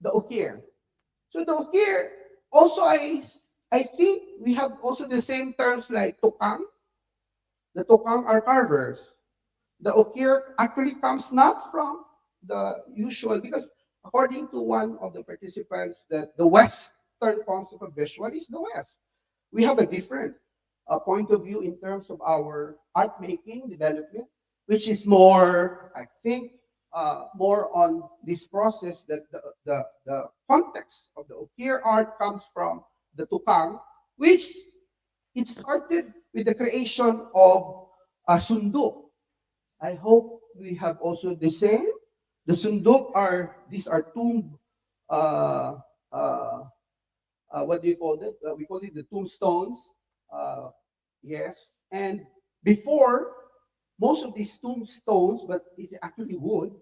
the ukir. So the ukir, also I think we have also the same terms like tukang. The tukang are carvers. The ukir actually comes not from the usual, because according to one of the participants, that the Western concept of visual is the West. We have a different point of view in terms of our art making development, which is more, I think, more on this process that the context of the ukir art comes from the tukang, which it started with the creation of a sunduk. I hope we have also the same. The sunduk these are tomb, what do you call it? We call it the tombstones. Yes. And before, most of these tombstones, but it's actually wood,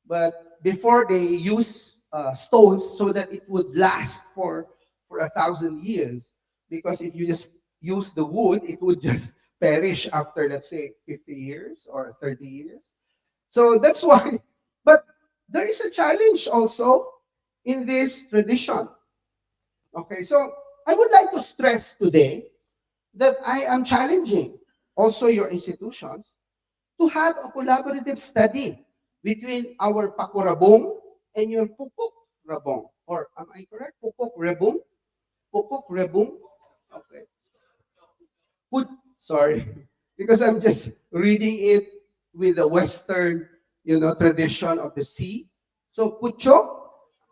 but before they use stones so that it would last for 1,000 years. Because if you just use the wood, it would just perish after, let's say, 50 years or 30 years. So that's why. But there is a challenge also in this tradition. Okay, so I would like to stress today that I am challenging also your institutions to have a collaborative study between our pakurabong and your pupuk rabong. Or am I correct? Pupuk rebung? Pupuk rebung? Okay. Sorry, because I'm just reading it with the Western, tradition of the sea. So pucho,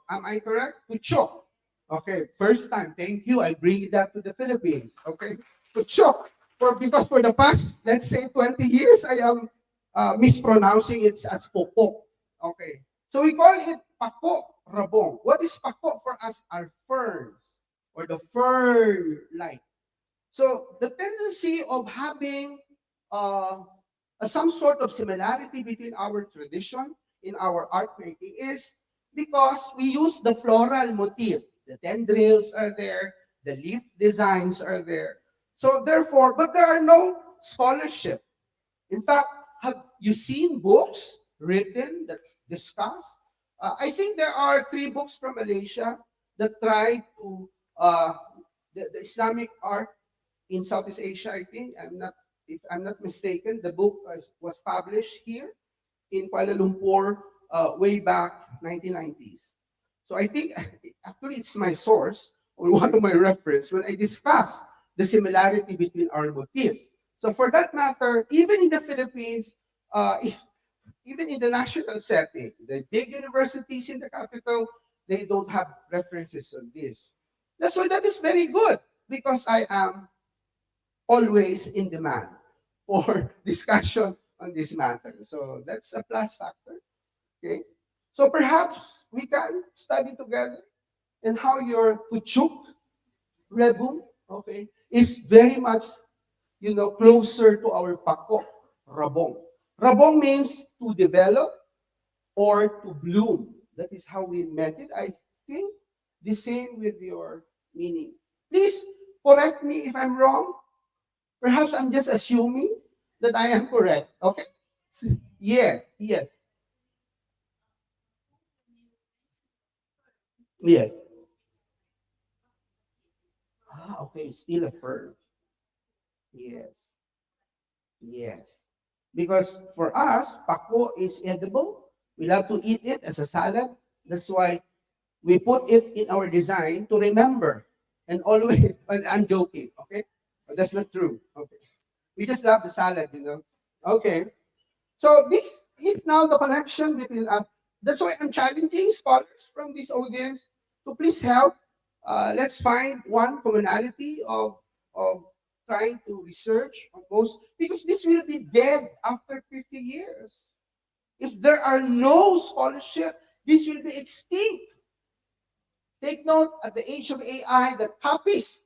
am I correct? Pucho. Okay, first time. Thank you. I'll bring that to the Philippines. Okay, pucho. Because for the past, let's say, 20 years, I am mispronouncing it as pupok. Okay, so we call it pako rabong. What is pako for us are ferns or the fern-like. So the tendency of having some sort of similarity between our tradition in our art making is because we use the floral motif. The tendrils are there, the leaf designs are there. So therefore, but there are no scholarship. In fact, have you seen books written that discuss? I think there are 3 books from Malaysia that try to the Islamic art in Southeast Asia. I think if I'm not mistaken, the book was published here in Kuala Lumpur way back 1990s. So I think actually it's my source or one of my reference when I discuss the similarity between our motif. So for that matter, even in the Philippines, even in the national setting, the big universities in the capital, they don't have references on this. That's why that is very good, because I am always in demand for discussion on this matter. So that's a plus factor. Okay. So perhaps we can study together and how your puchuk rebung, okay, is very much, closer to our pako, rabong. Rabong means to develop or to bloom. That is how we meant it. I think the same with your meaning. Please correct me if I'm wrong. Perhaps I'm just assuming that I am correct. Okay? Yes, yes. Yes. Okay, still a verb. Yes. Yes. Because for us, pako is edible. We love to eat it as a salad. That's why we put it in our design to remember. And always, and I'm joking, okay? But that's not true. Okay. We just love the salad, Okay. So this is now the connection between us. That's why I'm challenging scholars from this audience to please help. Let's find one commonality of trying to research on most, because this will be dead after 50 years. If there are no scholarship, this will be extinct. Take note, at the age of AI, the copies,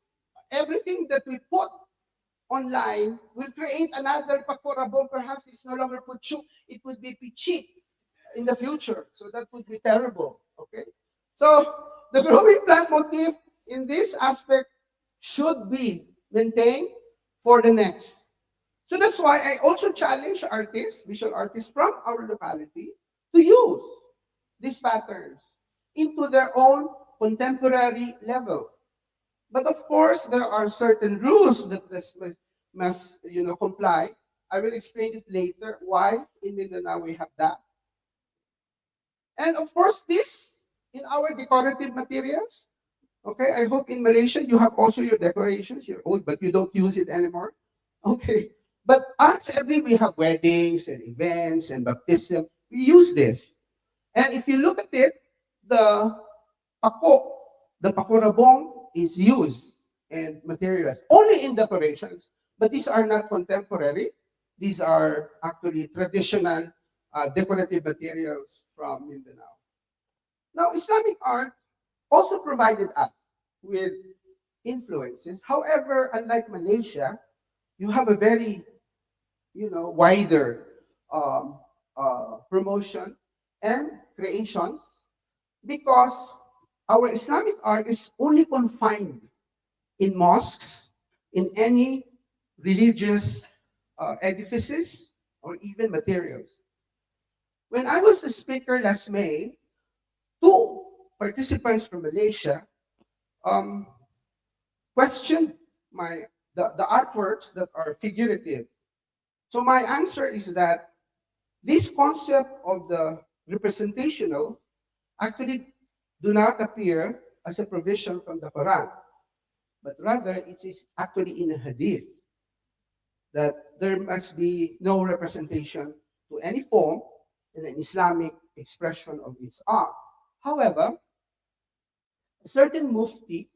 everything that we put online will create another pakorabong. Perhaps it's no longer puchu, it would be pichi in the future. So that would be terrible. Okay. So the growing plant motif in this aspect should be maintained for the next. So that's why I also challenge artists, visual artists from our locality, to use these patterns into their own contemporary level. But of course, there are certain rules that this must comply. I will explain it later why in Mindanao we have that. And of course, this in our decorative materials. Okay, I hope in Malaysia you have also your decorations. You're old, but you don't use it anymore. Okay, but us we have weddings and events and baptism. We use this, and if you look at it, the pako, the pakorabong is used and materials only in decorations. But these are not contemporary. These are actually traditional decorative materials from Mindanao. Now, Islamic art also provided us with influences. However, unlike Malaysia, you have a very, wider promotion and creations, because our Islamic art is only confined in mosques, in any religious edifices, or even materials. When I was a speaker last May, two participants from Malaysia questioned the artworks that are figurative. So my answer is that this concept of the representational actually do not appear as a provision from the Quran, but rather it is actually in a hadith that there must be no representation to any form in an Islamic expression of its art. However, a certain mufti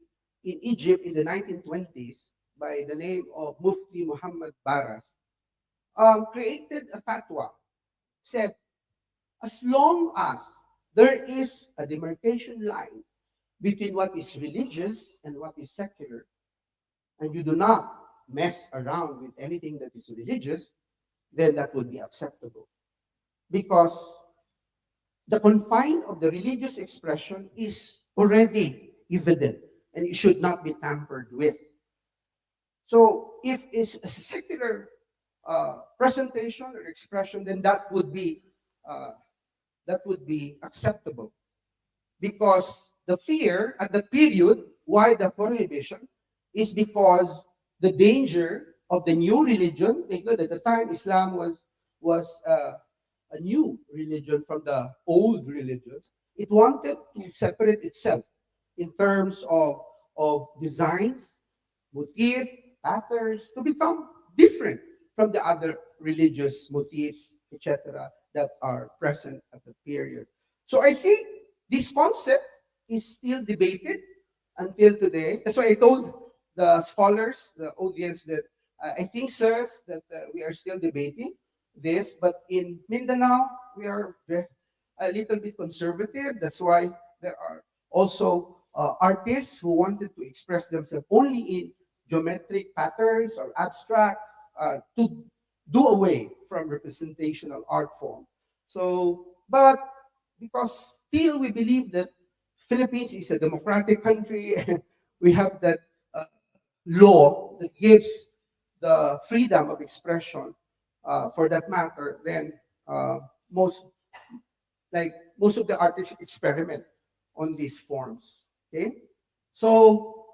in Egypt in the 1920s by the name of Mufti Muhammad Baras created a fatwa, said, as long as there is a demarcation line between what is religious and what is secular, and you do not mess around with anything that is religious, then that would be acceptable. Because the confine of the religious expression is already evident and it should not be tampered with. So if it's a secular presentation or expression, then that would be acceptable. Because the fear at that period, why the prohibition, is because the danger of the new religion. Take note, at the time Islam was a new religion from the old religions. It wanted to separate itself in terms of designs, motif, patterns, to become different from the other religious motifs, etc., that are present at the period. So I think this concept is still debated until today. That's why I told the scholars, the audience, that I think, sirs, that we are still debating this, but in Mindanao, we are a little bit conservative. That's why there are also artists who wanted to express themselves only in geometric patterns or abstract to do away from representational art form. So, but because still we believe that Philippines is a democratic country, and we have that law that gives the freedom of expression for that matter, then most of the artists experiment on these forms. Okay, so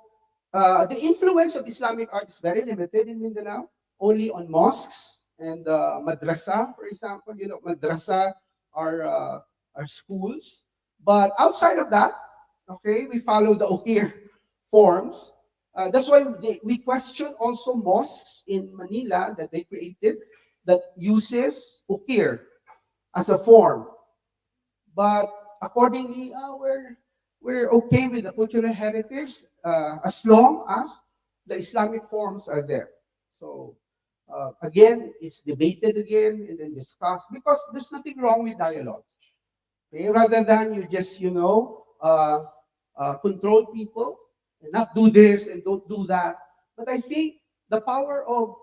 the influence of Islamic art is very limited in Mindanao, only on mosques and madrasa, for example. You know, madrasa are schools, but outside of that, okay, we follow the Ukir forms. That's why we question also mosques in Manila that they created that uses Ukir as a form. But accordingly, we're okay with the cultural heritage as long as the Islamic forms are there. So again, it's debated again and then discussed because there's nothing wrong with dialogue. Okay? Rather than you just, control people and not do this and don't do that. But I think the power of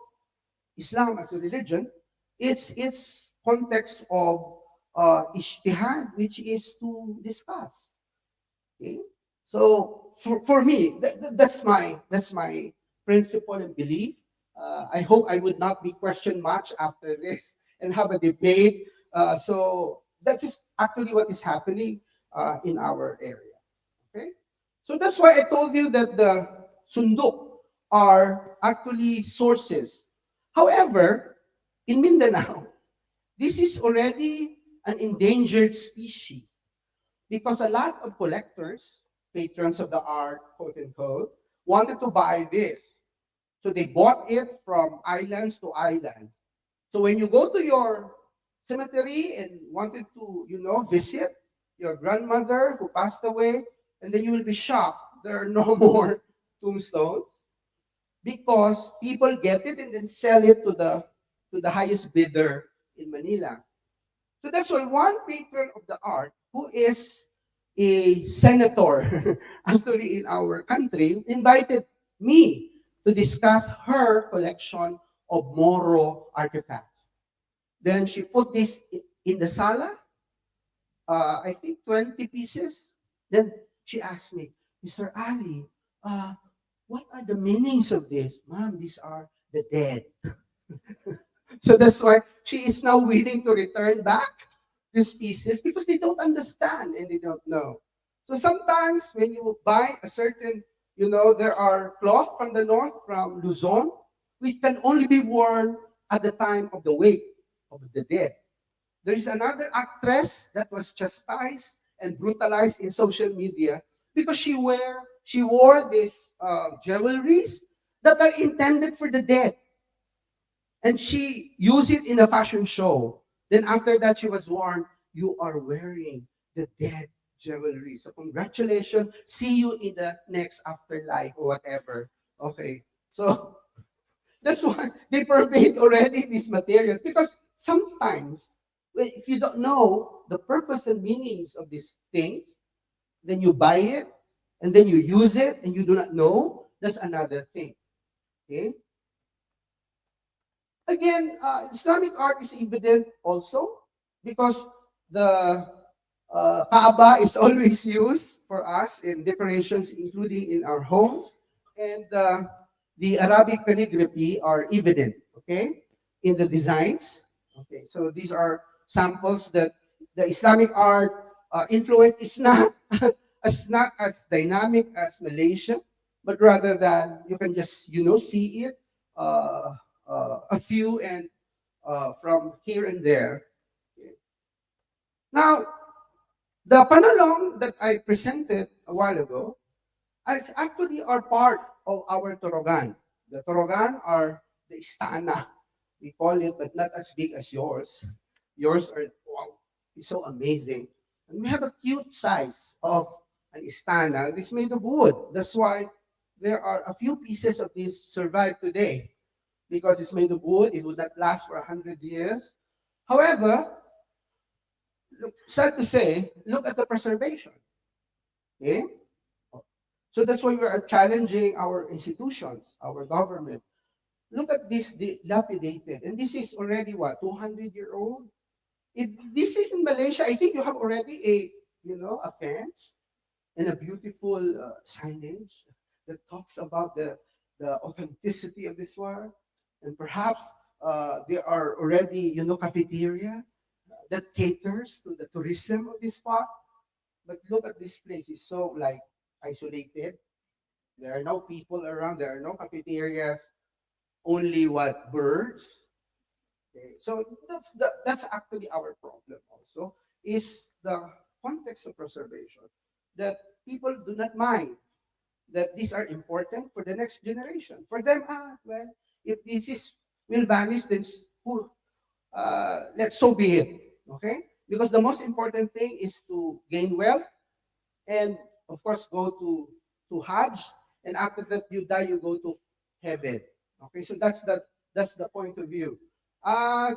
Islam as a religion, its context of ijtihad, which is to discuss. Okay? So for me, that's my principle and belief. I hope I would not be questioned much after this and have a debate. So that is actually what is happening in our area. Okay, so that's why I told you that the sunduk are actually sources. However, in Mindanao, this is already an endangered species because a lot of collectors, patrons of the art, quote unquote, wanted to buy this. So they bought it from islands to islands. So when you go to your cemetery and wanted to, visit your grandmother who passed away, and then you will be shocked. There are no more tombstones because people get it and then sell it to the highest bidder in Manila. So that's why one patron of the art who is a senator actually in our country invited me to discuss her collection of Moro artifacts. Then she put this in the sala, I think 20 pieces. Then she asked me, Mr. Ali, what are the meanings of this? Ma'am, these are the dead. So that's why she is now willing to return back these pieces because they don't understand and they don't know. So sometimes when you buy a certain, there are cloth from the north, from Luzon, which can only be worn at the time of the wake of the dead. There is another actress that was chastised and brutalized in social media because she wore these jewelries that are intended for the dead. And she used it in a fashion show. Then after that, she was warned, you are wearing the dead jewelry. So congratulations. See you in the next afterlife or whatever. Okay. So that's why they pervade already these materials. Because sometimes, if you don't know the purpose and meanings of these things, then you buy it, and then you use it, and you do not know, that's another thing. Okay? Again, Islamic art is evident also because the Kaaba is always used for us in decorations, including in our homes, and the Arabic calligraphy are evident, okay, in the designs. Okay, so these are samples that the Islamic art influence is not as dynamic as Malaysia, but rather than you can just see it. A few and from here and there. Now, the panalong that I presented a while ago is actually are part of our torogan. The torogan are the istana, we call it, but not as big as yours. Yours are, wow, it's so amazing. And we have a cute size of an istana. It's made of wood. That's why there are a few pieces of this survive today. Because it's made of wood, it would not last for 100 years. However, sad to say, look at the preservation. Okay? So that's why we are challenging our institutions, our government. Look at this dilapidated, and this is already what, 200-year-old? If this is in Malaysia, I think you have already a fence and a beautiful signage that talks about the authenticity of this one, and perhaps there are already cafeteria that caters to the tourism of this spot. But look at this place; it's so like isolated. There are no people around. There are no cafeterias. Only what, birds. Okay. So that's actually our problem. Also, is the context of preservation, that people do not mind that these are important for the next generation. For them, well, if this will vanish, then let's so be it. Okay? Because the most important thing is to gain wealth and, of course, go to Hajj, and after that you die, you go to heaven. Okay, so that's the point of view.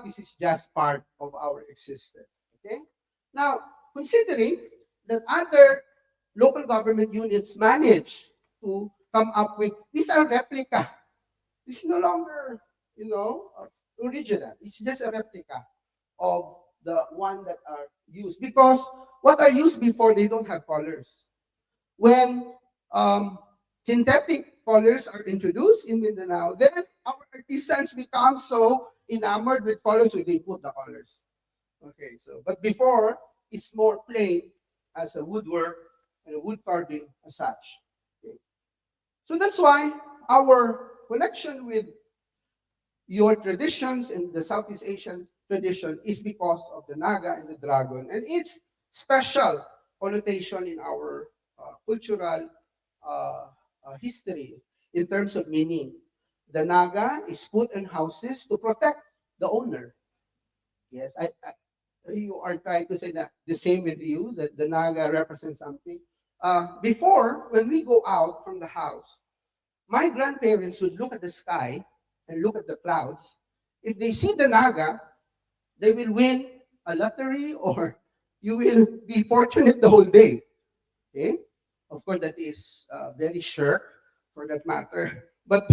This is just part of our existence. Okay? Now, considering that other local government units manage to come up with, these are replica. This is no longer, original. It's just a replica of the one that are used. Because what are used before, they don't have colors. When synthetic colors are introduced in Mindanao, then our artisans become so enamored with colors, so they put the colors. Okay, so, but before, it's more plain as a woodwork and a wood carving as such. Okay. So that's why our connection with your traditions and the Southeast Asian tradition is because of the Naga and the dragon, and its special connotation in our cultural history in terms of meaning. The Naga is put in houses to protect the owner. Yes, you are trying to say that the same with you, that the Naga represents something. Before, when we go out from the house, my grandparents would look at the sky and look at the clouds. If they see the Naga, they will win a lottery, or you will be fortunate the whole day. Okay? Of course, that is very sure for that matter. But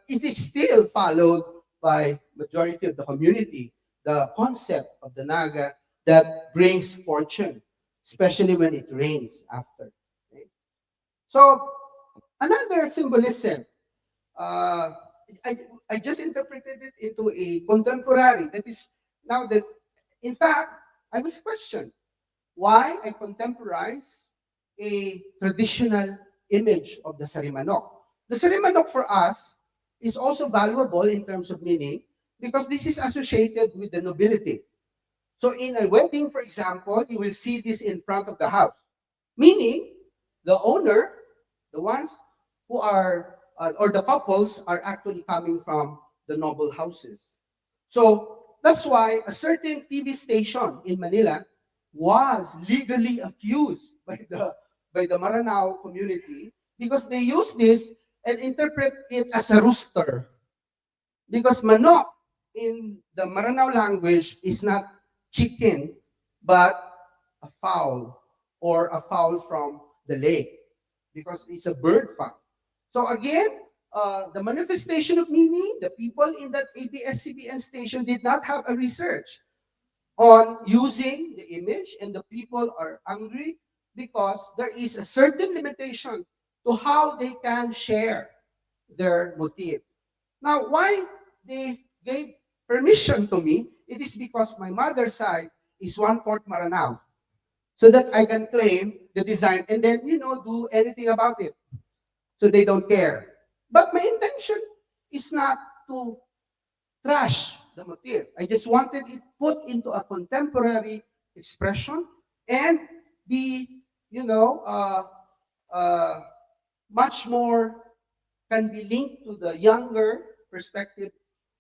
it is still followed by majority of the community, the concept of the Naga that brings fortune, especially when it rains after. Okay? So another symbolism, I just interpreted it into a contemporary. That is now that, in fact, I was questioned why I contemporize a traditional image of the sarimanok. The sarimanok for us is also valuable in terms of meaning because this is associated with the nobility. So in a wedding, for example, you will see this in front of the house, meaning the owner, the ones who are, or the couples are actually coming from the noble houses. So that's why a certain TV station in Manila was legally accused by the Maranao community because they use this and interpret it as a rooster. Because manok in the Maranao language is not chicken, but a fowl, or a fowl from the lake, because it's a bird fowl. So again, the manifestation of meaning, the people in that ABS-CBN station did not have a research on using the image, and the people are angry because there is a certain limitation to how they can share their motif. Now, why they gave permission to me, it is because my mother's side is 1/4 Maranao, so that I can claim the design and then, do anything about it. So they don't care. But my intention is not to trash the motif. I just wanted it put into a contemporary expression and be, much more can be linked to the younger perspective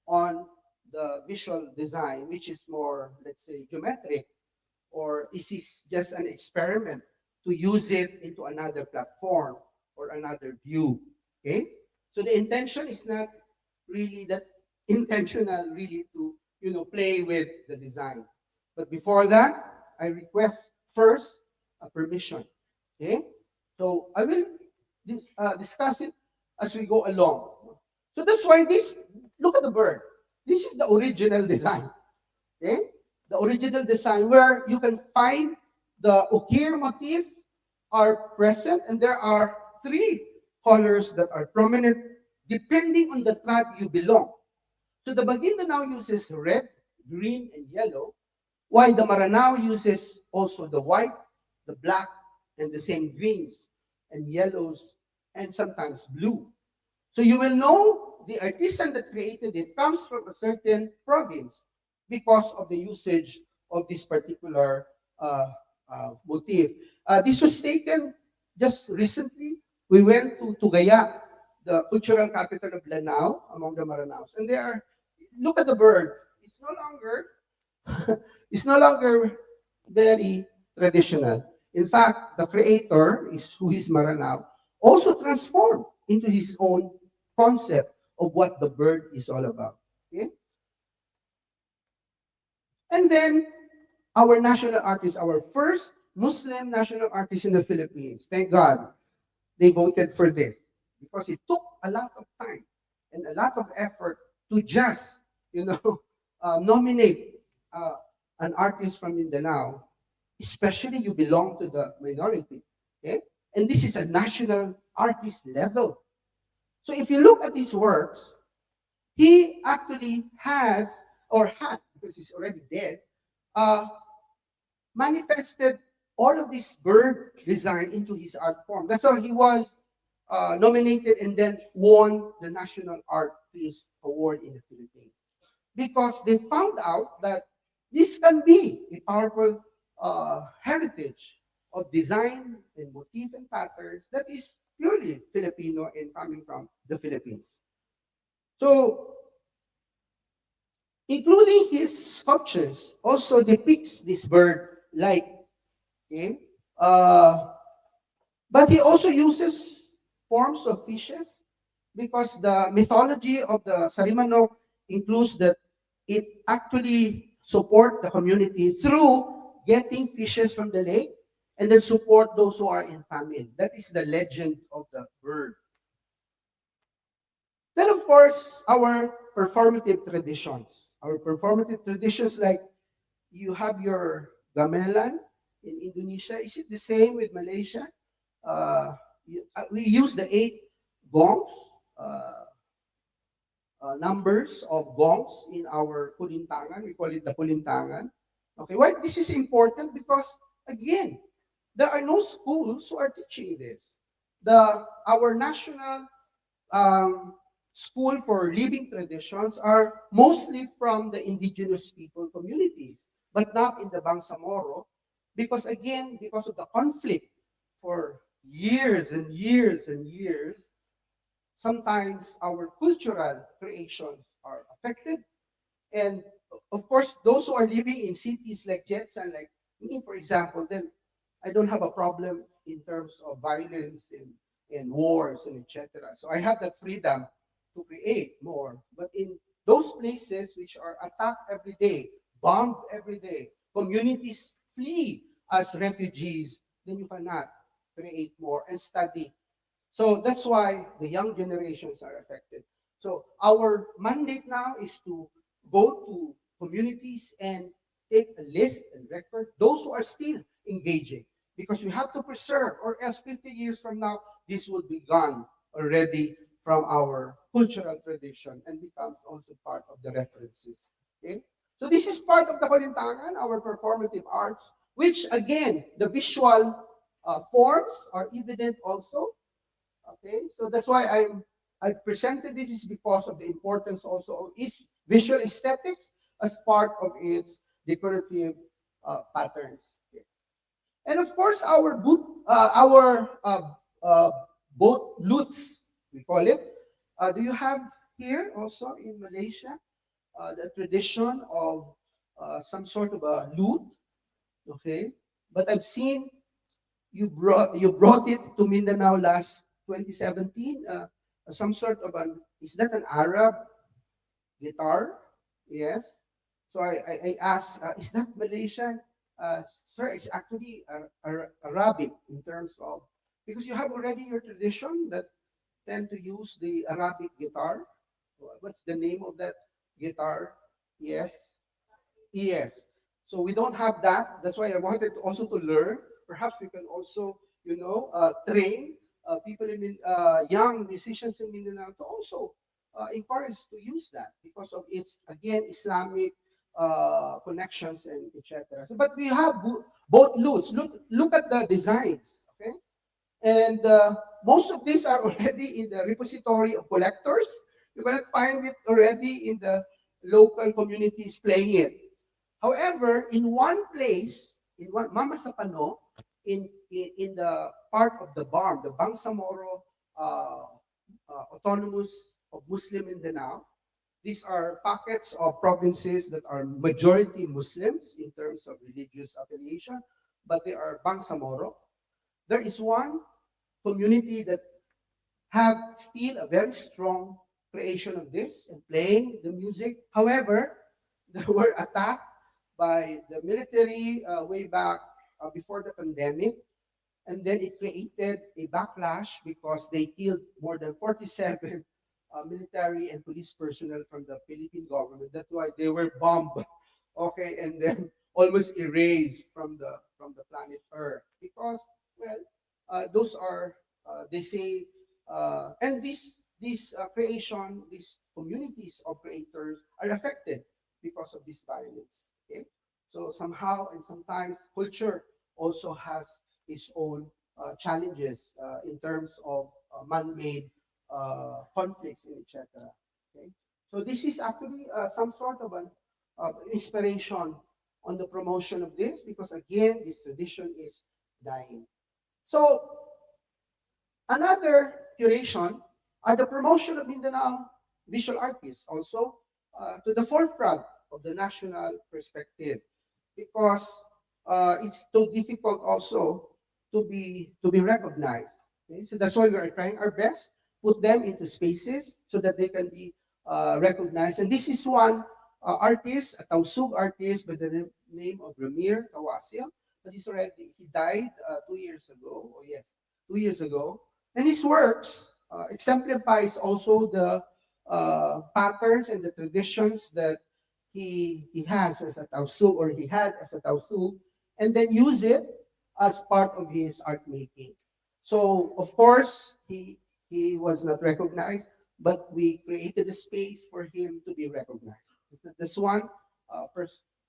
on the visual design, which is more, let's say, geometric, or is this just an experiment to use it into another platform or another view? Okay, so the intention is not really that intentional, really, to play with the design. But before that, I request first a permission. Okay? So I will discuss it as we go along. So that's why look at the bird. This is the original design. Okay? The original design where you can find the ukir motif are present, and there are 3 colors that are prominent depending on the tribe you belong. So the Maguindanao uses red, green, and yellow, while the Maranao uses also the white, the black, and the same greens and yellows, and sometimes blue. So you will know the artisan that created it comes from a certain province because of the usage of this particular motif. This was taken just recently. We went to Tugaya, the cultural capital of Lanao, among the Maranaos, and there, look at the bird. It's no longer very traditional. In fact, the creator, who is Maranao, also transformed into his own concept of what the bird is all about. Okay? And then our national artist, our first Muslim national artist in the Philippines. Thank God they voted for this, because it took a lot of time and a lot of effort to just, nominate an artist from Mindanao, especially you belong to the minority. Okay? And this is a national artist level. So if you look at his works, he actually had, because he's already dead, manifested all of this bird design into his art form. That's how he was nominated and then won the National Artist Award in the Philippines. Because they found out that this can be a powerful heritage of design and motif and patterns that is purely Filipino and coming from the Philippines. So, including his sculptures, also depicts this bird like, okay? But he also uses forms of fishes, because the mythology of the Sarimanok includes that it actually support the community through getting fishes from the lake and then support those who are in famine. That is the legend of the bird. Then, of course, our performative traditions. Our performative traditions, like you have your gamelan in Indonesia. Is it the same with Malaysia? We use the 8 gongs, numbers of gongs in our kulintangan. We call it the kulintangan. Okay, why this is important? Because again, there are no schools who are teaching this. Our national school for living traditions are mostly from the indigenous people communities, but not in the Bangsamoro, because again, because of the conflict for years and years and years, sometimes our cultural creations are affected. And of course, those who are living in cities like Jetson, like me, for example, then I don't have a problem in terms of violence and wars and etc. So I have that freedom to create more. But in those places which are attacked every day, bombed every day, communities flee as refugees, then you cannot create more and study. So that's why the young generations are affected. So our mandate now is to go to communities and take a list and record those who are still engaging, because we have to preserve, or else 50 years from now, this will be gone already from our cultural tradition and becomes also part of the references. Okay? So this is part of the Kulintangan, our performative arts, which again, the visual forms are evident also. Okay, so that's why I presented this, is because of the importance also of its visual aesthetics as part of its decorative patterns. Okay. And of course, our boat lutes, we call it. Do you have here also in Malaysia the tradition of some sort of a lute? Okay, but I've seen you brought it to Mindanao last 2017. Some sort of is that an Arab guitar? Yes. So I asked, is that Malaysian? Sir, it's actually Arabic in terms of, because you have already your tradition that tend to use the Arabic guitar. What's the name of that guitar? Yes. Yes. So we don't have that. That's why I wanted also to learn. Perhaps we can also, train people in young musicians in Mindanao to also encourage to use that because of its again Islamic connections and etc. So, but we have both loops. Look at the designs. Okay, and most of these are already in the repository of collectors. You cannot find it already in the local communities playing it. However, in one place, in one Mama Sapano, in the part of the BARM, the Bangsamoro Autonomous of Muslim Mindanao, these are pockets of provinces that are majority Muslims in terms of religious affiliation, but they are Bangsamoro. There is one community that have still a very strong creation of this and playing the music. However, they were attacked by the military way back before the pandemic. And then it created a backlash because they killed more than 47 military and police personnel from the Philippine government. That's why they were bombed, okay, and then almost erased from the planet Earth because, well, those are they say, and these creation, these communities of creators are affected because of this violence. Okay, so somehow and sometimes culture also has its own challenges in terms of man-made conflicts and etc. Okay, so this is actually some sort of an inspiration on the promotion of this because again, this tradition is dying. So another curation are the promotion of Mindanao visual artists also to the forefront of the national perspective because it's so difficult also to be recognized. Okay? So that's why we are trying our best, put them into spaces so that they can be recognized. And this is one artist, a Tausug artist by the name of Ramir Tawasil, but he died 2 years ago. Oh yes, 2 years ago. And his works exemplifies also the patterns and the traditions that he has as a Tausug or he had as a Tausug, and then use it as part of his art making. So of course he was not recognized, but we created a space for him to be recognized. This one,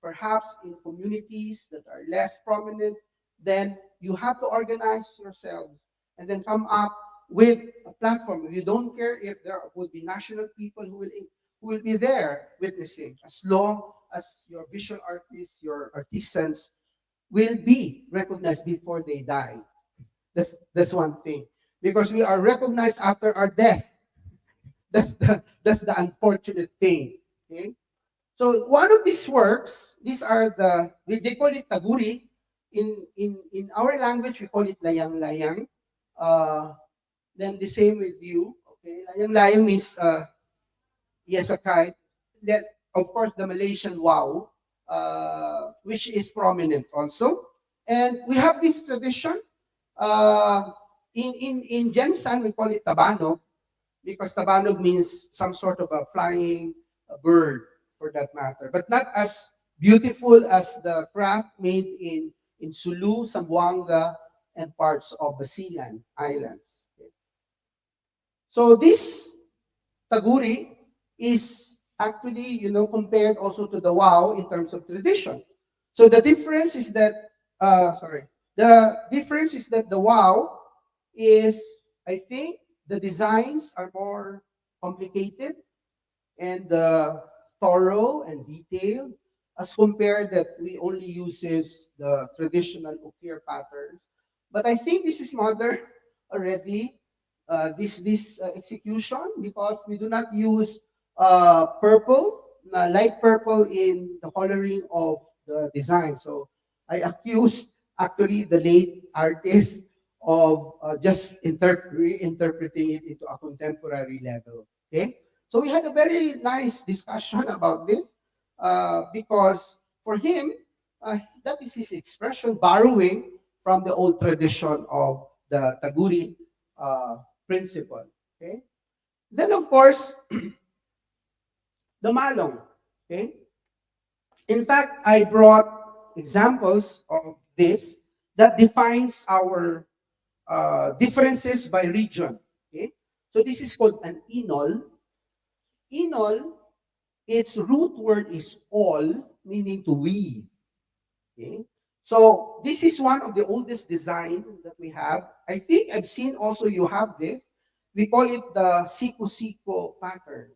perhaps in communities that are less prominent, then you have to organize yourselves and then come up with a platform. You don't care if there would be national people who will be there witnessing, as long as your visual artists, your artisans will be recognized before they die. That's one thing. Because we are recognized after our death. That's the unfortunate thing. Okay? So one of these works, these are they call it taguri. In our language, we call it layang-layang. Then the same with you. Okay, layang-layang means yes, a kite. Then of course the Malaysian wow, which is prominent also. And we have this tradition. In Jensan, we call it tabanog because tabanog means some sort of a flying bird for that matter, but not as beautiful as the craft made in Sulu, Zamboanga, and parts of Basilan Islands. Okay. So this taguri is actually, compared also to the wow in terms of tradition. So the difference is that, the wow is, I think, the designs are more complicated and thorough and detailed as compared that we only uses the traditional ukir patterns. But I think this is modern already, this execution, because we do not use purple, light purple in the coloring of the design. So I accused actually the late artist of just reinterpreting it into a contemporary level. Okay, so we had a very nice discussion about this. because for him, that is his expression, borrowing from the old tradition of the Taguri principle. Okay. Then of course, the malong. Okay. In fact, I brought examples of this that defines our differences by region. Okay. So this is called an inol. Inol, its root word is all, meaning to weave. Okay. So this is one of the oldest design that we have. I think I've seen also you have this. We call it the siko-siko pattern,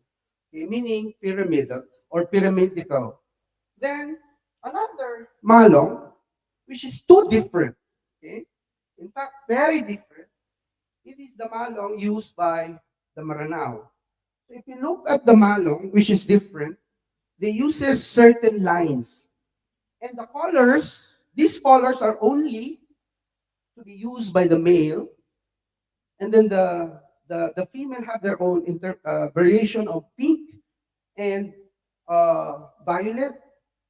okay, meaning pyramidal or pyramidical. Then another malong, which is too different. Okay? In fact, very different. It is the malong used by the Maranao. So if you look at the malong, which is different, they uses certain lines. And the colors, these colors are only to be used by the male. And then the female have their own variation of pink and violet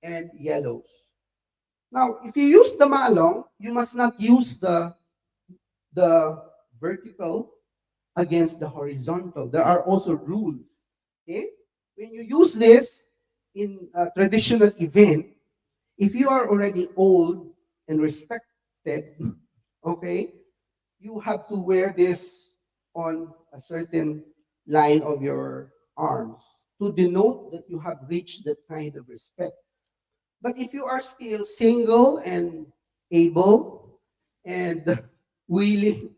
and yellows. Now, if you use the malong, you must not use the vertical against the horizontal. There are also rules. Okay? When you use this in a traditional event, if you are already old and respected, okay, you have to wear this on a certain line of your arms to denote that you have reached that kind of respect. But if you are still single and able and willing,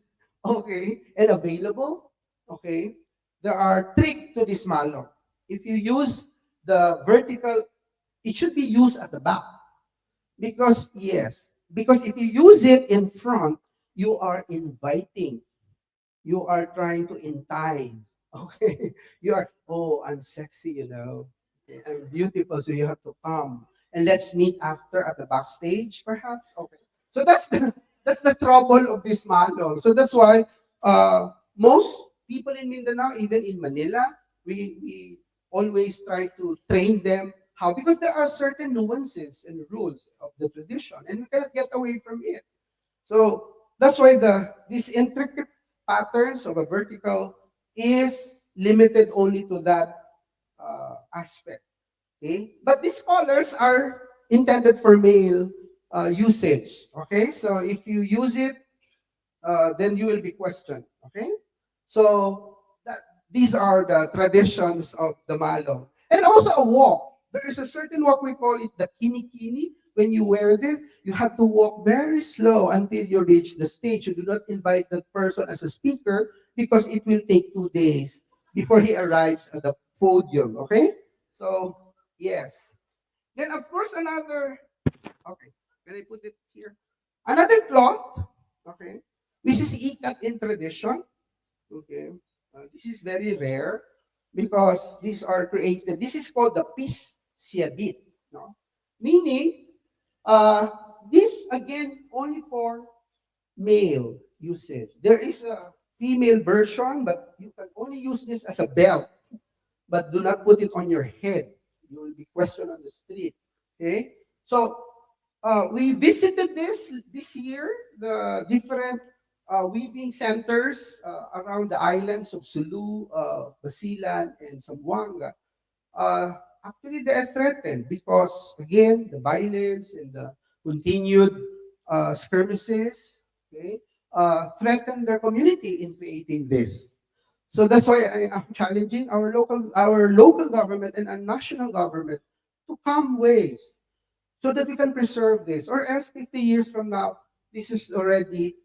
okay, and available, okay, there are tricks to this malong. If you use the vertical, it should be used at the back. Because, yes, because if you use it in front, you are inviting. You are trying to entice. Okay? You are, oh, I'm sexy, you know. Okay, I'm beautiful, so you have to come. And let's meet after at the backstage, perhaps. Okay. So that's the trouble of this malong. So that's why most people in Mindanao, even in Manila, we always try to train them how, because there are certain nuances and rules of the tradition, and we cannot get away from it. So that's why these intricate patterns of a vertical is limited only to that aspect. Okay, but these colors are intended for male usage. Okay, so if you use it, then you will be questioned. Okay, so these are the traditions of the malong, and also a walk. There is a certain walk, we call it the kini-kini. When you wear this, you have to walk very slow until you reach the stage. You do not invite that person as a speaker because it will take 2 days before he arrives at the podium. Okay, so yes. Then of course another. Okay, can I put it here? Another cloth. Okay, which is ikat in tradition. Okay, this is very rare because these are created. This is called the peace siabit. No, meaning this again only for male usage. There is a female version, but you can only use this as a belt, but do not put it on your head. You will be questioned on the street. Okay, so we visited this year, the different weaving centers around the islands of Sulu, Basilan, and Zamboanga. Actually, they are threatened because, again, the violence and the continued skirmishes, okay, threaten their community in creating this. So that's why I am challenging our local government and our national government to come ways so that we can preserve this. Or else 50 years from now, this is already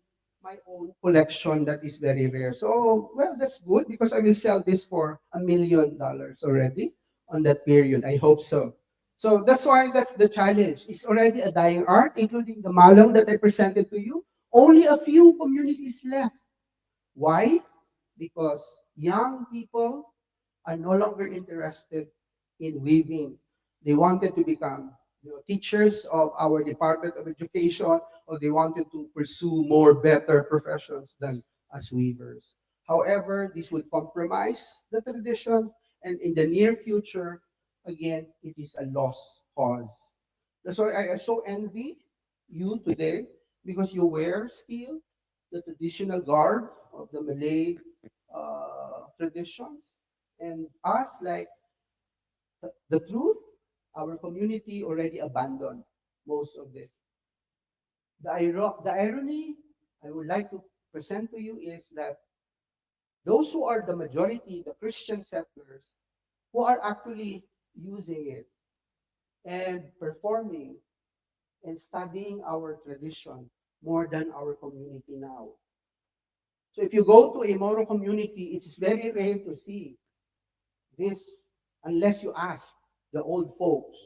my own collection that is very rare. So, well, that's good because I will sell this for $1 million already on that period. I hope so. So that's why that's the challenge. It's already a dying art, including the malong that I presented to you. Only a few communities left. Why? Because young people are no longer interested in weaving. They wanted to become teachers of our Department of Education, or they wanted to pursue more better professions than as weavers. However, this would compromise the tradition, and in the near future, again, it is a lost cause. That's why I so envy you today, because you wear still the traditional garb of the Malay traditions, and us, like, the truth, our community already abandoned most of this. The irony I would like to present to you is that those who are the majority, the Christian settlers, who are actually using it and performing and studying our tradition more than our community now. So if you go to a Moro community, it's very rare to see this unless you ask the old folks.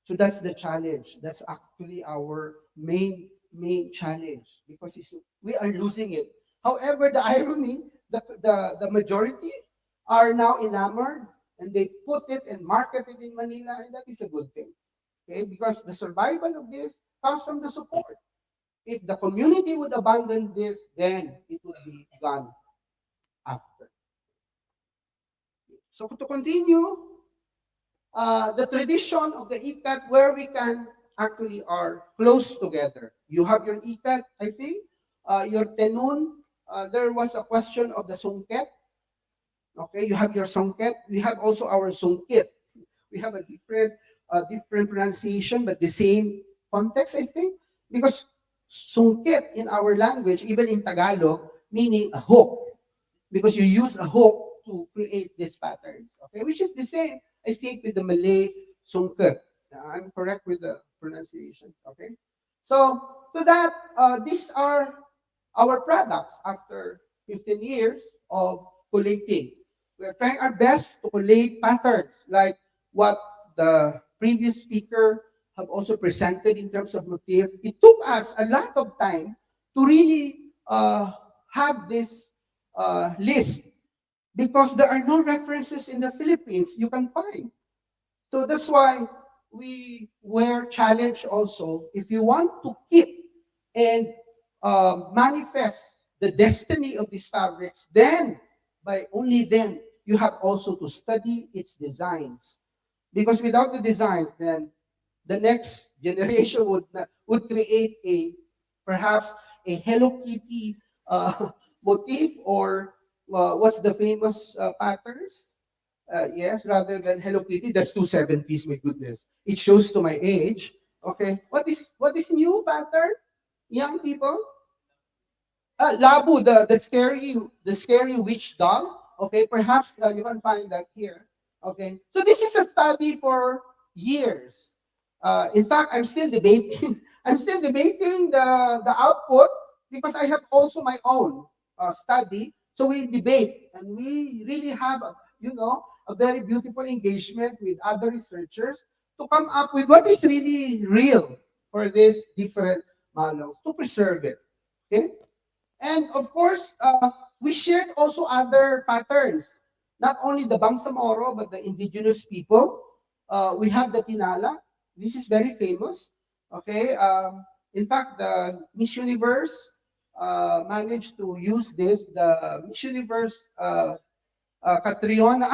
So that's the challenge. That's actually our main challenge, because we are losing it. However, the irony, the majority are now enamored, and they put it and market it in Manila, and that is a good thing. Okay, because the survival of this comes from the support. If the community would abandon this, then it would be gone after. So to continue, the tradition of the IPEP, where we can actually are close together. You have your IPEP, I think, your tenun. There was a question of the sungket. Okay, you have your sungket. We have also our sungkit. We have a different pronunciation, but the same context, I think, because sungkit in our language, even in Tagalog, meaning a hook, because you use a hook to create these patterns. Okay, which is the same, I think, with the Malay sungkit. I'm correct with the pronunciation. Okay, so to that, these are our products after 15 years of collating. We are trying our best to collate patterns like what the previous speaker have also presented in terms of motif. It took us a lot of time to really have this list, because there are no references in the Philippines you can find. So that's why we were challenged also, if you want to keep and manifest the destiny of these fabrics, then only then you have also to study its designs. Because without the designs, then the next generation would create perhaps a Hello Kitty motif, or what's the famous patterns? Yes, rather than Hello Kitty, that's 270s. My goodness, it shows to my age. Okay, what is new pattern, young people? Labu, the scary witch doll. Okay, perhaps you can find that here. Okay, so this is a study for years. In fact, I'm still debating. I'm still debating the output, because I have also my own study. So we debate, and we really have a very beautiful engagement with other researchers to come up with what is really real for these different mallows, to preserve it. Okay. And of course, we shared also other patterns, not only the Bangsamoro, but the indigenous people. We have the Tinala. This is very famous. Okay. In fact, the Miss Universe managed to use this. The Miss Universe Catriona,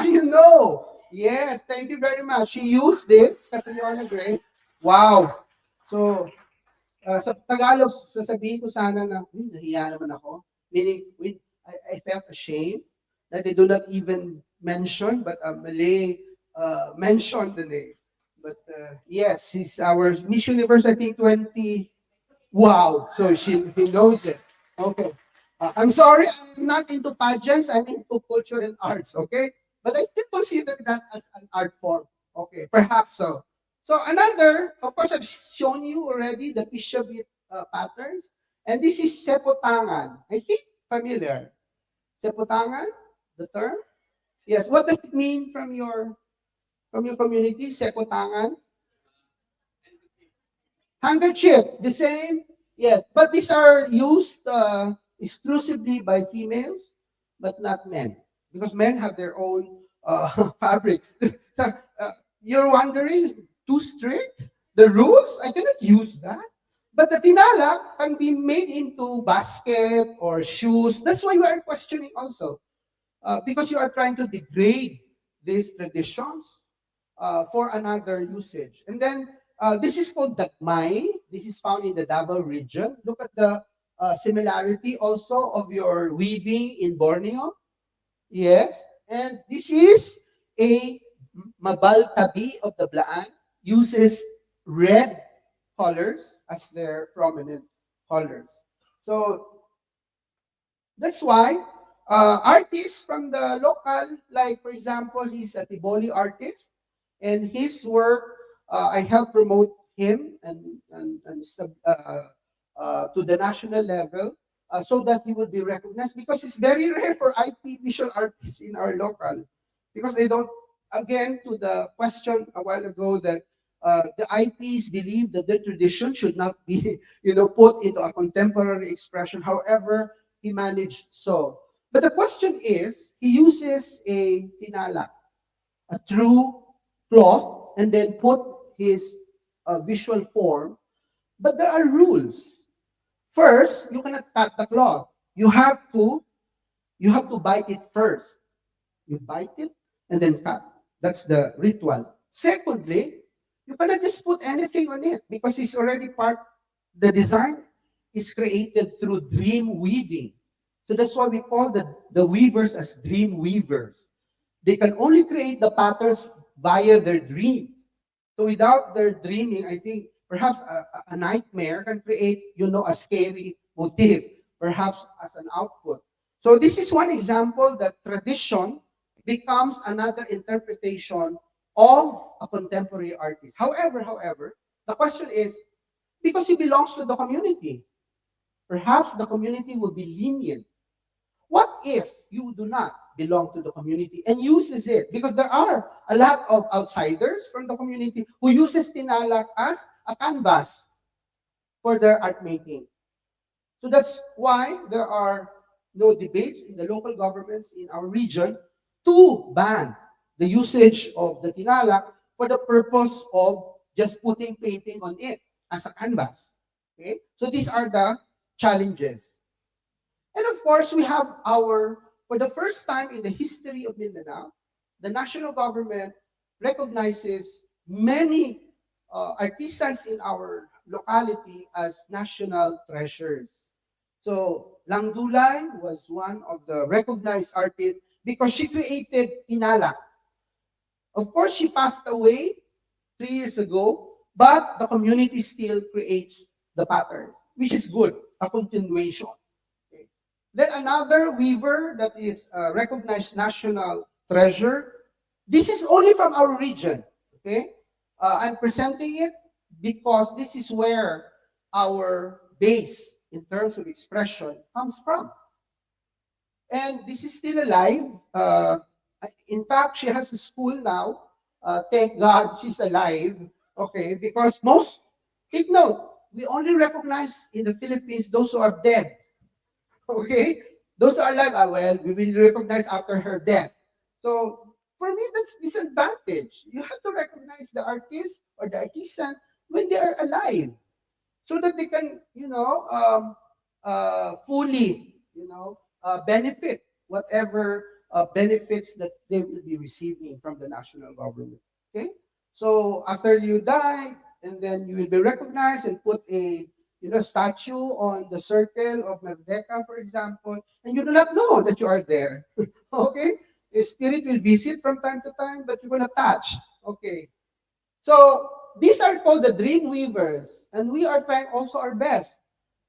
yes, thank you very much. She used this, Catriona Gray. Wow. So, sa Tagalog, sasabihin ko sana na, nahiya naman ako. Meaning, I felt ashamed that they do not even mention, but Malay mentioned the name. But yes, she's our Miss Universe, I think 20. Wow. So he knows it. Okay. I'm sorry, I'm not into pageants, I'm into culture and arts, okay? But I still consider that as an art form. Okay, perhaps so. So another, of course, I've shown you already the Pishabit patterns. And this is Sepotangan. I think familiar. Sepotangan, the term? Yes, what does it mean from your community, Sepotangan? Handkerchief, the same? Yeah, but these are used exclusively by females, but not men, because men have their own fabric. You're wondering, too strict? The rules? I cannot use that. But the tinala can be made into basket or shoes. That's why we are questioning also, because you are trying to degrade these traditions. for another usage. And then this is called Dagmay. This is found in the Davao region. Look at the similarity also of your weaving in Borneo. Yes. And this is a Mabaltabi of the Blaan, uses red colors as their prominent colors. So that's why artists from the local, like for example, he's a Tiboli artist, and his work, I help promote him to the national level so that he will be recognized, because it's very rare for IP visual artists in our local, because they don't, again, to the question a while ago that the IPs believe that their tradition should not be, put into a contemporary expression. However, he managed so. But the question is, he uses a tinala, a true cloth, and then put his visual form. But there are rules. First, you cannot cut the cloth. You have to bite it first. You bite it and then cut. That's the ritual. Secondly, you cannot just put anything on it because it's already the design is created through dream weaving. So that's why we call the weavers as dream weavers. They can only create the patterns via their dreams. So without their dreaming, I think perhaps a nightmare can create, a scary motif, perhaps as an output. So this is one example that tradition becomes another interpretation of a contemporary artist. However, the question is, because he belongs to the community, perhaps the community will be lenient. What if you do not belong to the community and uses it? Because there are a lot of outsiders from the community who uses tinalak as a canvas for their art making. So that's why there are no debates in the local governments in our region to ban the usage of the tinalak for the purpose of just putting painting on it as a canvas. Okay? So these are the challenges. And of course, we have for the first time in the history of Mindanao, the national government recognizes many artisans in our locality as national treasures. So Lang Dulay was one of the recognized artists because she created tinalak. Of course, she passed away 3 years ago, but the community still creates the pattern, which is good, a continuation. Okay. Then another weaver that is a recognized national treasure. This is only from our region. Okay, I'm presenting it because this is where our base in terms of expression comes from. And this is still alive. In fact, she has a school now. Thank God she's alive. Okay, because take note, we only recognize in the Philippines those who are dead. Okay, those are alive. Well, we will recognize after her death. So for me, that's disadvantage. You have to recognize the artist or the artisan when they are alive, so that they can, fully, benefit whatever benefits that they will be receiving from the national government. Okay, so after you die, and then you will be recognized and put a statue on the circle of Merdeka, for example, and you do not know that you are there. Okay, a spirit will visit from time to time, but you're gonna touch. Okay, so these are called the dream weavers, and we are trying also our best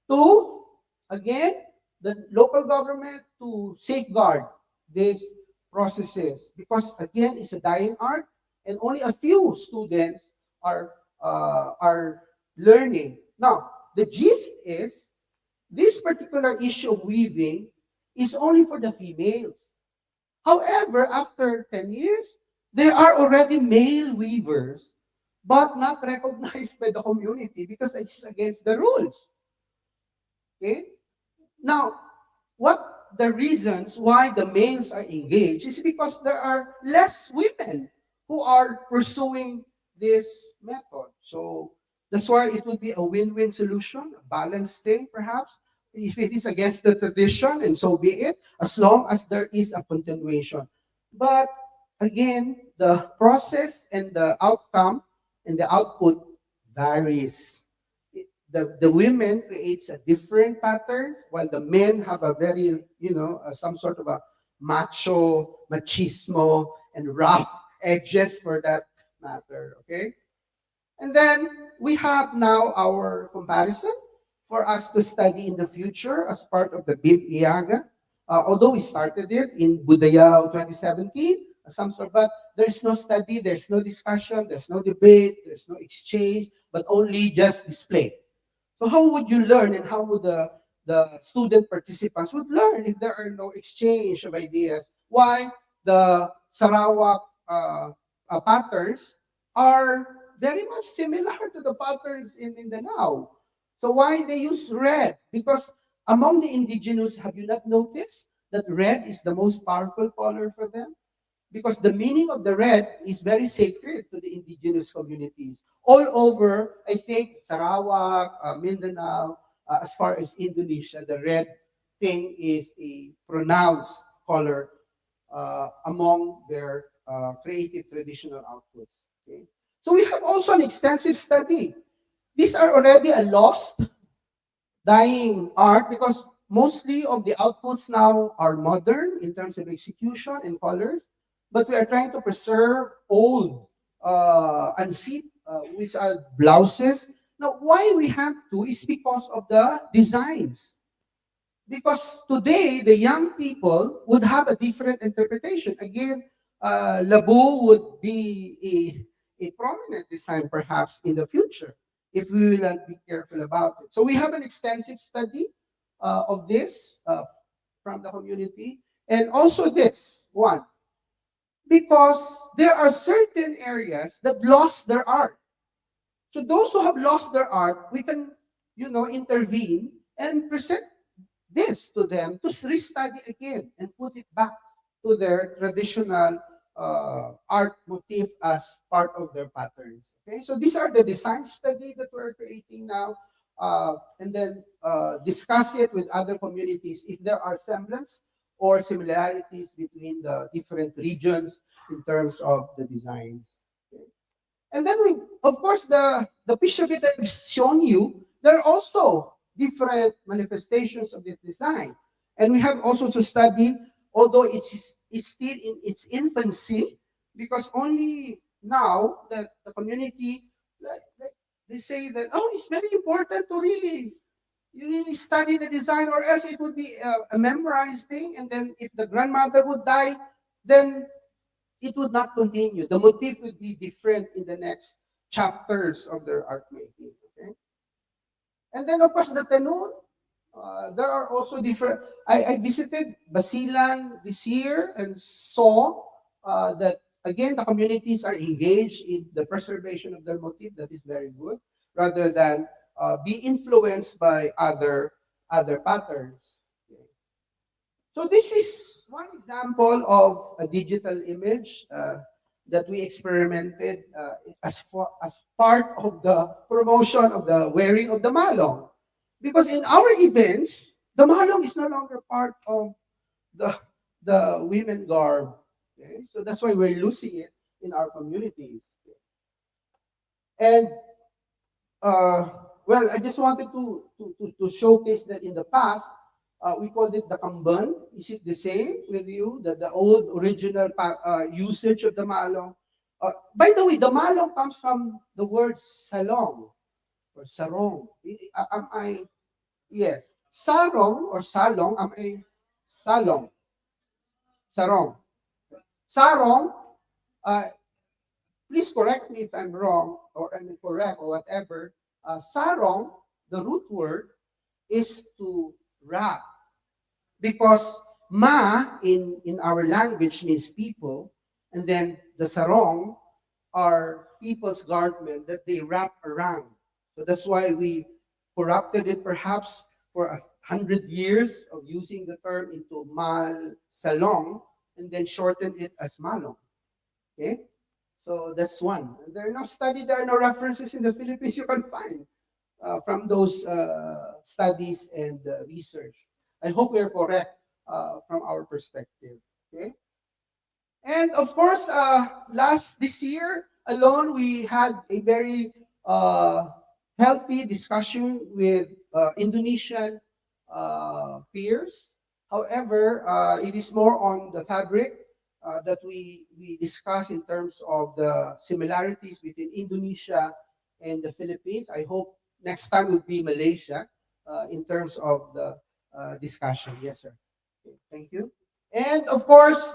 to, again, the local government to safeguard these processes, because again, it's a dying art, and only a few students are learning. Now, the gist is this particular issue of weaving is only for the females. However, after 10 years, there are already male weavers, but not recognized by the community because it's against the rules. Okay? Now, what the reasons why the males are engaged is because there are less women who are pursuing this method. So that's why it would be a win-win solution, a balanced thing perhaps, if it is against the tradition, and so be it, as long as there is a continuation. But again, the process and the outcome and the output varies. The women creates a different patterns, while the men have a very, some sort of a machismo, and rough edges for that matter, okay? And then we have now our comparison for us to study in the future as part of the BIB IAGA. Although we started it in Budaya 2017, some sort, but there's no study, there's no discussion, there's no debate, there's no exchange, but only just display. So how would you learn, and how would the student participants would learn if there are no exchange of ideas? Why the Sarawak patterns are very much similar to the patterns in Mindanao. So why they use red? Because among the indigenous, have you not noticed that red is the most powerful color for them? Because the meaning of the red is very sacred to the indigenous communities. All over, I think, Sarawak, Mindanao, as far as Indonesia, the red thing is a pronounced color among their creative traditional outputs. Okay? So we have also an extensive study. These are already a lost, dying art because mostly of the outputs now are modern in terms of execution and colors, but we are trying to preserve old unseat, which are blouses. Now, why we have to is because of the designs. Because today, the young people would have a different interpretation. Again, Labu would be a prominent design perhaps in the future if we will not be careful about it. So we have an extensive study of this from the community. And also this one, because there are certain areas that lost their art. So those who have lost their art, we can, intervene and present this to them to restudy again and put it back to their traditional art motif as part of their patterns. Okay, so these are the design study that we're creating now, and then discuss it with other communities if there are semblance or similarities between the different regions in terms of the designs. Okay. And then we, of course, the picture that I've shown you, there are also different manifestations of this design. And we have also to study, although it's still in its infancy, because only now that the community, they say that, oh, it's very important to really study the design, or else it would be a memorized thing. And then if the grandmother would die, then it would not continue. The motif would be different in the next chapters of their art making. Okay? And then, of course, the Tenun, there are also different. I visited Basilan this year and saw that, again, the communities are engaged in the preservation of their motif. That is very good, rather than be influenced by other patterns. Okay. So this is one example of a digital image that we experimented as part of the promotion of the wearing of the malong. Because in our events, the malong is no longer part of the women garb. Okay? So that's why we're losing it in our communities. And well, I just wanted to showcase that in the past, we called it the kamban. Is it the same with you? The old original usage of the malong? By the way, the malong comes from the word salong or sarong. Am I? Yes. Sarong or salong, am I? Salong. Sarong. Sarong, please correct me if I'm wrong or I'm incorrect or whatever. Sarong, the root word, is to wrap. Because ma in our language means people, and then the sarong are people's garment that they wrap around. So that's why we corrupted it perhaps for 100 years of using the term into mal salong and then shortened it as malong. Okay? So that's one. There are no study, there are no references in the Philippines you can find from those studies and research. I hope we are correct from our perspective. Okay? And of course, this year alone, we had a very healthy discussion with Indonesian peers. However, it is more on the fabric that we discuss in terms of the similarities between Indonesia and the Philippines. I hope next time will be Malaysia in terms of the discussion. Yes, sir. Okay, thank you. And of course,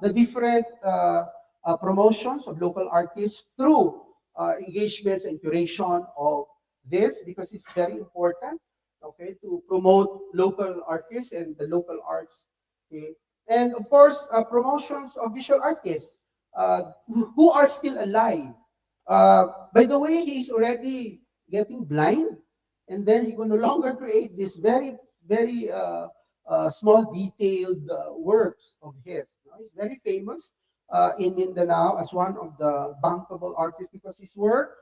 the different promotions of local artists through engagements and curation of this, because it's very important, okay, to promote local artists and the local arts. Okay. And of course, promotions of visual artists who are still alive. By the way, he's already getting blind, and then he will no longer create this very, very small detailed works of his. He's very famous in Mindanao as one of the bankable artists because his work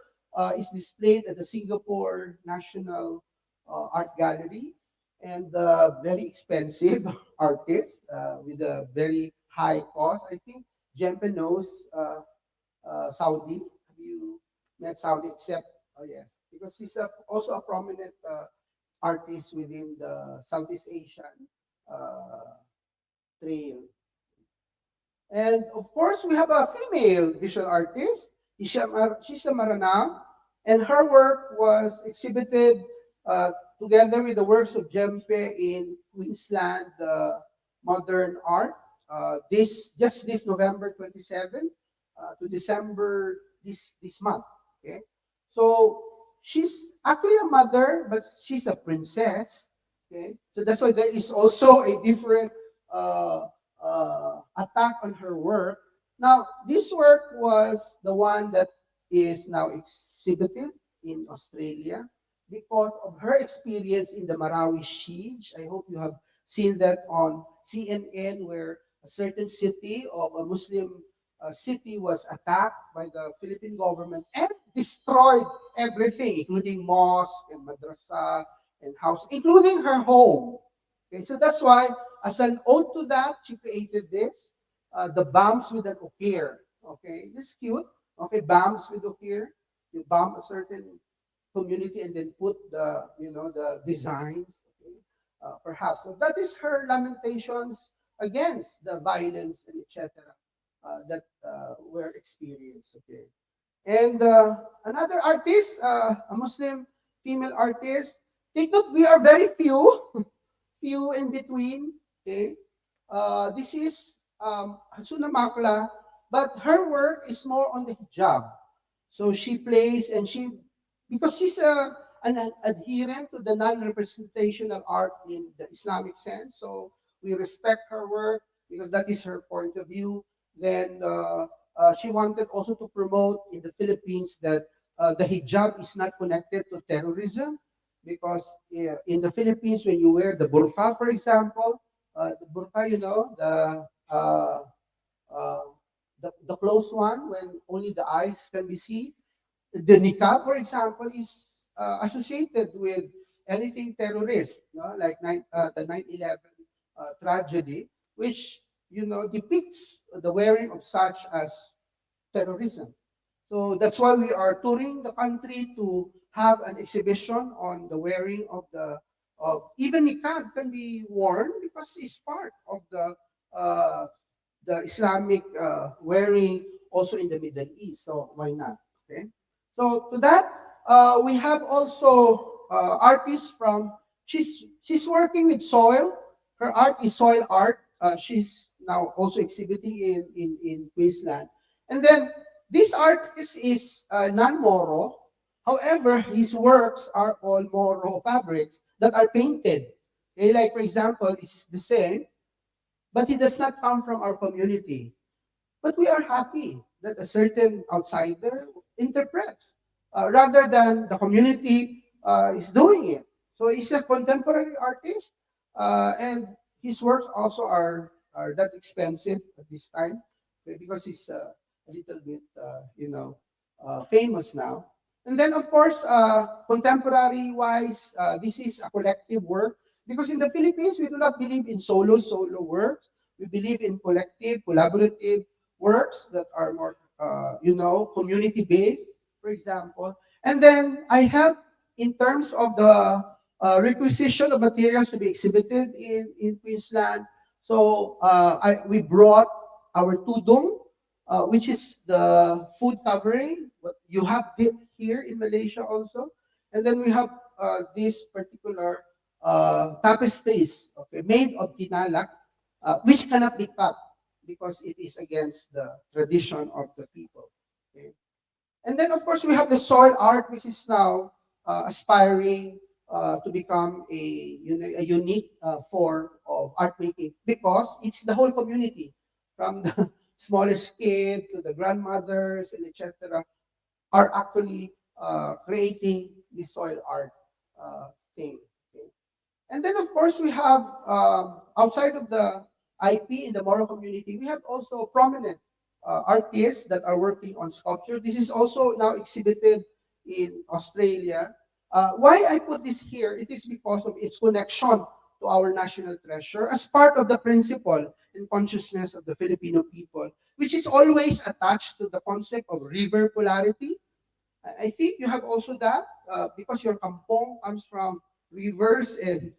is displayed at the Singapore National Art Gallery, and very expensive artist with a very high cost. I think Jempe knows Saudi. Have you met Saudi? Except, oh yes, because he's also a prominent artist within the Southeast Asian trail. And of course, we have a female visual artist, Isha Maranao, and her work was exhibited together with the works of Jempe in Queensland Modern Art. This November 27 to December this month. Okay, so she's actually a mother, but she's a princess. Okay, so that's why there is also a different attack on her work. Now, this work was the one that is now exhibited in Australia because of her experience in the Marawi siege. I hope you have seen that on CNN, where a certain city of a Muslim city was attacked by the Philippine government and destroyed everything, including mosque and madrasa and house, including her home. Okay, so that's why, as an ode to that, she created this, the bombs with an okir. Okay, this is cute. Okay, bombs with okir. You bomb a certain community and then put the designs. Okay, perhaps. So that is her lamentations against the violence and etc. That were experienced. Okay, and another artist, a Muslim female artist. Take note, we are very few. Few in between. Okay, this is Hasuna Makla, but her work is more on the hijab. So she plays and because she's an adherent to the non-representational art in the Islamic sense. So we respect her work because that is her point of view. Then she wanted also to promote in the Philippines that the hijab is not connected to terrorism. Because in the Philippines, when you wear the burqa, for example, the burqa, the closed one, when only the eyes can be seen. The niqab, for example, is associated with anything terrorist, like the 9/11 tragedy, which depicts the wearing of such as terrorism. So that's why we are touring the country to have an exhibition on the wearing of even niqab can be worn because it's part of the Islamic wearing also in the Middle East. So why not? Okay. So to that, we have also artists from. She's working with soil. Her art is soil art. She's now also exhibiting in Queensland, and then this artist is non-Moro. However, his works are all Moro fabrics that are painted. Okay, like for example, it's the same, but it does not come from our community. But we are happy that a certain outsider interprets rather than the community is doing it. So he's a contemporary artist, and his works also are that expensive at this time because he's a little bit, famous now. And then, of course, contemporary-wise, this is a collective work because in the Philippines we do not believe in solo works. We believe in collective, collaborative works that are more, community-based, for example. And then I help in terms of the requisition of materials to be exhibited in Queensland. So we brought our tudong, which is the food covering. What you have here in Malaysia also. And then we have this particular tapestries, okay, made of tinalak, which cannot be cut because it is against the tradition of the people. Okay? And then, of course, we have the soil art, which is now aspiring to become a unique form of art making because it's the whole community, from the smallest kid to the grandmothers and etc., are actually creating the soil art thing. Okay? And then, of course, we have outside of the IP in the Moro community, we have also prominent artists that are working on sculpture. This is also now exhibited in Australia. Why I put this here, it is because of its connection to our national treasure as part of the principle and consciousness of the Filipino people, which is always attached to the concept of river polarity. I think you have also that because your kampong comes from rivers and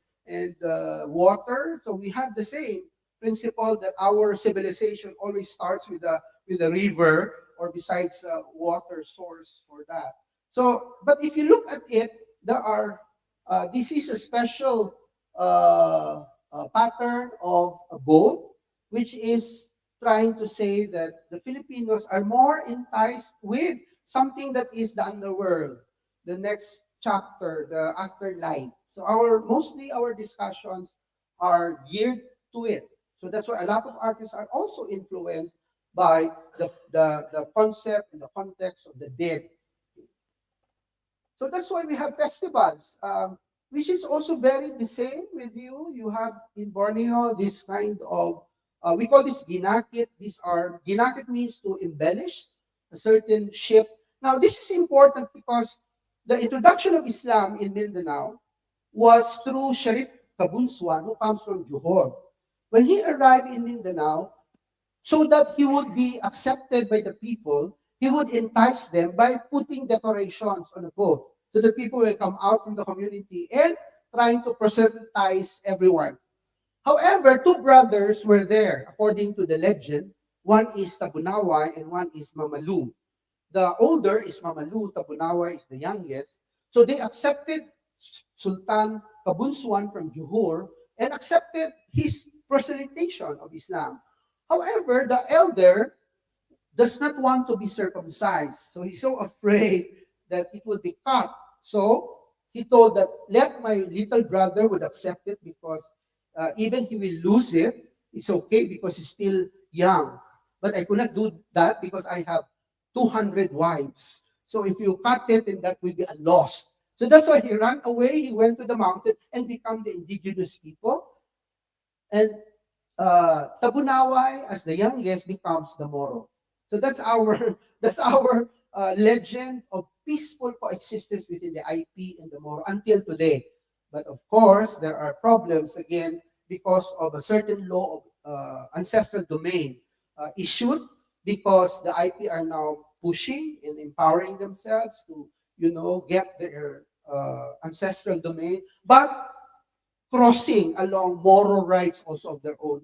water. So we have the same principle that our civilization always starts with a river or besides a water source for that. So, but if you look at it, there are this is a special pattern of a boat, which is trying to say that the Filipinos are more enticed with something that is the underworld, the next chapter, the afterlife. So mostly our discussions are geared to it. So that's why a lot of artists are also influenced by the concept and the context of the dead. So that's why we have festivals, which is also very the same with you. You have in Borneo this kind of, we call this ginakit. Ginakit means to embellish a certain ship. Now, this is important because the introduction of Islam in Mindanao was through Sharif Kabunsuan, who comes from Johor. When he arrived in Mindanao, so that he would be accepted by the people, he would entice them by putting decorations on a boat. So the people will come out from the community and trying to proselytize everyone. However, two brothers were there, according to the legend. One is Tabunaway and one is Mamalu. The older is Mamalu, Tabunaway is the youngest. So they accepted Sultan Kabunsuan from Johor and accepted his proselytization of Islam. However, the elder does not want to be circumcised. So he's so afraid that it will be cut. So he told that, let my little brother would accept it because even he will lose it, it's okay because he's still young. But I could not do that because I have 200 wives. So if you cut it, then that will be a loss. So that's why he ran away. He went to the mountain and became the indigenous people. And Tabunaway, as the youngest, becomes the Moro. So that's our legend of peaceful coexistence within the IP and the Moro until today. But of course, there are problems again because of a certain law of ancestral domain issued because the IP are now pushing and empowering themselves to, get their ancestral domain, but crossing along moral rights also of their own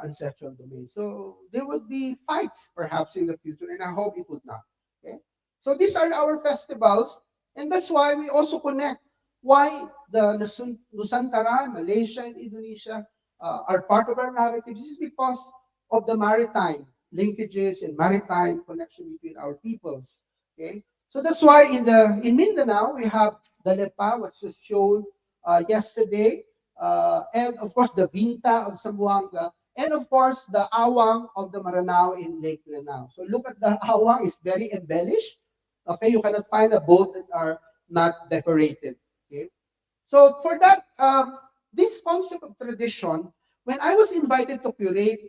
ancestral domain. So there will be fights perhaps in the future, and I hope it would not. Okay? So these are our festivals, and that's why we also connect why the Nusantara, Malaysia, and Indonesia are part of our narrative. This is because of the maritime linkages and maritime connection between our peoples. Okay, so that's why in Mindanao we have the Lepa, which was shown yesterday, and of course the Vinta of Zamboanga, and of course the Awang of the Maranao in Lake Lanao. So look at the Awang; is very embellished. Okay, you cannot find a boat that are not decorated. Okay, so for that, this concept of tradition, when I was invited to curate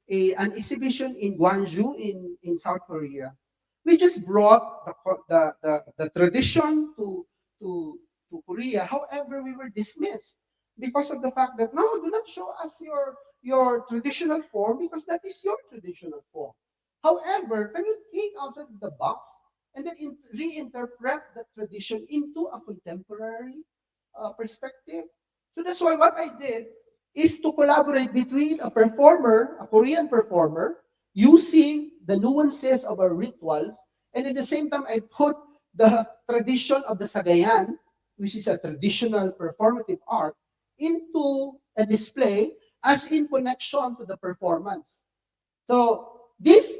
an exhibition in Gwangju in South Korea, we just brought the tradition to Korea. However, we were dismissed because of the fact that no, do not show us your traditional form because that is your traditional form. However, can you think outside the box and then reinterpret the tradition into a contemporary perspective? So that's why what I did is to collaborate between a performer, a Korean performer, using the nuances of our rituals, and at the same time I put the tradition of the Sagayan, which is a traditional performative art, into a display as in connection to the performance. So this,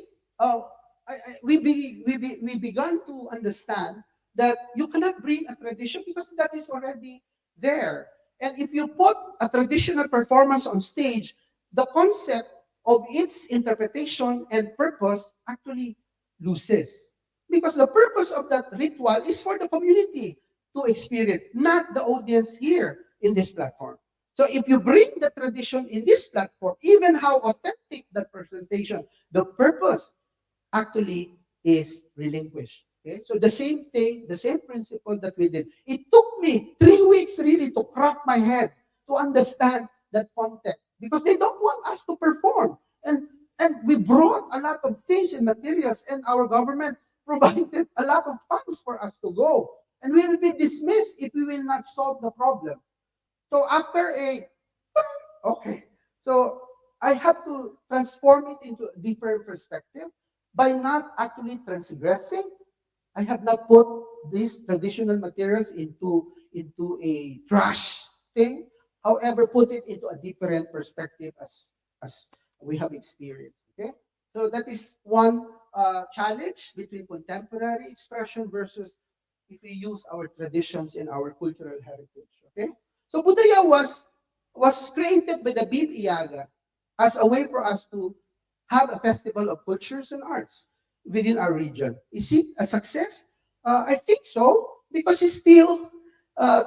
we began to understand that you cannot bring a tradition because that is already there. And if you put a traditional performance on stage, the concept of its interpretation and purpose actually loses. Because the purpose of that ritual is for the community to experience, not the audience here in this platform. So if you bring the tradition in this platform, even how authentic that presentation, the purpose actually is relinquished. Okay? So the same thing, the same principle that we did. It took me 3 weeks really to crack my head to understand that context because they don't want us to perform. And we brought a lot of things and materials, and our government provided a lot of funds for us to go. And we will be dismissed if we will not solve the problem. So after okay, so I have to transform it into a deeper perspective by not actually transgressing. I have not put these traditional materials into a trash thing. However, put it into a different perspective as we have experienced. Okay, so that is one challenge between contemporary expression versus if we use our traditions and our cultural heritage. Okay, so budaya was created by the Bib Iyaga as a way for us to have a festival of cultures and arts within our region. Is it a success? I think so, because it's still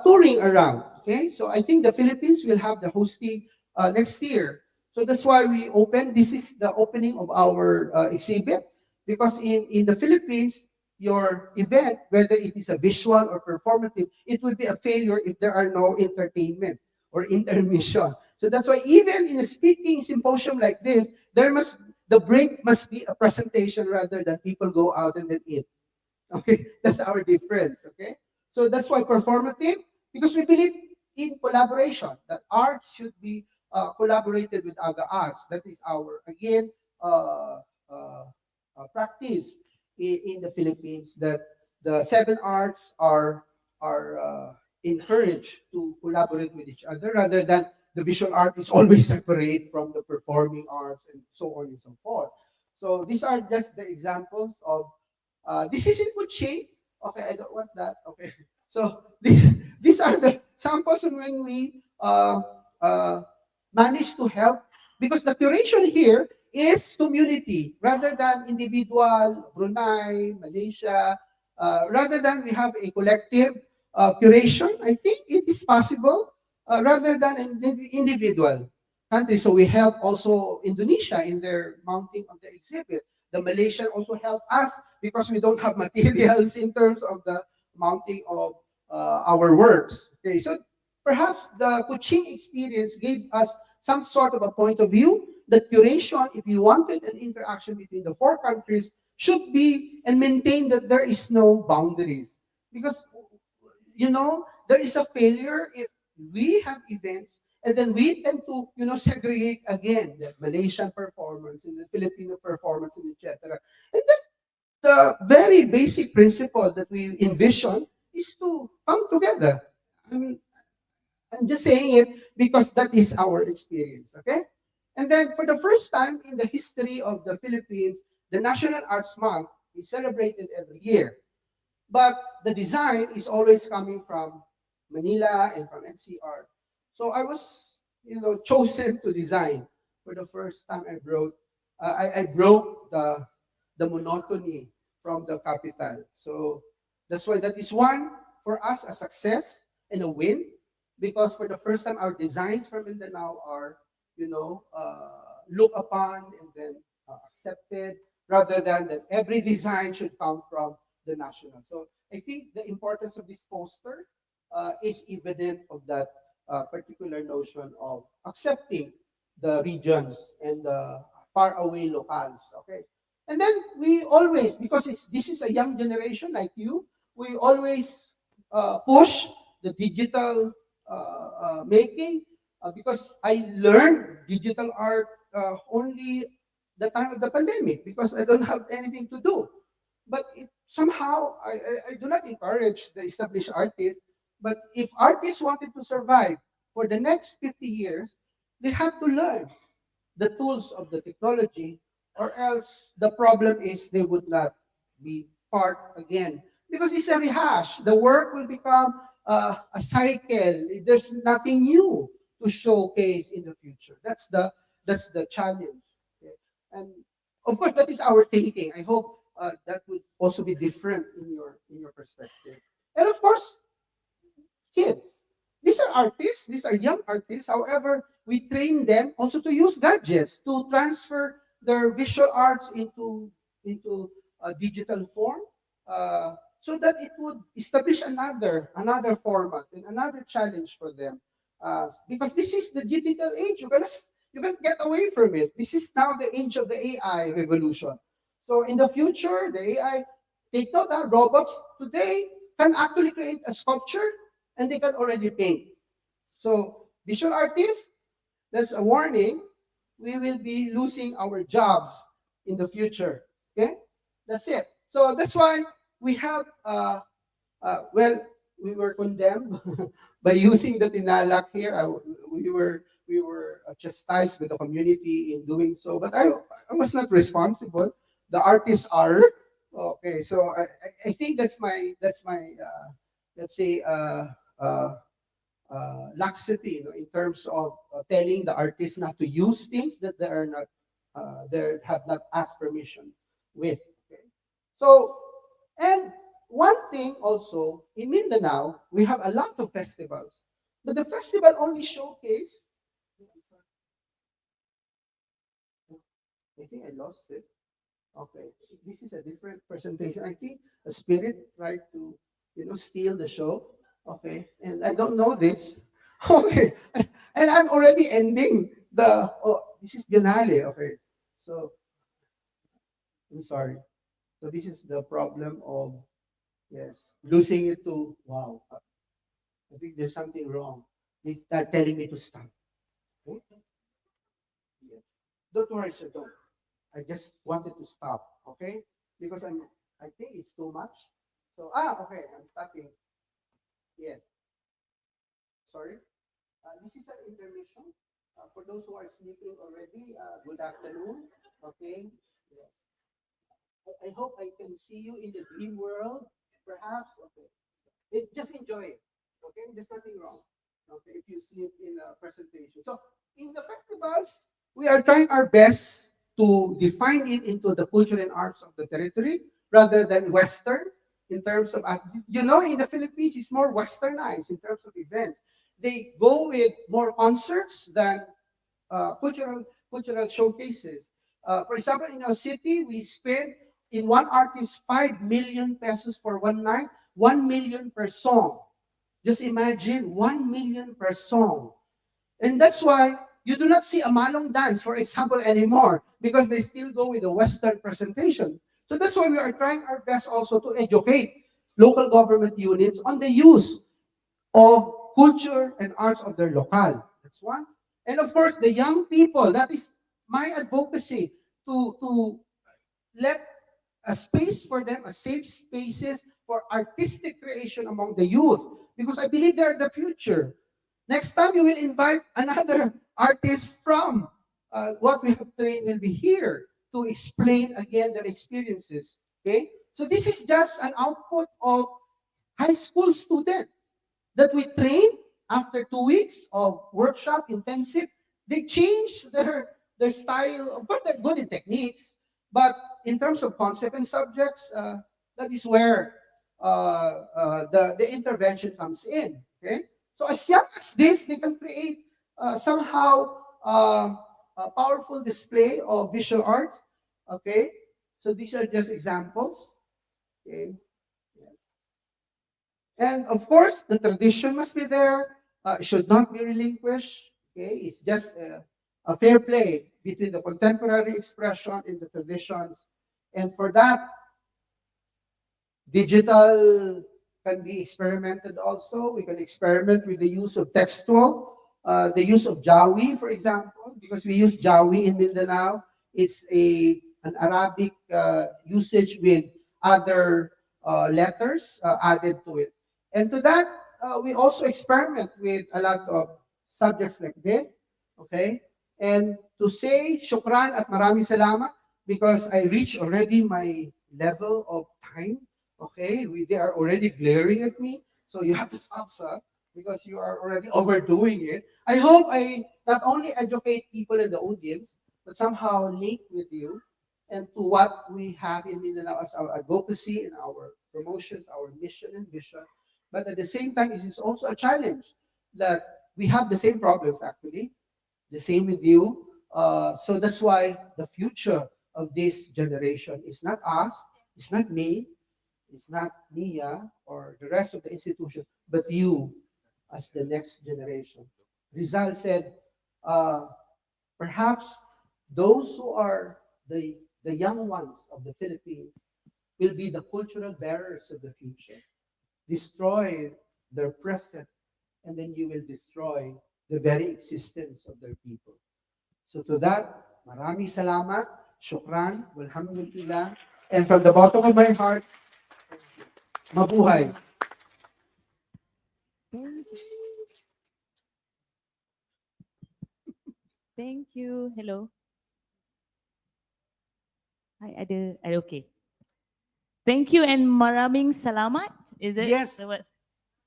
touring around. Okay, so I think the Philippines will have the hosting next year. So that's why we open. This is the opening of our exhibit, because in the Philippines, your event, whether it is a visual or performative, it will be a failure if there are no entertainment or intermission. So that's why even in a speaking symposium like this, the break must be a presentation rather than people go out and then eat. Okay, that's our difference. Okay, so that's why performative, because we believe in collaboration, that arts should be collaborated with other arts. That is our, again, practice in the Philippines, that the 7 arts are encouraged to collaborate with each other rather than the visual art is always separate from the performing arts and so on and so forth. So these are just the examples of, this is in good shape. Okay, I don't want that. Okay, so these are the samples on when we managed to help, because the curation here is community rather than individual, Brunei, Malaysia, rather than we have a collective curation. I think it is possible rather than an individual country. So we help also Indonesia in their mounting of the exhibit. The Malaysian also help us because we don't have materials in terms of the mounting of our works. Okay, so perhaps the Kuching experience gave us some sort of a point of view that curation, if you wanted an interaction between the 4 countries, should be and maintain that there is no boundaries. Because, there is a failure if we have events and then we tend to, segregate again the Malaysian performance and the Filipino performance, and etc. And then the very basic principle that we envision is to come together. I mean, I'm just saying it because that is our experience, okay? And then for the first time in the history of the Philippines, the National Arts Month is celebrated every year. But the design is always coming from Manila and from NCR. So I was, chosen to design. For the first time I broke the monotony from the capital. So that's why that is one for us a success and a win, because for the first time our designs from Mindanao are, looked upon and then accepted, rather than that every design should come from the national. So I think the importance of this poster is evident of that particular notion of accepting the regions and the far away locales. Okay, and then we always, because this is a young generation like you, we always push the digital making because I learned digital art only the time of the pandemic because I don't have anything to do. But somehow I do not encourage the established artists. But if artists wanted to survive for the next 50 years, they have to learn the tools of the technology, or else the problem is they would not be part again. Because it's a rehash. The work will become a cycle. There's nothing new to showcase in the future. That's the challenge. Okay? And of course, that is our thinking. I hope that would also be different in your perspective. And of course, kids. These are artists, these are young artists. However, we train them also to use gadgets to transfer their visual arts into a digital form, so that it would establish another format and another challenge for them. Because this is the digital age. You can get away from it. This is now the age of the AI revolution. So in the future, the AI, take note that robots today can actually create a sculpture and they can already paint. So visual artists, that's a warning. We will be losing our jobs in the future. Okay, that's it. So that's why we have, well, we were condemned by using the tinalak here. We were chastised with the community in doing so, but I was not responsible. The artists are. Okay, so I think that's my let's say laxity, in terms of telling the artists not to use things that they have not asked permission with. Okay? So, and one thing also in Mindanao, we have a lot of festivals, but the festival only showcase. I think I lost it. Okay, this is a different presentation. I think a spirit tried to, steal the show. Okay, and I don't know this. Okay, and I'm already ending the. Oh, this is Biennale. Okay, so I'm sorry. So this is the problem of, yes, losing it to, wow. I think there's something wrong. They're telling me to stop. Okay? Yes. Don't worry, sir. Don't. I just wanted to stop. Okay, because I think it's too much. So okay, I'm stopping. Yes. Sorry. This is an intermission. For those who are sleeping already, good afternoon. Okay. Yes. I hope I can see you in the dream world, perhaps. Okay. Just enjoy it. Okay. There's nothing wrong. Okay. If you sleep in a presentation. So in the festivals, we are trying our best to define it into the culture and arts of the territory rather than Western in terms of, in the Philippines, it's more Westernized in terms of events. They go with more concerts than cultural showcases. For example, in our city, we spend in one artist 5 million pesos for one night, 1 million per song. Just imagine 1 million per song. And that's why you do not see a Malong dance, for example, anymore, because they still go with a Western presentation. So that's why we are trying our best also to educate local government units on the use of culture and arts of their locale. That's one. And of course, the young people, that is my advocacy to let a space for them, a safe spaces for artistic creation among the youth, because I believe they're the future. Next time you will invite another artist from what we have trained will be here to explain again their experiences. Okay, so this is just an output of high school students that we train after 2 weeks of workshop intensive. They change their style. Of course, they're good in techniques, but in terms of concept and subjects, that is where the intervention comes in. Okay, so as young as this, they can create somehow a powerful display of visual arts. Okay, so these are just examples. Okay. Yes. And of course, the tradition must be there. It should not be relinquished. Okay, it's just a fair play between the contemporary expression and the traditions. And for that, digital can be experimented also. We can experiment with the use of textual, the use of Jawi, for example, because we use Jawi in Mindanao. It's an Arabic usage with other letters added to it. And to that, we also experiment with a lot of subjects like this, okay? And to say shukran at maraming salamat because I reached already my level of time. Okay, they are already glaring at me, so you have to stop, sir, because you are already overdoing it. I hope I not only educate people in the audience, but somehow link with you and to what we have in Mindanao as our advocacy and our promotions, our mission and vision. But at the same time, it is also a challenge that we have the same problems actually, the same with you. So that's why the future of this generation is not us, it's not me, it's not Nia or the rest of the institution, but you as the next generation. Rizal said, perhaps those who are the young ones of the Philippines will be the cultural bearers of the future. Destroy their present, and then you will destroy the very existence of their people. So to that, maraming salamat, shukran, walhamdulillah, and from the bottom of my heart, mabuhay. Thank you. Hello. Hi, ada okay. Thank you and maraming salamat. Is it? Yes. The words?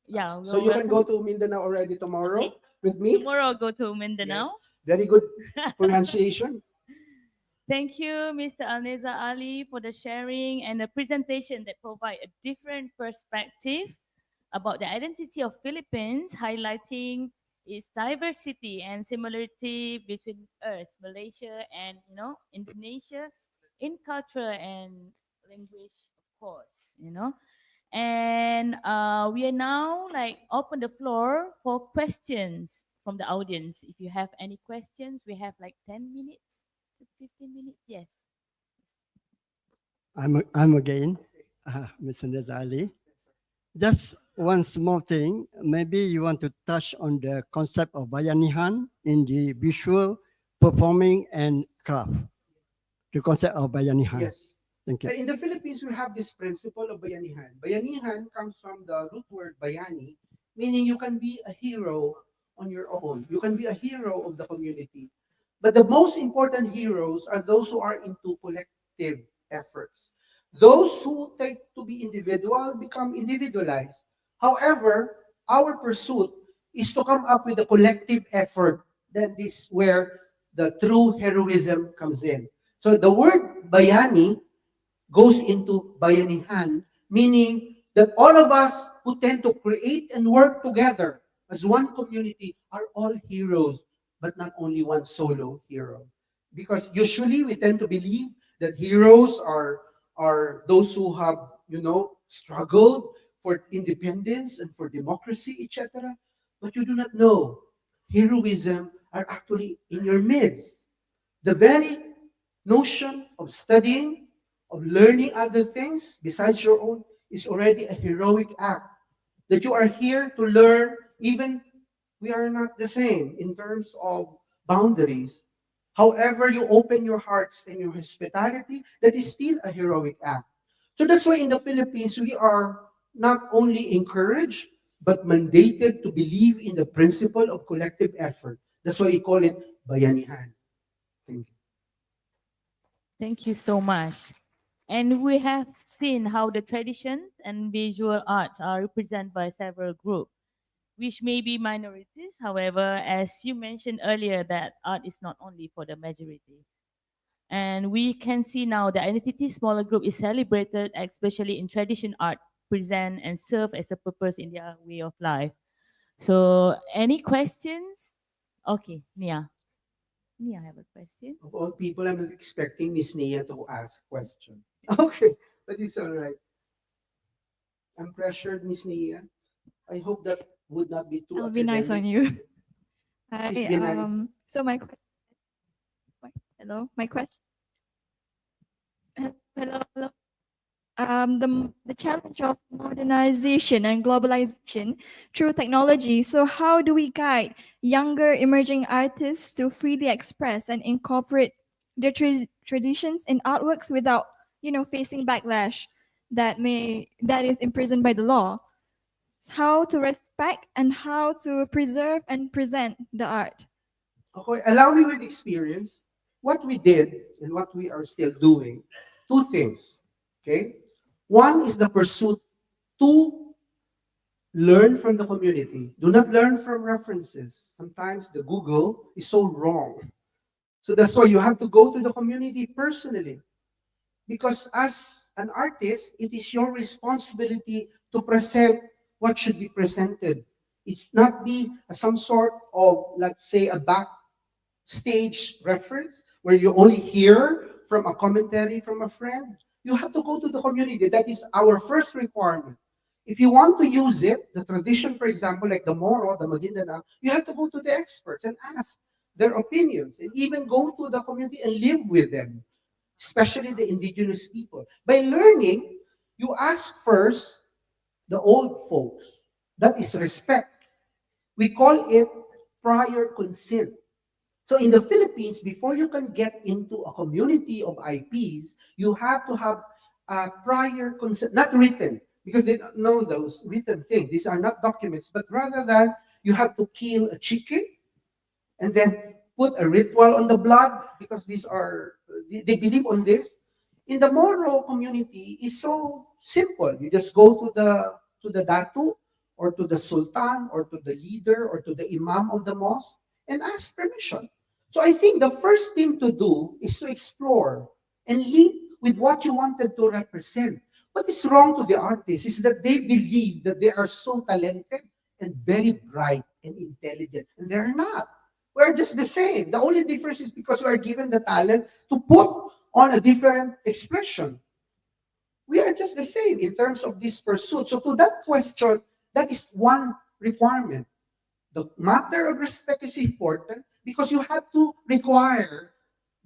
Yeah. So you can go to Mindanao already tomorrow with me. Tomorrow I'll go to Mindanao. Yes. Very good pronunciation. Thank you, Mr. Nezzar B.Ali, for the sharing and the presentation that provide a different perspective about the identity of Philippines, highlighting its diversity and similarity between us, Malaysia and Indonesia, in culture and language, of course, And we are now open the floor for questions from the audience. If you have any questions, we have 10 minutes to 15 minutes. Yes. I'm again, Mr. Nezzar B.Ali. Just one small thing, maybe you want to touch on the concept of bayanihan in the visual, performing, and craft. The concept of bayanihan. Yes. Thank you. In the Philippines, we have this principle of bayanihan. Bayanihan comes from the root word bayani, meaning you can be a hero on your own. You can be a hero of the community. But the most important heroes are those who are into collective efforts. Those who take to be individual become individualized. However, our pursuit is to come up with a collective effort. That is where the true heroism comes in. So the word bayani goes into bayanihan, meaning that all of us who tend to create and work together as one community are all heroes, but not only one solo hero. Because usually we tend to believe that heroes are those who have, struggled for independence and for democracy, etc. But you do not know. Heroism are actually in your midst. The very notion of studying, of learning other things besides your own is already a heroic act. That you are here to learn, even we are not the same in terms of boundaries. However, you open your hearts and your hospitality, that is still a heroic act. So that's why in the Philippines, we are not only encouraged, but mandated to believe in the principle of collective effort. That's why we call it bayanihan. Thank you. Thank you so much. And we have seen how the traditions and visual arts are represented by several groups, which may be minorities. However, as you mentioned earlier, that art is not only for the majority. And we can see now the identity smaller group is celebrated, especially in tradition art, present and serve as a purpose in their way of life. So any questions? Okay, Nia. Nia, I have a question. Of all people, I'm not expecting Miss Nia to ask question. Okay, but it's all right. I'm pressured, Miss Nia. I hope that would not be too I'll be nice on academic. you. Please be nice. So my Hello, my question. Hello, hello. The challenge of modernization and globalization through technology. So how do we guide younger emerging artists to freely express and incorporate their traditions in artworks without, facing backlash that is imprisoned by the law? How to respect and how to preserve and present the art? Okay, allow me with experience. What we did and what we are still doing, two things. Okay, one is the pursuit to learn from the community. Do not learn from references. Sometimes the Google is so wrong. So that's why you have to go to the community personally. Because as an artist, it is your responsibility to present what should be presented. It's not be some sort of, let's say, a backstage reference where you only hear from a commentary from a friend. You have to go to the community. That is our first requirement. If you want to use it, the tradition, for example, like the Moro, the Maguindanao, you have to go to the experts and ask their opinions and even go to the community and live with them, especially the indigenous people. By learning, you ask first the old folks. That is respect. We call it prior consent. So in the Philippines, before you can get into a community of IPs, you have to have a prior consent, not written, because they don't know those written things. These are not documents, but rather than you have to kill a chicken and then put a ritual on the blood, because they believe on this. In the Moro community, it's so simple. You just go to the datu or to the sultan or to the leader or to the imam of the mosque and ask permission. So I think the first thing to do is to explore and link with what you wanted to represent. What is wrong to the artists is that they believe that they are so talented and very bright and intelligent, and they're not. We're just the same. The only difference is because we are given the talent to put on a different expression. We are just the same in terms of this pursuit. So to that question, that is one requirement. The matter of respect is important because you have to require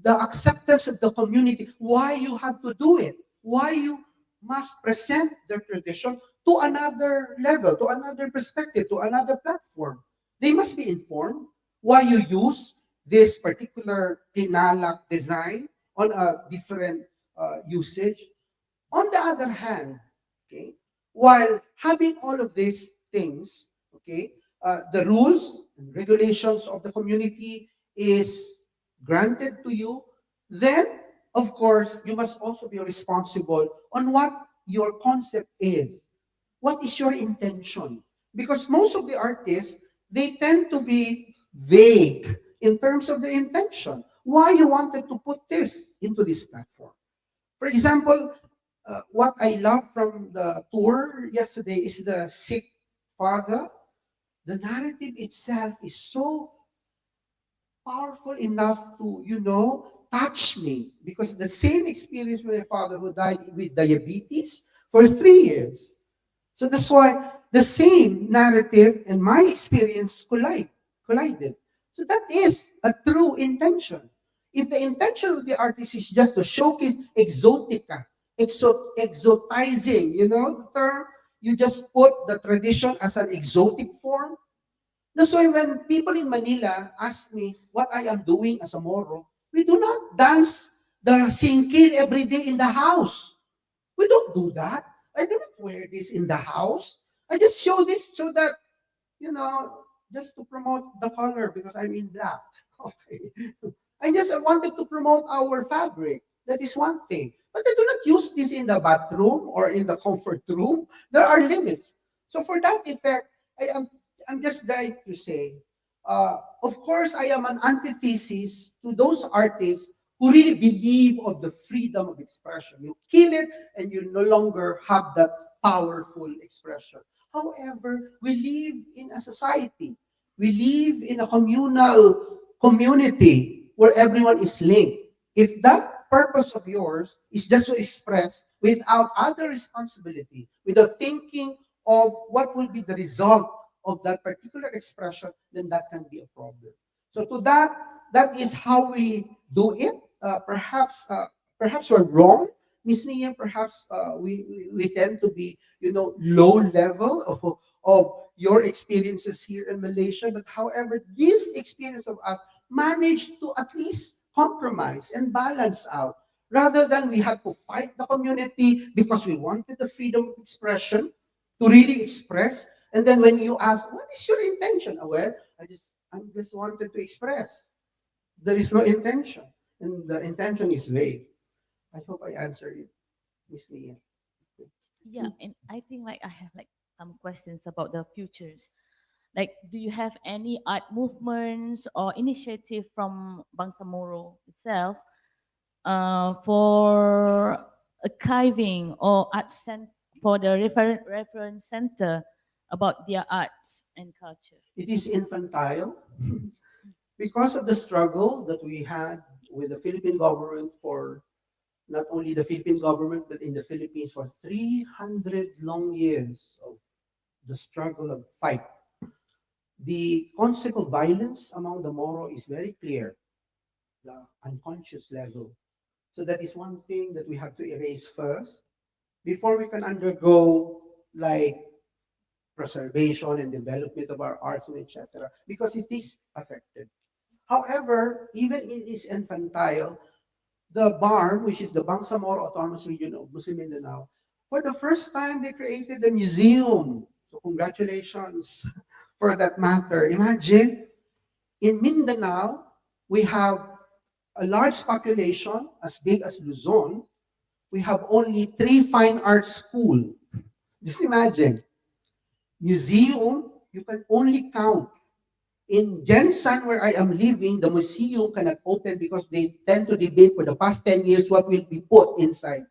the acceptance of the community, why you have to do it, why you must present their tradition to another level, to another perspective, to another platform. They must be informed why you use this particular tinalak design on a different usage. On the other hand, okay, while having all of these things, okay, the rules and regulations of the community is granted to you, then, of course, you must also be responsible on what your concept is. What is your intention? Because most of the artists, they tend to be vague in terms of the intention. Why you wanted to put this into this platform? For example, what I love from the tour yesterday is the sick father. The narrative itself is so powerful enough to, touch me, because the same experience with my father who died with diabetes for 3 years. So that's why the same narrative and my experience collided. So that is a true intention. If the intention of the artist is just to showcase exotica, exotizing, the term, you just put the tradition as an exotic form. That's why when people in Manila ask me what I am doing as a Moro, we do not dance the singkil every day in the house. We don't do that. I do not wear this in the house. I just show this so that, just to promote the color because I'm in black. Okay. I just wanted to promote our fabric. That is one thing. But I do not use this in the bathroom or in the comfort room. There are limits. So for that effect, I'm just trying to say, of course, I am an antithesis to those artists who really believe of the freedom of expression. You kill it and you no longer have that powerful expression. However, we live in a society. We live in a communal community where everyone is linked. If that purpose of yours is just to express without other responsibility, without thinking of what will be the result of that particular expression, then that can be a problem. So to that, that is how we do it. Perhaps we're wrong, Miss Nia. Perhaps we tend to be, low level of your experiences here in Malaysia. But however, this experience of us managed to at least compromise and balance out, rather than we had to fight the community because we wanted the freedom of expression to really express. And then when you ask, what is your intention? Oh, well, I just wanted to express. There is no intention, and the intention is vague. I hope I answered it, Miss Nia. Yeah, and I think like I have like some questions about the futures. Like, do you have any art movements or initiative from Bangsamoro itself for archiving or for the reference center about their arts and culture? It is infantile because of the struggle that we had with the Philippine government, for not only the Philippine government, but in the Philippines for 300 long years of the struggle of fight. The concept of violence among the Moro is very clear, the unconscious level. So that is one thing that we have to erase first before we can undergo like preservation and development of our arts and etc. Because it is affected. However, even in its infantile, the BARM, which is the Bangsamoro Autonomous Region of Muslim Mindanao, for the first time they created a museum. So congratulations for that matter. Imagine, in Mindanao, we have a large population as big as Luzon. We have only 3 fine arts schools. Just imagine. Museum, you can only count. In Jensen, where I am living, the museum cannot open because they tend to debate for the past 10 years what will be put inside.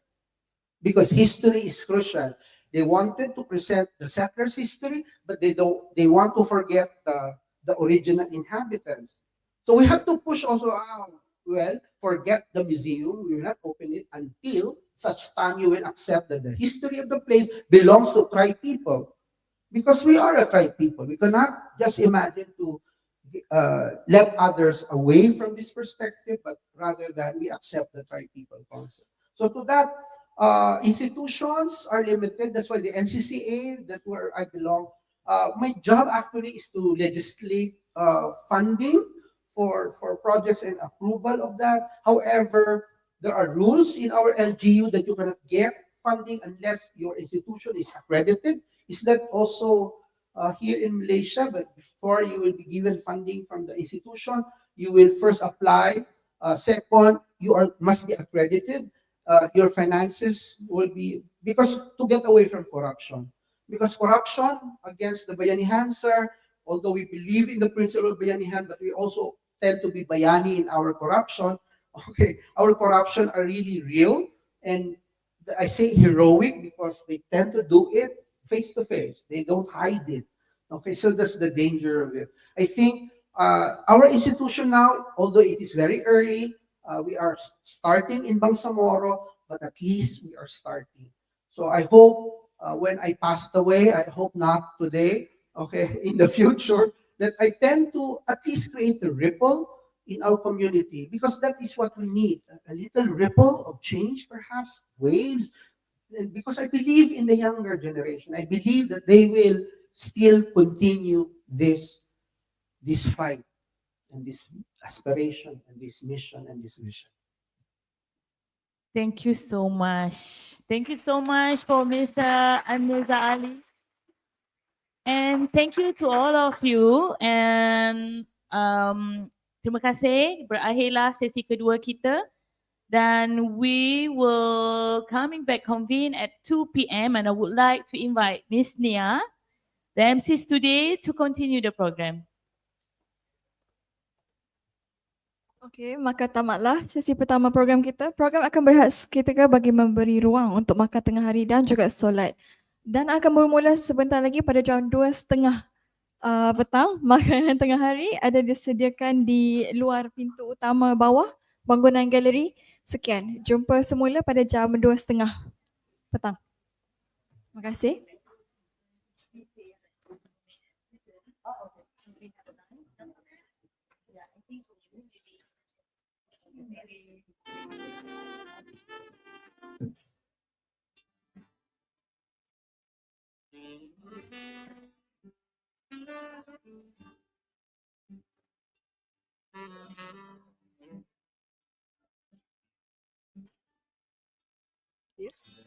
Because history is crucial. They wanted to present the settlers' history, but they want to forget the original inhabitants. So we have to push also out. Well, forget the museum. We will not open it until such time you will accept that the history of the place belongs to tribe people. Because we are a tribe people. We cannot just imagine to let others away from this perspective, but rather than we accept the tribe people concept. So to that, institutions are limited. That's why the NCCA, that where I belong, my job actually is to legislate funding for projects and approval of that. However, there are rules in our LGU that you cannot get funding unless your institution is accredited. Is that also here in Malaysia? But before you will be given funding from the institution, you will first apply. Second, must be accredited. Your finances will be, because to get away from corruption. Because corruption against the Bayanihan, sir, although we believe in the principle of Bayanihan, but we also tend to be Bayani in our corruption. Okay, our corruption are really real, and I say heroic because they tend to do it face to face. They don't hide it. Okay, so that's the danger of it. I think our institution now, although it is very early, we are starting in Bangsamoro, but at least we are starting. So I hope when I passed away, I hope not today, okay, in the future, that I tend to at least create a ripple in our community, because that is what we need, a little ripple of change, perhaps waves, because I believe in the younger generation. I believe that they will still continue this fight and this aspiration and this mission and this vision. Thank you so much. Thank you so much for Mr. Anwar B.Ali. And thank you to all of you. And terima kasih. Berakhirlah sesi kedua kita. Then we will coming back convene at 2 p.m. and I would like to invite Miss Nia, the MCs today, to continue the program. Okey, maka tamatlah sesi pertama program kita. Program akan berehat seketika bagi memberi ruang untuk makan tengah hari dan juga solat. Dan akan bermula sebentar lagi pada jam 2:30 petang. Makanan tengah hari ada disediakan di luar pintu utama bawah bangunan galeri. Sekian, jumpa semula pada jam 2:30 petang. Terima kasih. Yes.